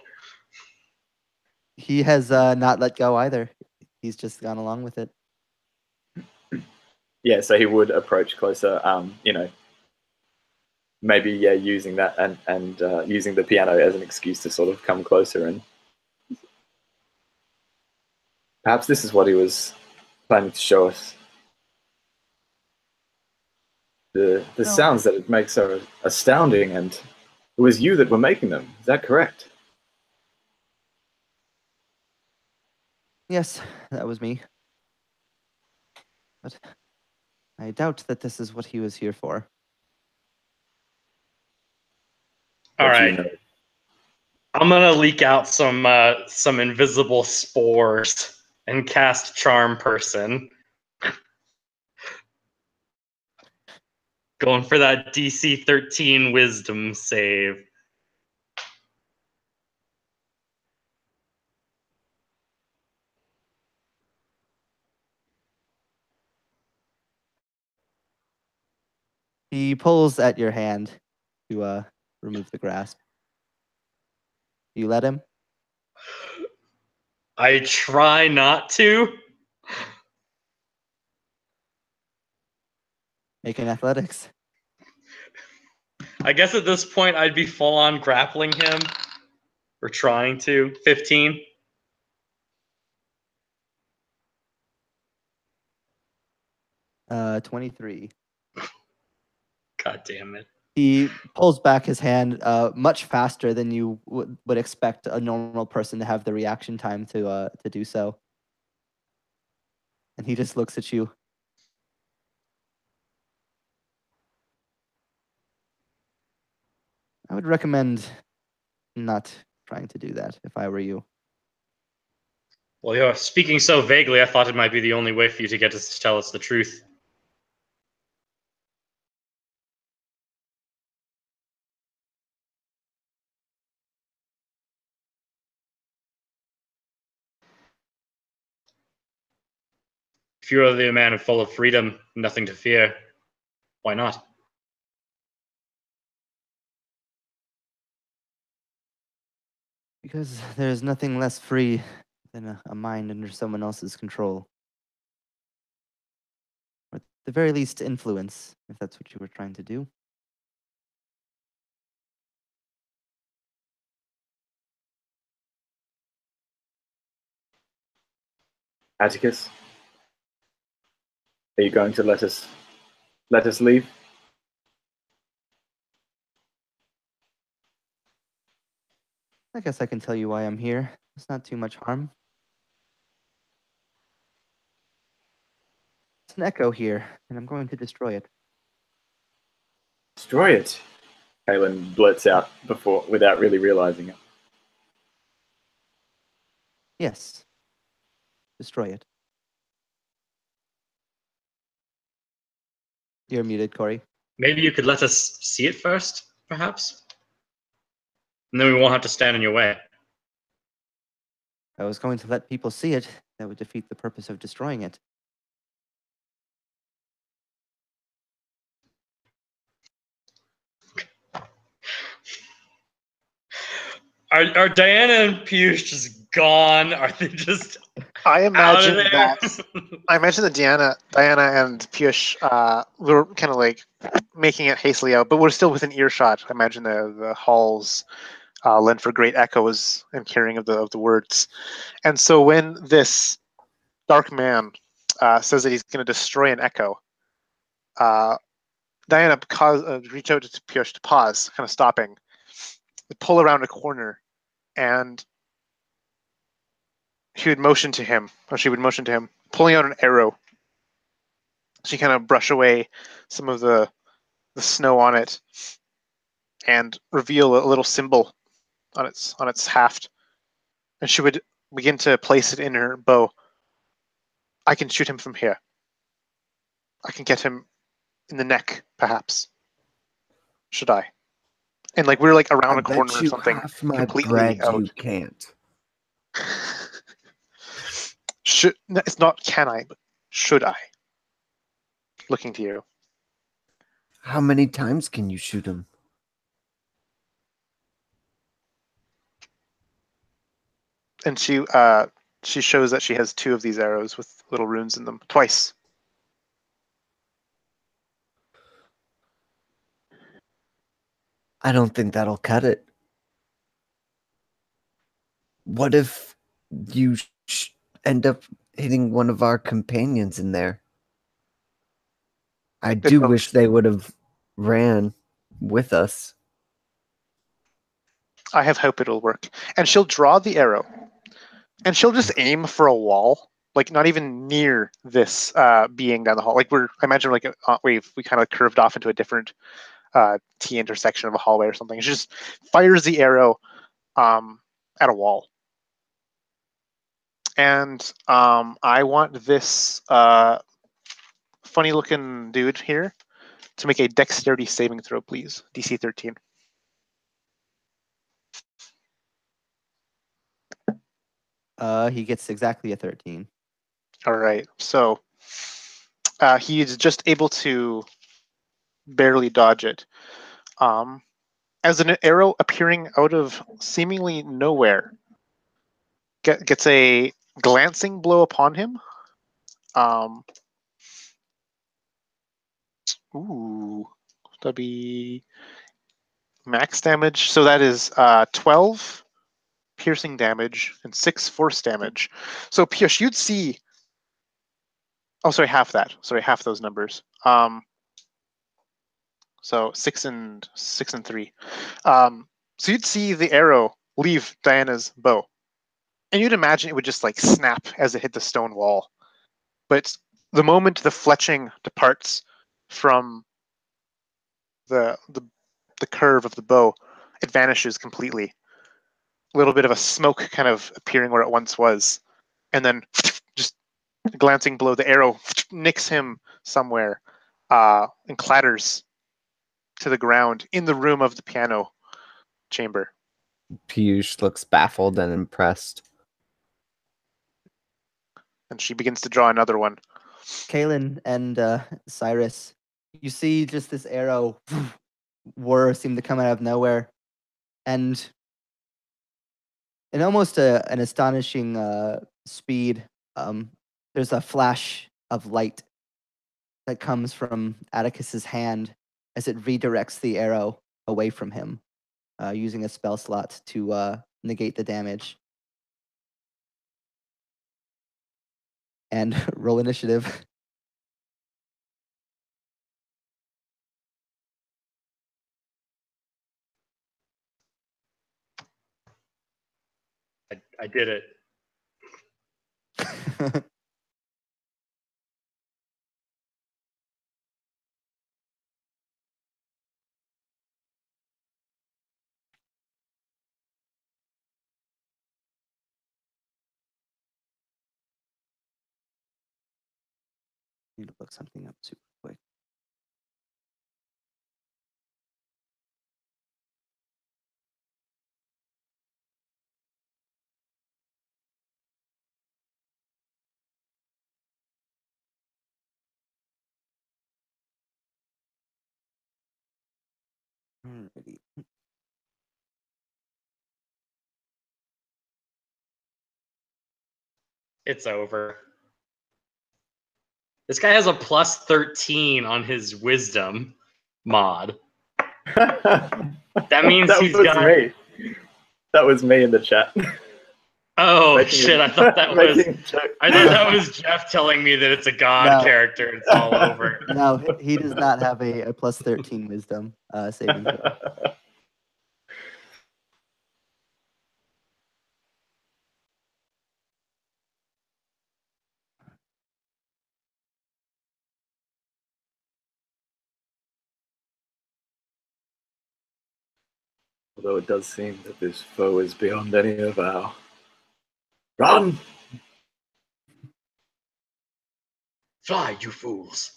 He has not let go either. He's just gone along with it. Yeah, so he would approach closer, maybe, yeah, using that and using the piano as an excuse to sort of come closer, and perhaps this is what he was planning to show us. The sounds that it makes are astounding, and it was you that were making them. Is that correct? Yes, that was me. But I doubt that this is what he was here for. All What do right. you know? I'm gonna leak out some invisible spores and cast Charm Person. Going for that DC 13 wisdom save. He pulls at your hand to remove the grasp. You let him? I try not to. Make an athletics. I guess at this point I'd be full on grappling him. Or trying to. 15. 23. God damn it. He pulls back his hand much faster than you would expect a normal person to have the reaction time to do so. And he just looks at you. I would recommend not trying to do that if I were you. Well, you're speaking so vaguely, I thought it might be the only way for you to get us to tell us the truth. If you are the man full of freedom, nothing to fear, why not? Because there's nothing less free than a mind under someone else's control. Or at the very least, influence, if that's what you were trying to do. Atticus, are you going to let us leave? I guess I can tell you why I'm here. It's not too much harm. It's an echo here, and I'm going to destroy it. Destroy it. Kaelin blurts out without really realizing it. Yes. Destroy it. You're muted, Corey. Maybe you could let us see it first, perhaps? And then we won't have to stand in your way. If I was going to let people see it, that would defeat the purpose of destroying it. Are Diana and Piyush just gone? Are they just I out of imagine there? that Diana and Piyush were kind of like making it hastily out, but we're still within earshot. I imagine the halls lent for great echoes and hearing of the words. And so when this dark man says that he's going to destroy an echo, Diana reach out to Piyush to pause, kind of stopping, pull around a corner, and she would motion to him, pulling out an arrow. She kind of brush away some of the snow on it and reveal a little symbol on its haft. And she would begin to place it in her bow. I can shoot him from here. I can get him in the neck, perhaps. Should I? And like we're like around I a corner bet or you something, half my completely bread out. you can't. It's not can I, but should I? Looking to you. How many times can you shoot him? And she shows that she has 2 of these arrows with little runes in them. Twice. I don't think that'll cut it. What if you end up hitting one of our companions in there? I do wish they would have ran with us. I have hope it'll work. And she'll draw the arrow. And she'll just aim for a wall, like not even near this being down the hall. Like I imagine like we kind of curved off into a different T intersection of a hallway or something. She just fires the arrow at a wall. And I want this funny looking dude here to make a dexterity saving throw, please. DC 13. He gets exactly a 13. All right. So he is just able to barely dodge it. As an arrow appearing out of seemingly nowhere gets a glancing blow upon him. That'd be max damage. So that is 12 piercing damage and 6 force damage. So Piyush, you'd see. Oh, sorry, half that. Sorry, half those numbers. So 6 and 3. So you'd see the arrow leave Diana's bow, and you'd imagine it would just like snap as it hit the stone wall. But the moment the fletching departs from the curve of the bow, it vanishes completely. A little bit of a smoke kind of appearing where it once was, and then just glancing below, the arrow nicks him somewhere and clatters to the ground in the room of the piano chamber. Piyush looks baffled and impressed. And she begins to draw another one. Kaelin and Cyrus, you see just this arrow whir seem to come out of nowhere, and in almost an astonishing speed, there's a flash of light that comes from Atticus's hand as it redirects the arrow away from him, using a spell slot to negate the damage. And roll initiative. I did it. Need to look something up super quick. Alrighty. It's over. This guy has a plus 13 on his wisdom mod. That means he's got me. That was me in the chat. Oh Making shit! a- I thought that was making a joke. I thought that was Jeff telling me that it's a god No. character. It's all over. No, he does not have a plus 13 wisdom saving throw. Although it does seem that this foe is beyond any of our. Run! Fly, you fools!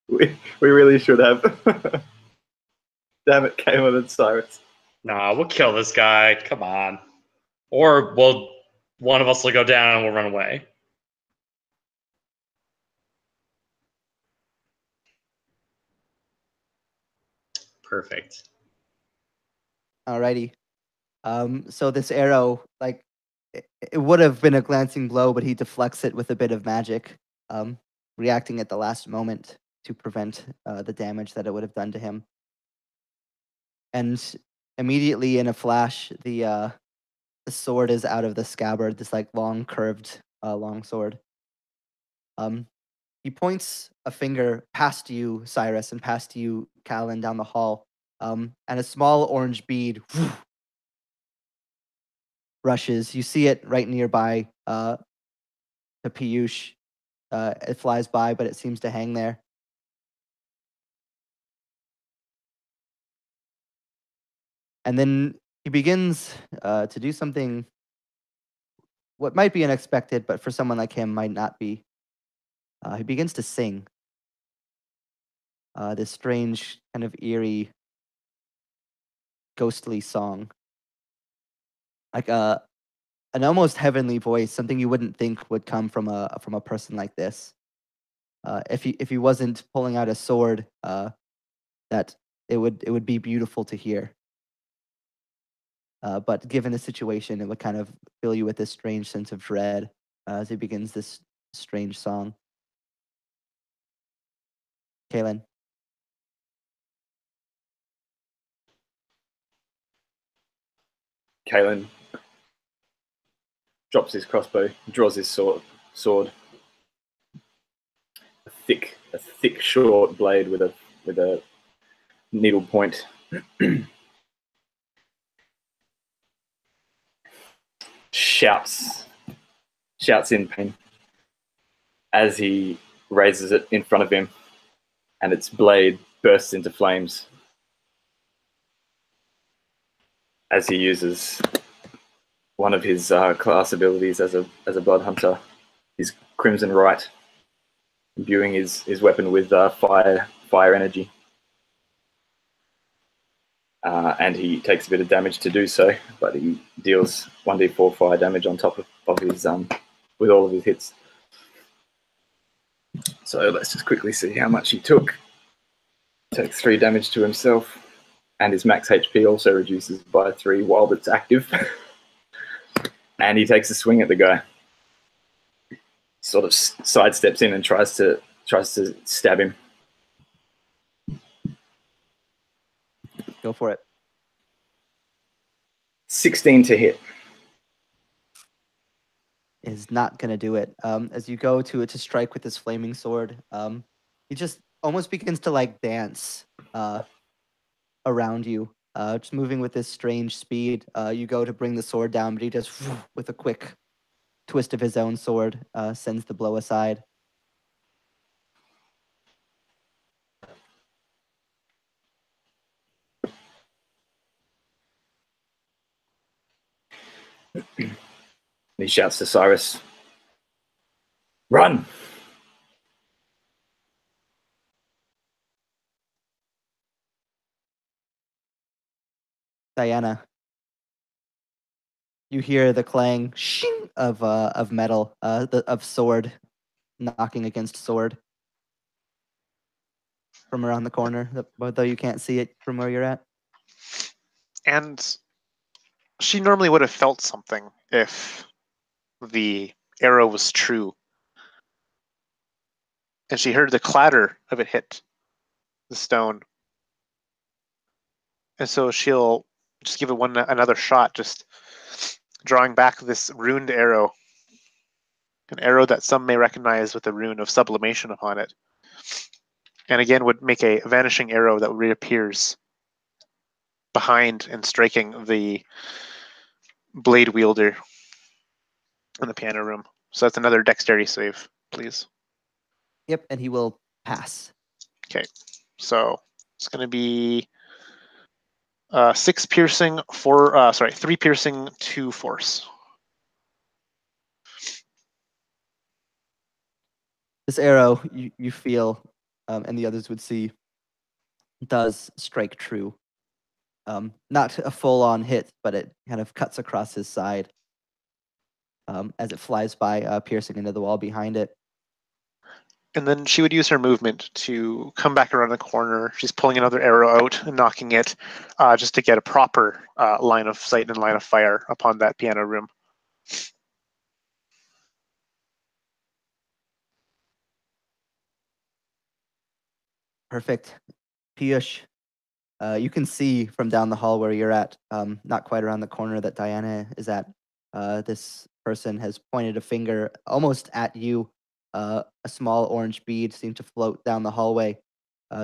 We really should have. Damn it, Caleb and Cyrus. Nah, we'll kill this guy. Come on. Or one of us will go down and we'll run away. Perfect. Alrighty. So this arrow, like, it would have been a glancing blow, but he deflects it with a bit of magic, reacting at the last moment to prevent the damage that it would have done to him. And immediately, in a flash, the sword is out of the scabbard. This like long curved long sword. He points a finger past you, Cyrus, and past you, Callan, down the hall. And a small orange bead rushes. You see it right nearby to Piyush. It flies by, but it seems to hang there. And then he begins to do something what might be unexpected, but for someone like him might not be. He begins to sing. this strange kind of eerie, ghostly song, like an almost heavenly voice, something you wouldn't think would come from a person like this. If he wasn't pulling out a sword, that it would be beautiful to hear. But given the situation, it would kind of fill you with this strange sense of dread as he begins this strange song. Kaylin. Kalen drops his crossbow, draws his sword. A thick, short blade with a needle point. Shouts in pain as he raises it in front of him, and its blade bursts into flames as he uses one of his class abilities as a blood hunter, his Crimson Right, imbuing his weapon with fire energy. And he takes a bit of damage to do so, but he deals 1d4 fire damage on top of his with all of his hits. So let's just quickly see how much he took. Takes 3 damage to himself, and his max HP also reduces by 3 while it's active. And he takes a swing at the guy. Sort of sidesteps in and tries to stab him. Go for it. 16 to hit. Is not gonna do it. As you go to strike with this flaming sword, he just almost begins to like dance around you, just moving with this strange speed. You go to bring the sword down, but he just with a quick twist of his own sword sends the blow aside. He shouts to Cyrus, "Run!" Diana, you hear the clang shing of metal, of sword knocking against sword from around the corner, though you can't see it from where you're at. And she normally would have felt something if the arrow was true. And she heard the clatter of it hit the stone. And so she'll just give it another shot, just drawing back this runed arrow. An arrow that some may recognize with a rune of sublimation upon it. And again would make a vanishing arrow that reappears behind and striking the blade wielder in the piano room. So that's another dexterity save, please. Yep, and he will pass. Okay, so it's going to be 6 piercing, 3 piercing, 2 force. This arrow, you feel, and the others would see, does strike true. Not a full-on hit, but it kind of cuts across his side as it flies by, piercing into the wall behind it. And then she would use her movement to come back around the corner. She's pulling another arrow out and knocking it just to get a proper line of sight and line of fire upon that piano room. Perfect. Piyush, you can see from down the hall where you're at, not quite around the corner that Diana is at. This person has pointed a finger almost at you. A small orange bead seemed to float down the hallway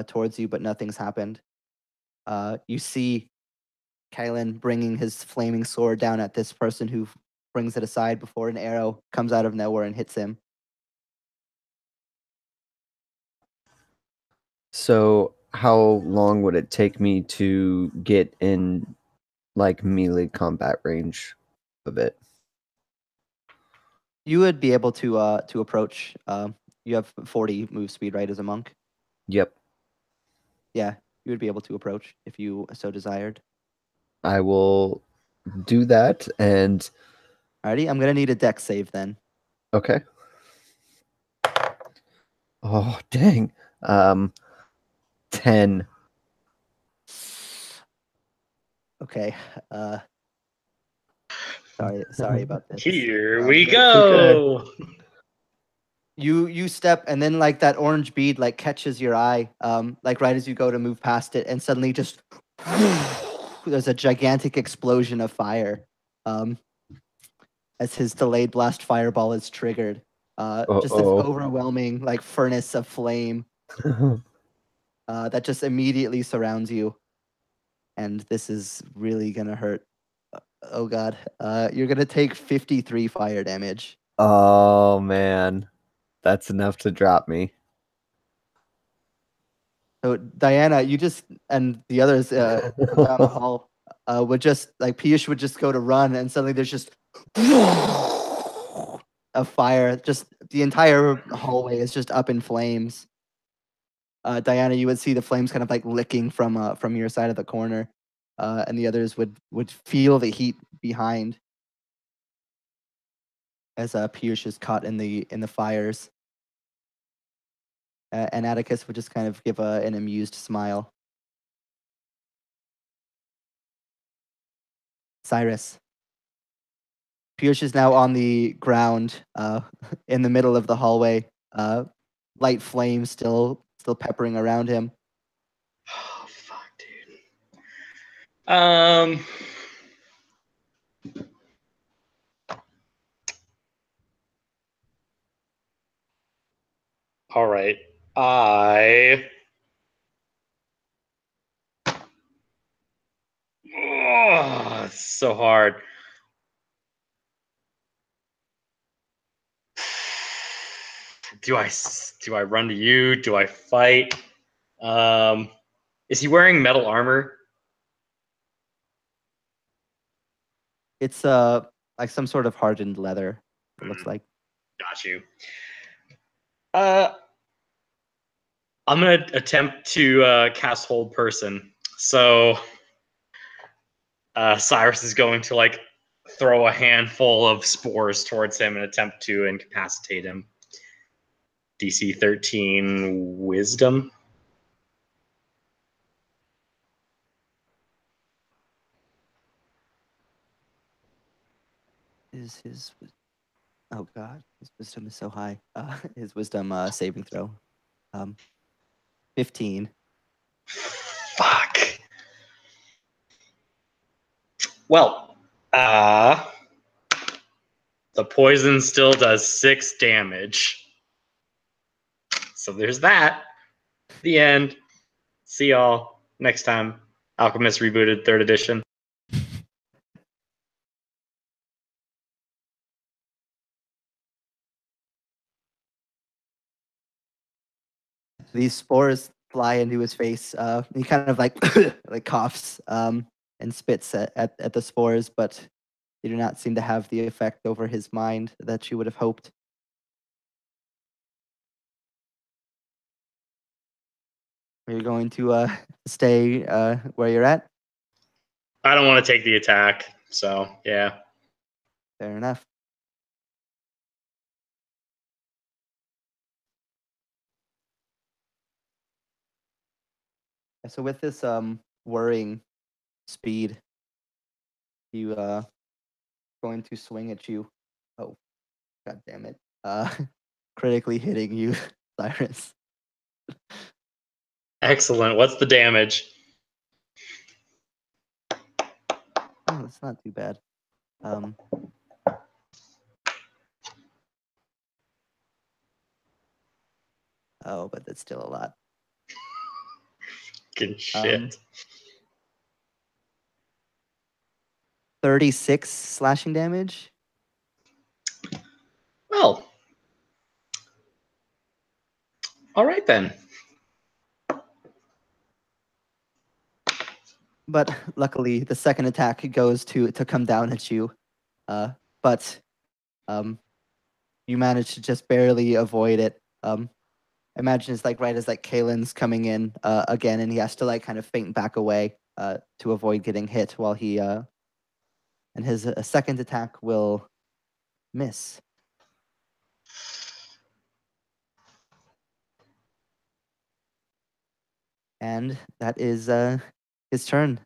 towards you, but nothing's happened. You see Kylan bringing his flaming sword down at this person who brings it aside before an arrow comes out of nowhere and hits him. So, how long would it take me to get in, like, melee combat range of it? You would be able to approach. You have 40 move speed, right, as a monk? Yep. yeah, you would be able to approach if you so desired. I will do that, and Alrighty, I'm gonna need a dex save then. okay. Oh dang. 10. Okay. Sorry about this. Here we That's okay. go. You step, and then like that orange bead like catches your eye, like right as you go to move past it, and suddenly just there's a gigantic explosion of fire, as his delayed blast fireball is triggered. Just this Uh-oh. overwhelming like furnace of flame that just immediately surrounds you, and this is really gonna hurt. Oh god, you're gonna take 53 fire damage. Oh man. That's enough to drop me. So Diana, you just and the others down the hall would just like Piyush would just go to run, and suddenly there's just a fire. Just the entire hallway is just up in flames. Diana, you would see the flames kind of like licking from your side of the corner, and the others would feel the heat behind as Piyush is caught in the fires. And Atticus would just kind of give an amused smile. Cyrus. Piyush is now on the ground in the middle of the hallway. Light flames still peppering around him. Oh fuck, dude. All right. Oh, it's so hard. Do I run to you? Do I fight? Is he wearing metal armor? It's like some sort of hardened leather. It looks like. Got you. I'm gonna attempt to cast Hold Person. So Cyrus is going to like throw a handful of spores towards him and attempt to incapacitate him. DC 13 Wisdom. Is his oh god, his wisdom is so high. His wisdom saving throw. 15. Fuck. Well, the poison still does 6 damage. So there's that. The end. See y'all next time. Alchemists Rebooted 3rd edition. These spores fly into his face. He kind of like like coughs and spits at the spores, but they do not seem to have the effect over his mind that you would have hoped. Are you going to stay where you're at? I don't want to take the attack, so yeah. Fair enough. So with this worrying speed, you going to swing at you. Oh, god damn it! Critically hitting you, Cyrus. Excellent. What's the damage? Oh, that's not too bad. Oh, but that's still a lot. Fucking shit. 36 slashing damage. Well. All right then. But luckily, the second attack goes to come down at you. But you manage to just barely avoid it. imagine it's like right as like Kalen's coming in again, and he has to like kind of faint back away to avoid getting hit while he and his second attack will miss. And that is his turn.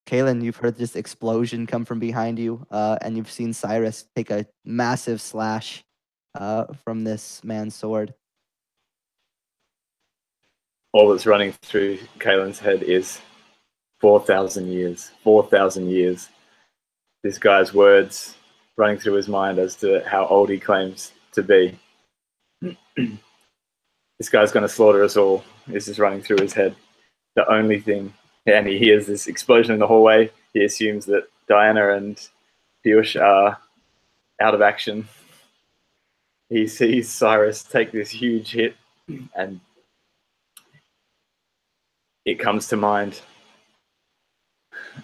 Kalen, you've heard this explosion come from behind you, and you've seen Cyrus take a massive slash from this man's sword. All that's running through Kalen's head is 4,000 years. 4,000 years. This guy's words running through his mind as to how old he claims to be. This guy's going to slaughter us all. This is running through his head. The only thing, and he hears this explosion in the hallway. He assumes that Diana and Piyush are out of action. He sees Cyrus take this huge hit, and it comes to mind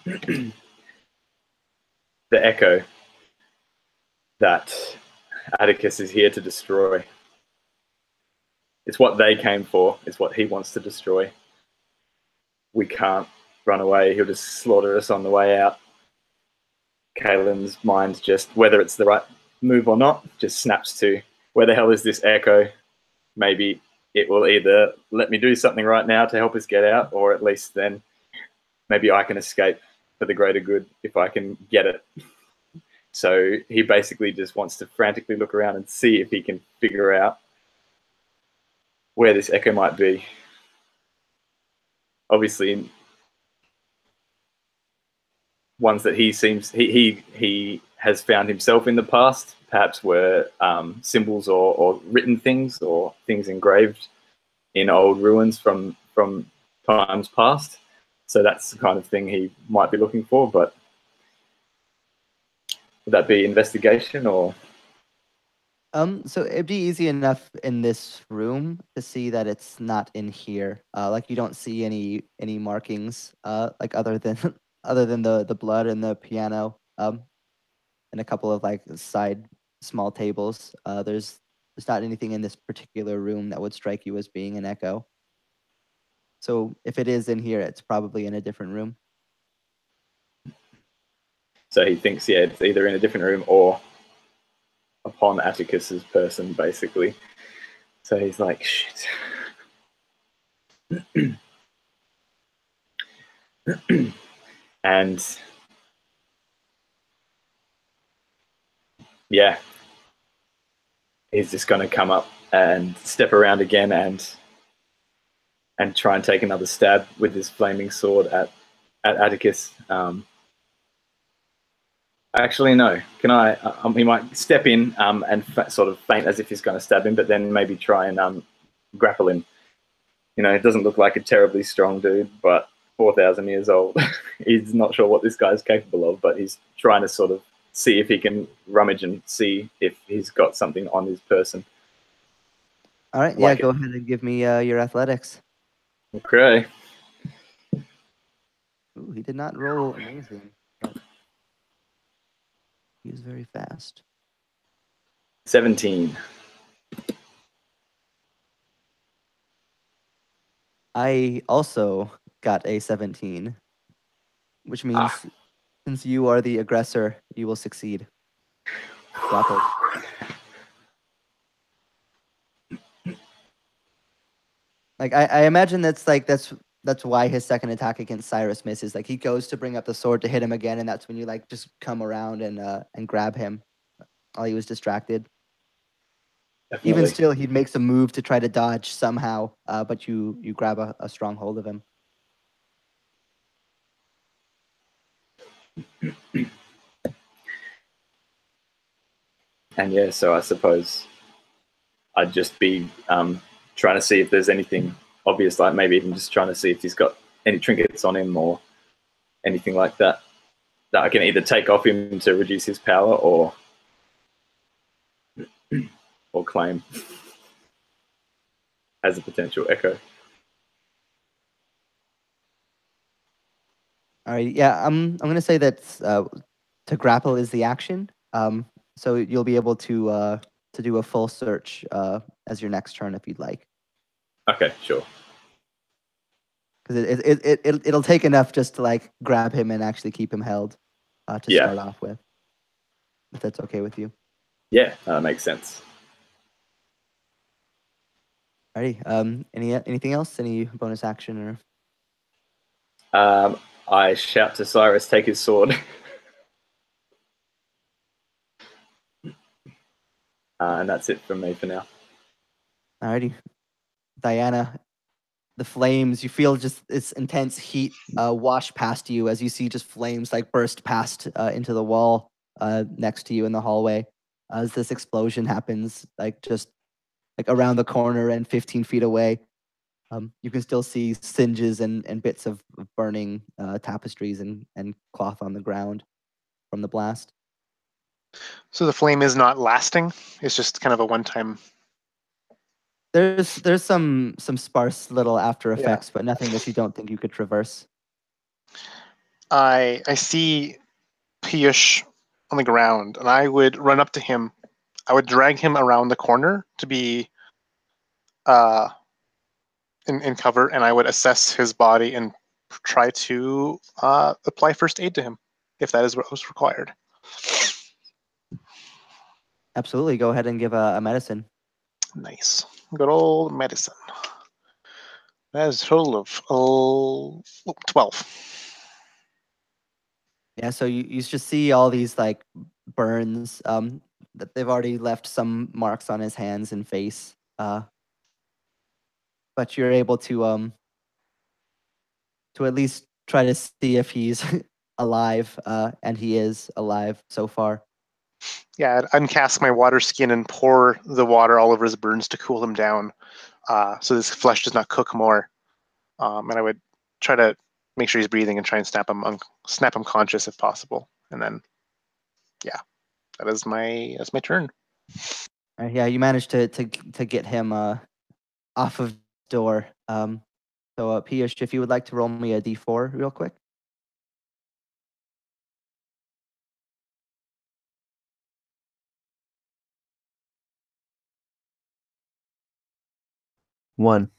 the echo that Atticus is here to destroy. It's what they came for. It's what he wants to destroy. We can't run away. He'll just slaughter us on the way out. Kalen's mind just, whether it's the right move or not, just snaps to, where the hell is this echo? Maybe it will either let me do something right now to help us get out, or at least then maybe I can escape for the greater good if I can get it. So he basically just wants to frantically look around and see if he can figure out where this echo might be. Obviously, ones that he seems he has found himself in the past, perhaps were symbols or written things or things engraved in old ruins from times past. So that's the kind of thing he might be looking for. But would that be investigation or? So it'd be easy enough in this room to see that it's not in here. Like you don't see any markings, like other than the blood and the piano, and a couple of like side small tables. There's not anything in this particular room that would strike you as being an echo. So if it is in here, it's probably in a different room. So he thinks, yeah, it's either in a different room or upon Atticus's person, basically. So he's like, shit. And yeah, he's just going to come up and step around again and try and take another stab with his flaming sword at Atticus. Actually, no. Can I? He might step in and sort of feint as if he's going to stab him, but then maybe try and grapple him. You know, it doesn't look like a terribly strong dude, but 4,000 years old. He's not sure what this guy's capable of, but he's trying to sort of see if he can rummage and see if he's got something on his person. All right, yeah, go ahead and give me your athletics. Okay. Ooh, he did not roll amazing, but he was very fast. 17. I also got a 17, which means since you are the aggressor, you will succeed. Grappled. Like I imagine that's why his second attack against Cyrus misses. Like he goes to bring up the sword to hit him again, and that's when you like just come around and grab him while he was distracted. Definitely. Even still, he makes a move to try to dodge somehow, but you grab a strong hold of him. And yeah, so I suppose I'd just be trying to see if there's anything obvious, like maybe even just trying to see if he's got any trinkets on him or anything like that I can either take off him to reduce his power or claim as a potential echo. All right, yeah, I'm gonna say that to grapple is the action. So you'll be able to to do a full search as your next turn if you'd like, Okay, sure. because it'll take enough just to like grab him and actually keep him held to Yeah. start off with. If that's okay with you. Yeah, that makes sense. Alrighty. Anything else? Any bonus action or? I shout to Cyrus, take his sword. And that's it from me for now. Alrighty, Diana. The flames, you feel just this intense heat wash past you as you see just flames like burst past into the wall next to you in the hallway. As this explosion happens, like just like around the corner and 15 feet away, you can still see singes and bits of burning tapestries and cloth on the ground from the blast. So the flame is not lasting. It's just kind of a one-time. There's some sparse little after Yeah. effects, but nothing that you don't think you could traverse. I see Piyush on the ground, and I would run up to him. I would drag him around the corner to be in cover, and I would assess his body and try to apply first aid to him, if that is what was required. Absolutely, go ahead and give a medicine. Nice. Good old medicine. That is a total of 12. Yeah, so you just see all these like burns that they've already left some marks on his hands and face. But you're able to at least try to see if he's alive, and he is alive so far. Yeah, I'd uncast my water skin and pour the water all over his burns to cool him down, so his flesh does not cook more. And I would try to make sure he's breathing and try and snap him conscious if possible. And then, yeah, that's my turn. Yeah, you managed to get him off of the door. So Piyush, if you would like to roll me a d4 real quick. One.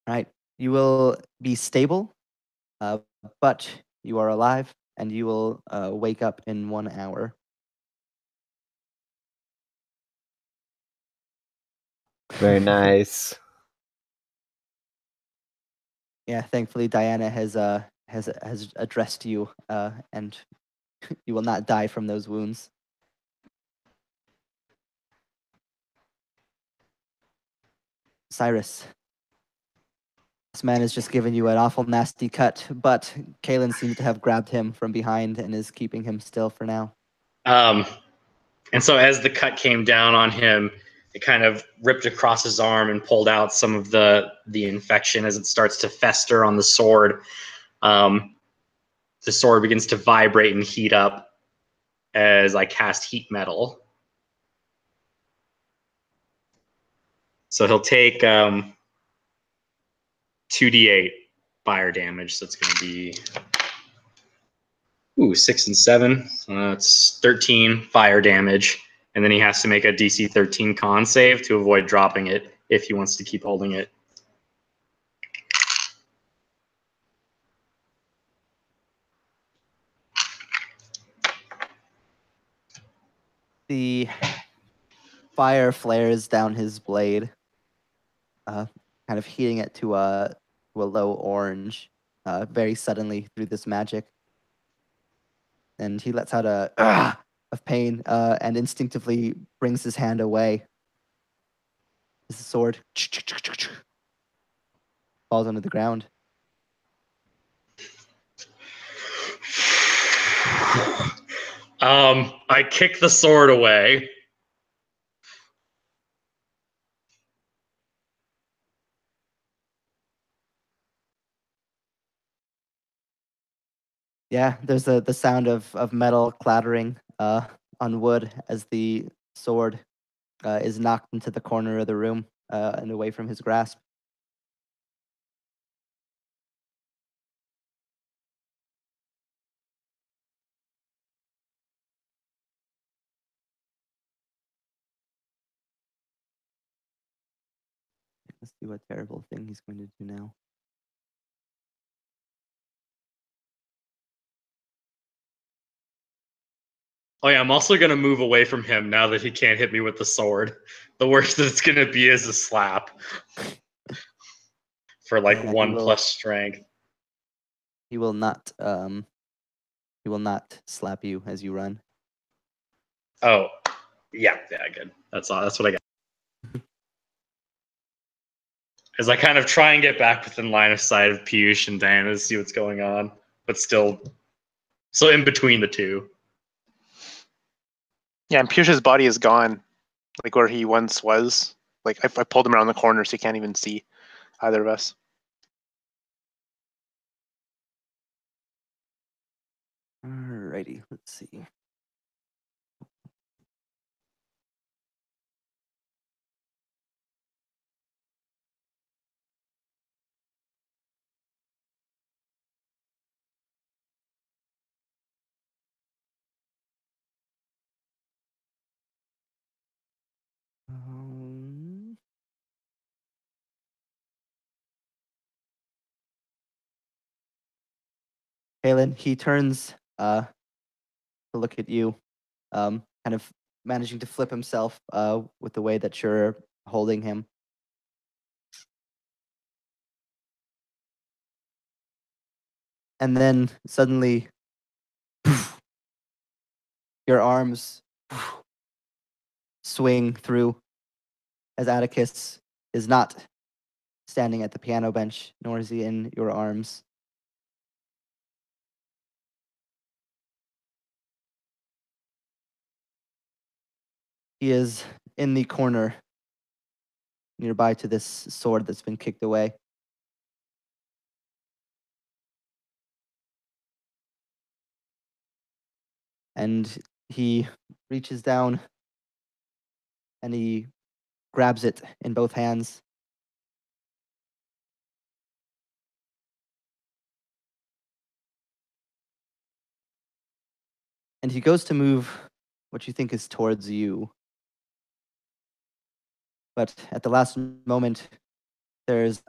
All right, you will be stable, but you are alive, and you will wake up in 1 hour. Very nice. Yeah, thankfully Diana has addressed you, and you will not die from those wounds. Cyrus, this man has just given you an awful nasty cut, but Kalen seems to have grabbed him from behind and is keeping him still for now. And so as the cut came down on him, it kind of ripped across his arm and pulled out some of the infection as it starts to fester on the sword. The sword begins to vibrate and heat up as I cast heat metal. So he'll take 2d8 fire damage. So it's going to be 6 and 7. It's 13 fire damage. And then he has to make a DC 13 con save to avoid dropping it if he wants to keep holding it. The fire flares down his blade, kind of heating it to a low orange very suddenly through this magic. And he lets out a of pain and instinctively brings his hand away. His sword falls onto the ground. I kick the sword away. Yeah, there's the sound of metal clattering on wood as the sword is knocked into the corner of the room and away from his grasp. See what terrible thing he's going to do now. Oh yeah, I'm also gonna move away from him now that he can't hit me with the sword. The worst that it's gonna be is a slap. For like Yeah, 1+ strength. He will not. He will not slap you as you run. Oh, yeah, good. That's all. That's what I got. As I kind of try and get back within line of sight of Piyush and Diana to see what's going on, but still, so in between the two. Yeah, and Piyush's body is gone, like where he once was. Like I pulled him around the corner, so he can't even see either of us. Alrighty, let's see. Halen, he turns to look at you, kind of managing to flip himself with the way that you're holding him. And then suddenly, your arms swing through as Atticus is not standing at the piano bench, nor is he in your arms. He is in the corner nearby to this sword that's been kicked away. And he reaches down and he grabs it in both hands. And he goes to move what you think is towards you. But at the last moment, there's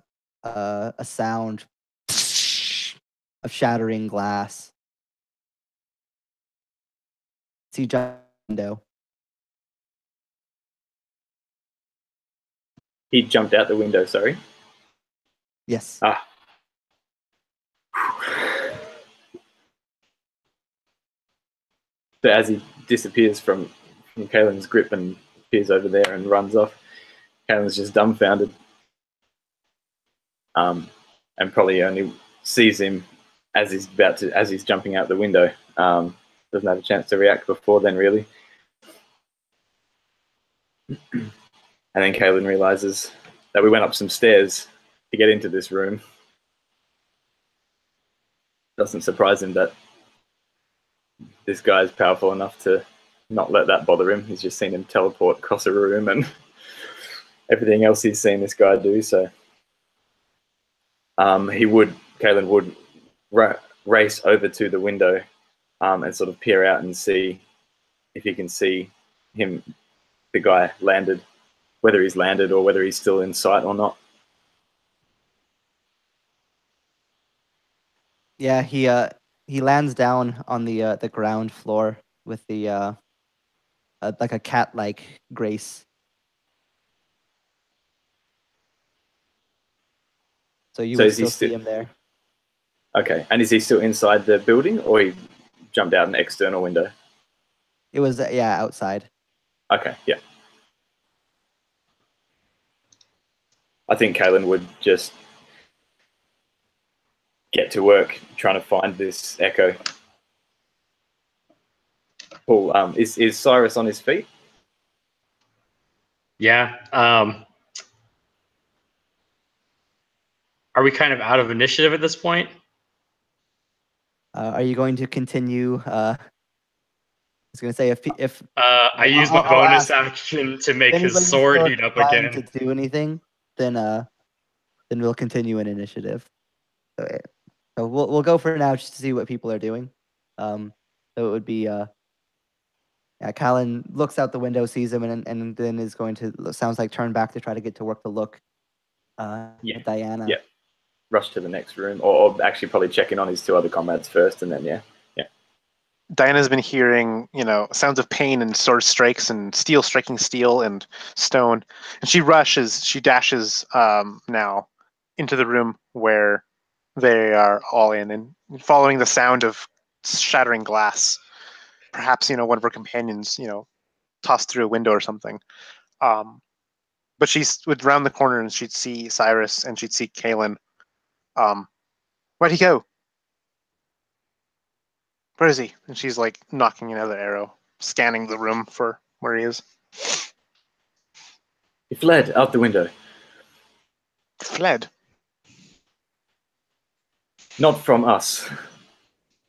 a sound of shattering glass. See window. He jumped out the window, sorry. Yes. Ah. But as he disappears from Kaelin's grip and appears over there and runs off, Kaelin's just dumbfounded. And probably only sees him as he's jumping out the window. Doesn't have a chance to react before then, really. And then Kaelin realizes that we went up some stairs to get into this room. Doesn't surprise him that this guy's powerful enough to not let that bother him. He's just seen him teleport across a room and everything else he's seen this guy do. So Kaelin would race over to the window and sort of peer out and see if he can see him, the guy landed, whether he's landed or whether he's still in sight or not. Yeah, he lands down on the ground floor with the like a cat-like grace. So you will still see him there. Okay, and is he still inside the building, or he jumped out an external window? It was outside. Okay, yeah. I think Kaelin would just get to work trying to find this echo. Cool. Is Cyrus on his feet? Yeah. Are we kind of out of initiative at this point? Are you going to continue? I was going to say if I use my bonus action to make his sword heat up again. To do anything, then we'll continue in initiative. So we'll go for now just to see what people are doing. So it would be Callan looks out the window, sees him, and then is going to sounds like turn back to try to get to work to look. Yeah. Diana. Yeah. Rush to the next room, or actually probably checking on his two other comrades first, and then yeah. Diana's been hearing, sounds of pain and sword strikes and steel striking steel and stone, and she dashes now into the room where they are all in, and following the sound of shattering glass. Perhaps one of her companions, tossed through a window or something. But she would round the corner and she'd see Cyrus and she'd see Kalen. Where'd he go? Where is he? And she's like knocking another arrow, scanning the room for where he is. He fled out the window. Fled. Not from us.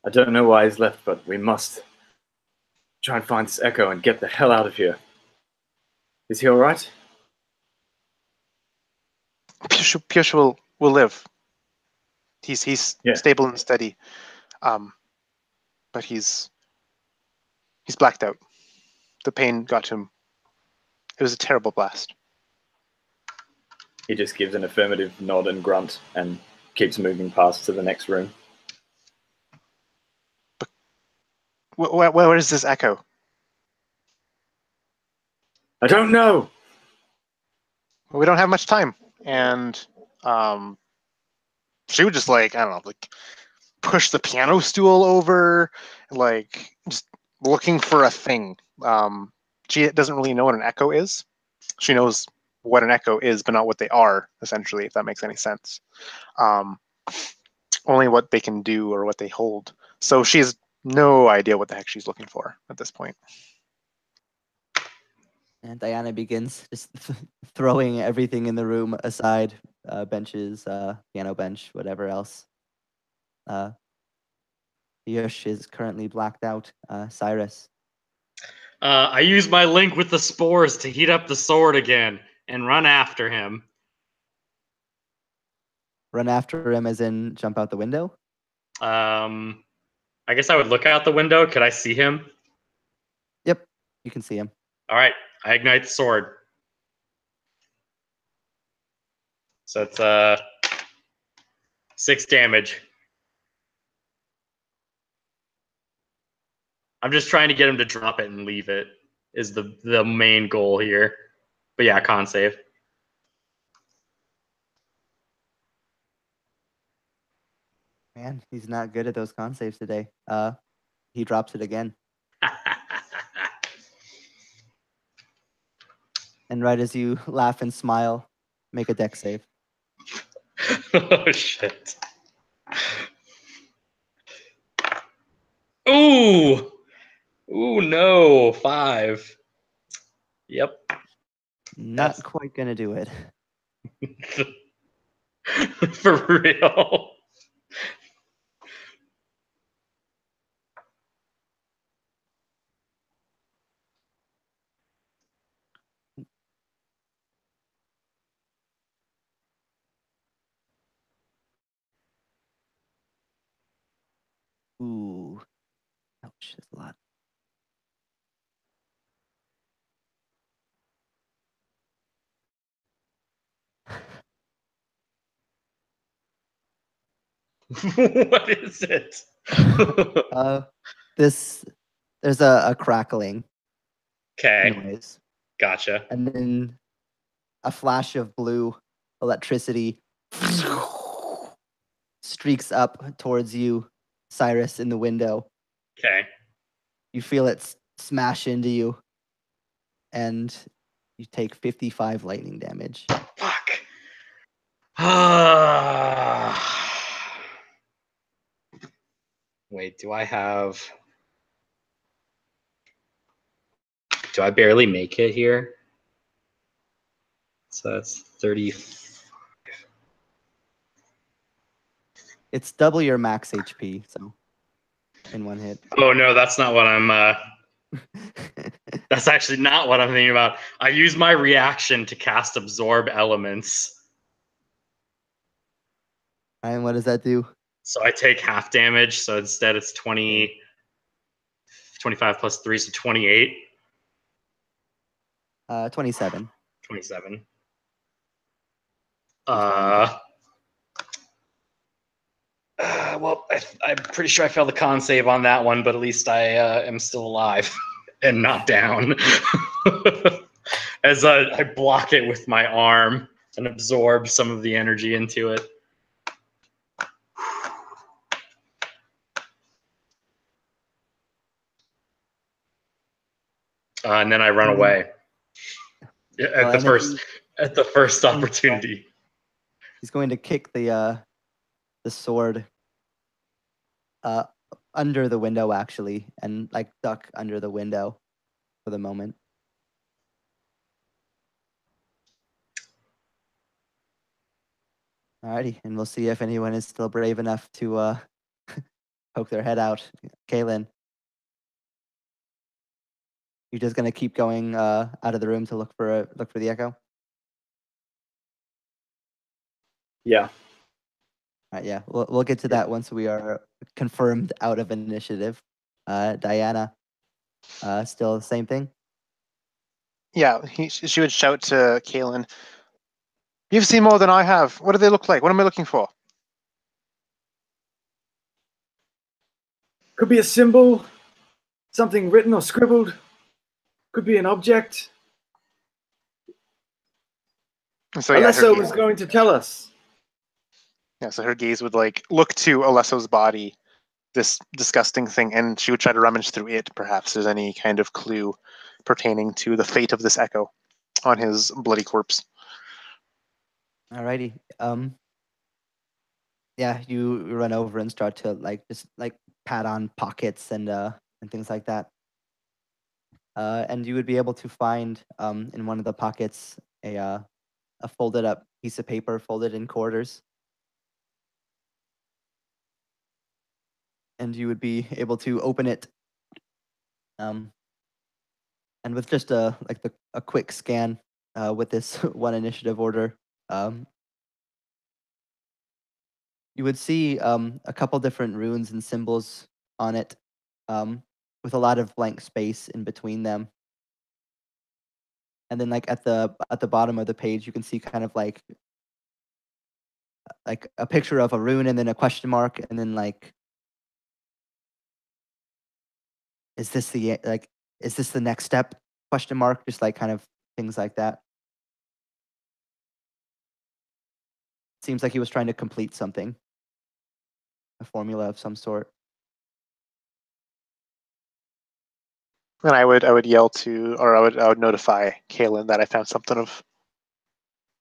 I don't know why he's left, but we must try and find this Echo and get the hell out of here. Is he all right? Piyush will live. He's Yeah. stable and steady, but he's blacked out. The pain got to him. It was a terrible blast. He just gives an affirmative nod and grunt and keeps moving past to the next room. But where is this Echo? I don't know. We don't have much time, and she would just push the piano stool over, just looking for a thing. She doesn't really know what an echo is. She knows what an echo is, but not what they are, essentially, if that makes any sense. Only what they can do or what they hold. So she has no idea what the heck she's looking for at this point. And Diana begins just throwing everything in the room aside, benches, piano bench, whatever else. Yush is currently blacked out. Cyrus. I use my link with the spores to heat up the sword again and run after him. Run after him as in jump out the window? I guess I would look out the window. Could I see him? Yep, you can see him. All right, I ignite the sword. So it's 6 damage. I'm just trying to get him to drop it and leave it is the main goal here. But yeah, con save. Man, he's not good at those con saves today. He drops it again. And right as you laugh and smile, make a dex save. Oh shit. Ooh. Ooh no, 5. Yep. Not quite gonna do it. For real. Ooh. Ouch, that's a lot. What is it? There's a crackling Okay, noise. gotcha. And then a flash of blue electricity streaks up towards you, Cyrus, in the window. Okay. You feel it smash into you, and you take 55 lightning damage. Fuck. Wait, do I barely make it here? So that's 30. It's double your max HP, so in one hit. Oh no, that's not what I'm that's actually not what I'm thinking about. I use my reaction to cast absorb elements. And what does that do? So I take half damage, so instead it's 20 25 plus 3, so 28. 27. 27. Well, I'm pretty sure I failed the con save on that one, but at least I am still alive and not down. As I block it with my arm and absorb some of the energy into it. And then I run away at the first opportunity. He's going to kick the sword under the window, actually, and like duck under the window for the moment. Alrighty, and we'll see if anyone is still brave enough to poke their head out. Kaylin, you're just gonna keep going out of the room to look for the echo. Yeah. Yeah, we'll get to that once we are confirmed out of initiative. Diana, still the same thing. Yeah, she would shout to Kaelin, "You've seen more than I have. What do they look like? What am I looking for?" Could be a symbol, something written or scribbled. Could be an object. So yeah, Alesso was going to tell us. Yeah, so her gaze would like look to Alesso's body, this disgusting thing, and she would try to rummage through it. Perhaps there's any kind of clue pertaining to the fate of this echo on his bloody corpse. Alrighty. Yeah, you run over and start to just pat on pockets and things like that. And you would be able to find in one of the pockets a folded up piece of paper, folded in quarters. And you would be able to open it. And with just a quick scan with this one initiative order, you would see a couple different runes and symbols on it, with a lot of blank space in between them. And then at the bottom of the page, you can see kind of like a picture of a rune and then a question mark, and then is this the next step, question mark, just kind of things like that. Seems like he was trying to complete something, a formula of some sort. And I would yell to, or I would notify Kaelin that I found something of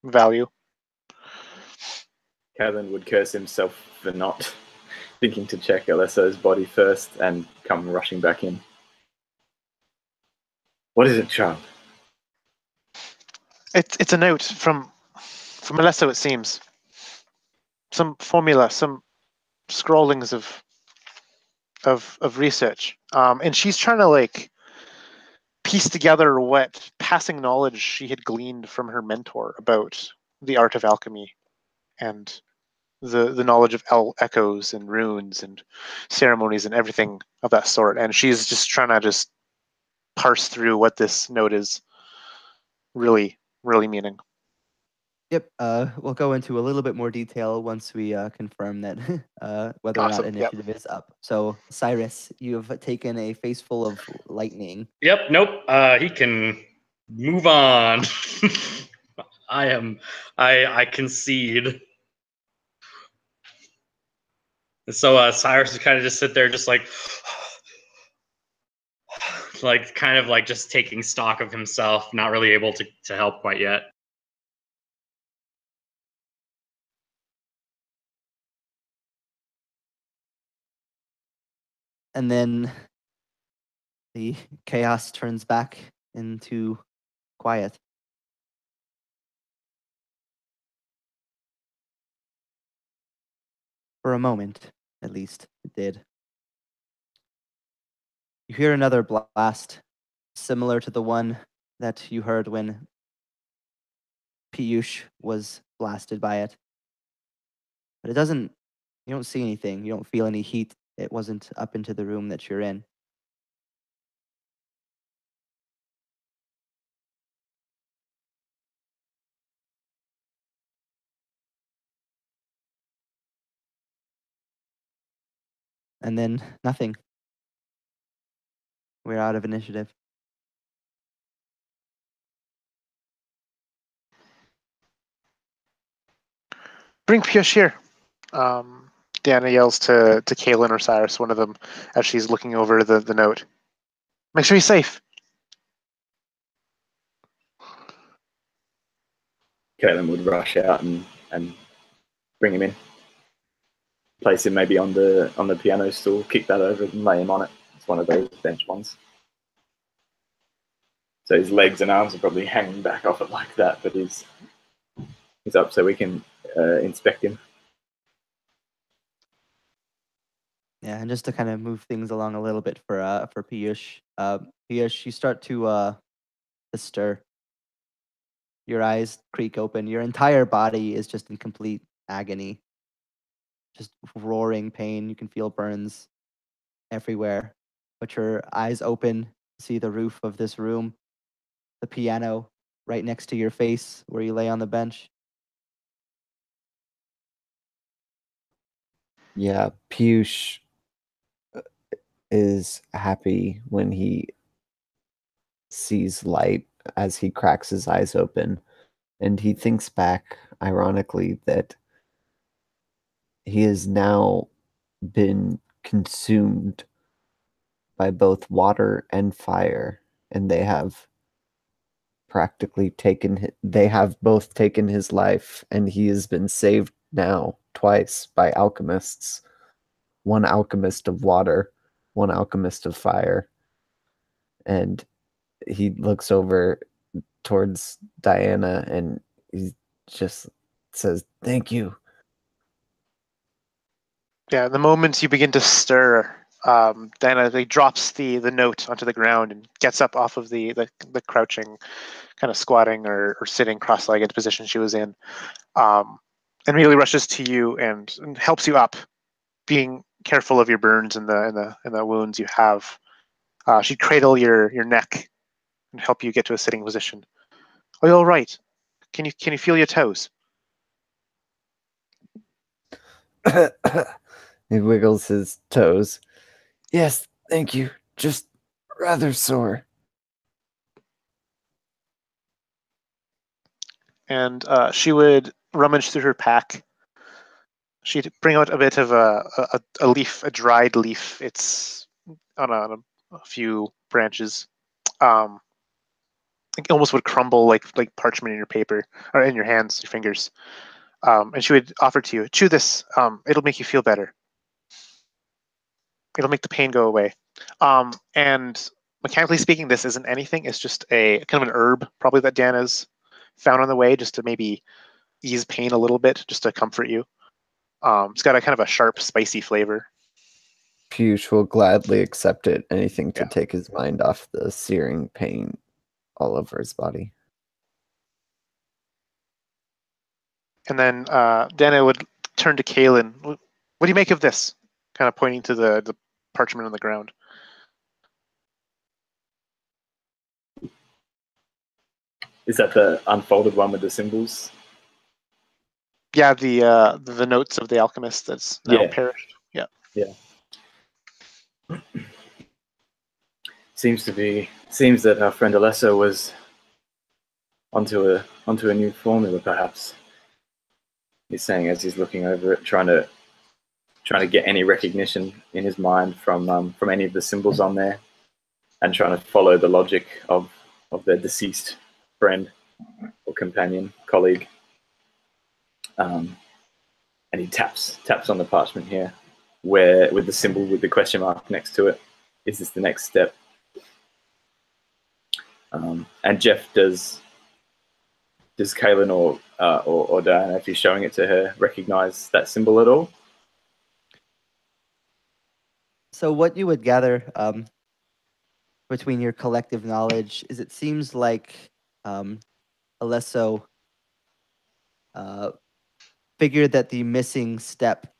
value. Kaelin would curse himself for not thinking to check Alesso's body first and come rushing back in. What is it, child? It's a note from Alesso, it seems. Some formula, some scrollings of research. And she's trying to piece together what passing knowledge she had gleaned from her mentor about the art of alchemy and the knowledge of echoes and runes and ceremonies and everything of that sort. And she's just trying to just parse through what this note is really meaning. Yep. We'll go into a little bit more detail once we confirm that whether or not Awesome, yep. initiative is up. So, Cyrus, you have taken a face full of lightning. Yep. Nope. He can move on. I concede. So Cyrus is kind of just sit there, just kind of just taking stock of himself, not really able to help quite yet. And then the chaos turns back into quiet. For a moment, at least, it did. You hear another blast, similar to the one that you heard when Piyush was blasted by it. But you don't see anything. You don't feel any heat. It wasn't up into the room that you're in. And then nothing. We're out of initiative. Bring Piyush here. Diana yells to Kaylin or Cyrus, one of them, as she's looking over the note. Make sure he's safe. Caitlin would rush out and bring him in. Place him maybe on the piano stool, kick that over and lay him on it. It's one of those bench ones. So his legs and arms are probably hanging back off it like that, but he's up so we can inspect him. Yeah, and just to kind of move things along a little bit for Piyush. Piyush, you start to stir. Your eyes creak open. Your entire body is just in complete agony. Just roaring pain. You can feel burns everywhere. But your eyes open, see the roof of this room, the piano right next to your face where you lay on the bench. Yeah, Piyush is happy when he sees light as he cracks his eyes open. And he thinks back, ironically, that he has now been consumed by both water and fire, and they have both taken his life, and he has been saved now twice by alchemists. One alchemist of water, one alchemist of fire. And he looks over towards Diana and he just says, "Thank you." Yeah, the moment you begin to stir, Diana drops the note onto the ground and gets up off of the crouching, kind of squatting or sitting cross-legged position she was in, and immediately rushes to you and helps you up, being careful of your burns and the wounds you have. She'd cradle your neck and help you get to a sitting position. Are you all right? Can you feel your toes? He wiggles his toes. "Yes, thank you. Just rather sore." And she would rummage through her pack. She'd bring out a bit of a leaf, a dried leaf. It's on a few branches. It almost would crumble like parchment in your paper or in your hands, your fingers. And she would offer to you, chew this. It'll make you feel better. It'll make the pain go away. And mechanically speaking, this isn't anything. It's just a kind of an herb, probably that Dana's found on the way, just to maybe ease pain a little bit, just to comfort you. It's got a kind of a sharp, spicy flavor. Piyush will gladly accept it, anything to Yeah. take his mind off the searing pain all over his body. And then Dana would turn to Kaylin. What do you make of this? Kind of pointing to the parchment on the ground. Is that the unfolded one with the symbols? Yeah, the notes of the alchemist that's now Yeah. perished. Yeah. Yeah. Seems that our friend Alesso was onto a new formula, perhaps. He's saying as he's looking over it, trying to get any recognition in his mind from any of the symbols on there, and trying to follow the logic of their deceased friend or companion, colleague. And he taps on the parchment here, where with the symbol with the question mark next to it. Is this the next step? And Jeff, does Kaylin or Diana, if you're showing it to her, recognize that symbol at all? So what you would gather between your collective knowledge is it seems like Alesso figured that the missing step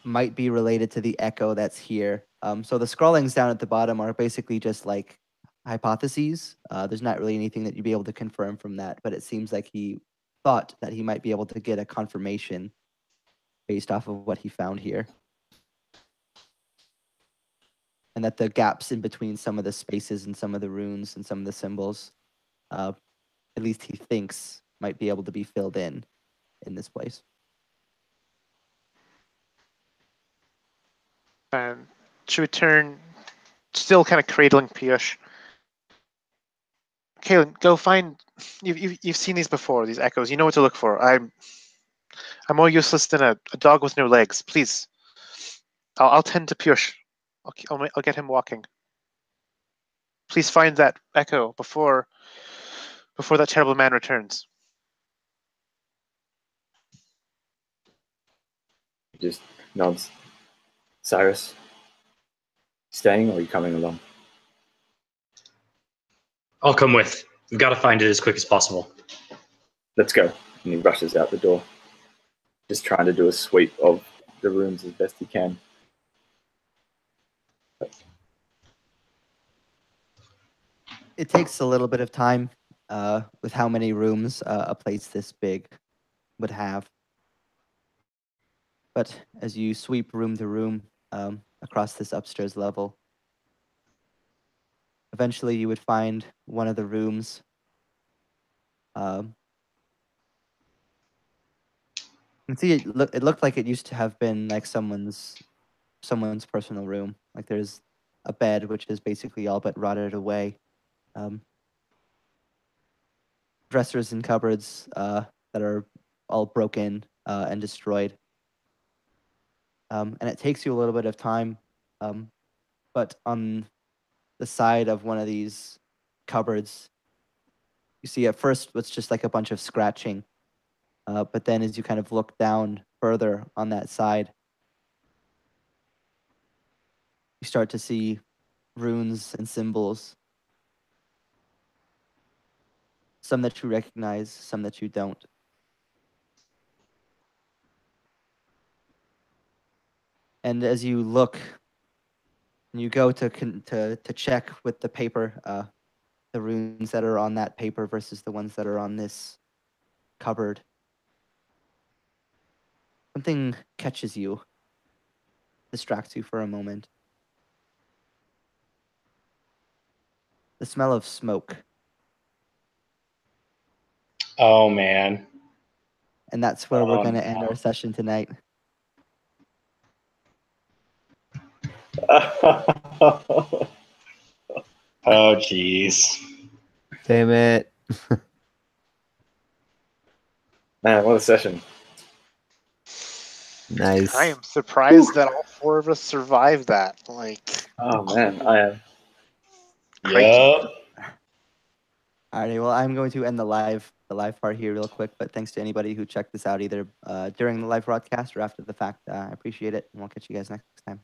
might be related to the echo that's here. So the scrawlings down at the bottom are basically just like hypotheses. There's not really anything that you'd be able to confirm from that, but it seems like he thought that he might be able to get a confirmation based off of what he found here. and that the gaps in between some of the spaces and some of the runes and some of the symbols, at least he thinks, might be able to be filled in this place. And she would turn, still kind of cradling Piyush. Kaelin, go find. You've seen these before. These echoes. You know what to look for. I'm more useless than a dog with no legs. Please, I'll tend to Piyush. I'll get him walking. Please find that echo before that terrible man returns. He just nods. Cyrus, staying or are you coming along? I'll come with. We've got to find it as quick as possible. Let's go. And he rushes out the door, just trying to do a sweep of the rooms as best he can. It takes a little bit of time with how many rooms a place this big would have. But as you sweep room to room across this upstairs level, eventually you would find one of the rooms. You can see it looked like it used to have been like someone's personal room. Like there's a bed which is basically all but rotted away. Dressers and cupboards that are all broken and destroyed. And it takes you a little bit of time, but on the side of one of these cupboards, you see at first it's just like a bunch of scratching, but then as you kind of look down further on that side, you start to see runes and symbols. Some that you recognize, some that you don't. And as you look, and you go to check with the paper, the runes that are on that paper versus the ones that are on this cupboard, something catches you, distracts you for a moment. The smell of smoke. Oh, man. And that's where we're Oh, going to end no. our session tonight. Oh, jeez. Damn it. Man, what a session. Nice. I am surprised that all four of us survived that. Like, Oh man, I am. crikey. Yep. Alrighty, well, I'm going to end the live part here real quick, but thanks to anybody who checked this out either during the live broadcast or after the fact. I appreciate it, and we'll catch you guys next time.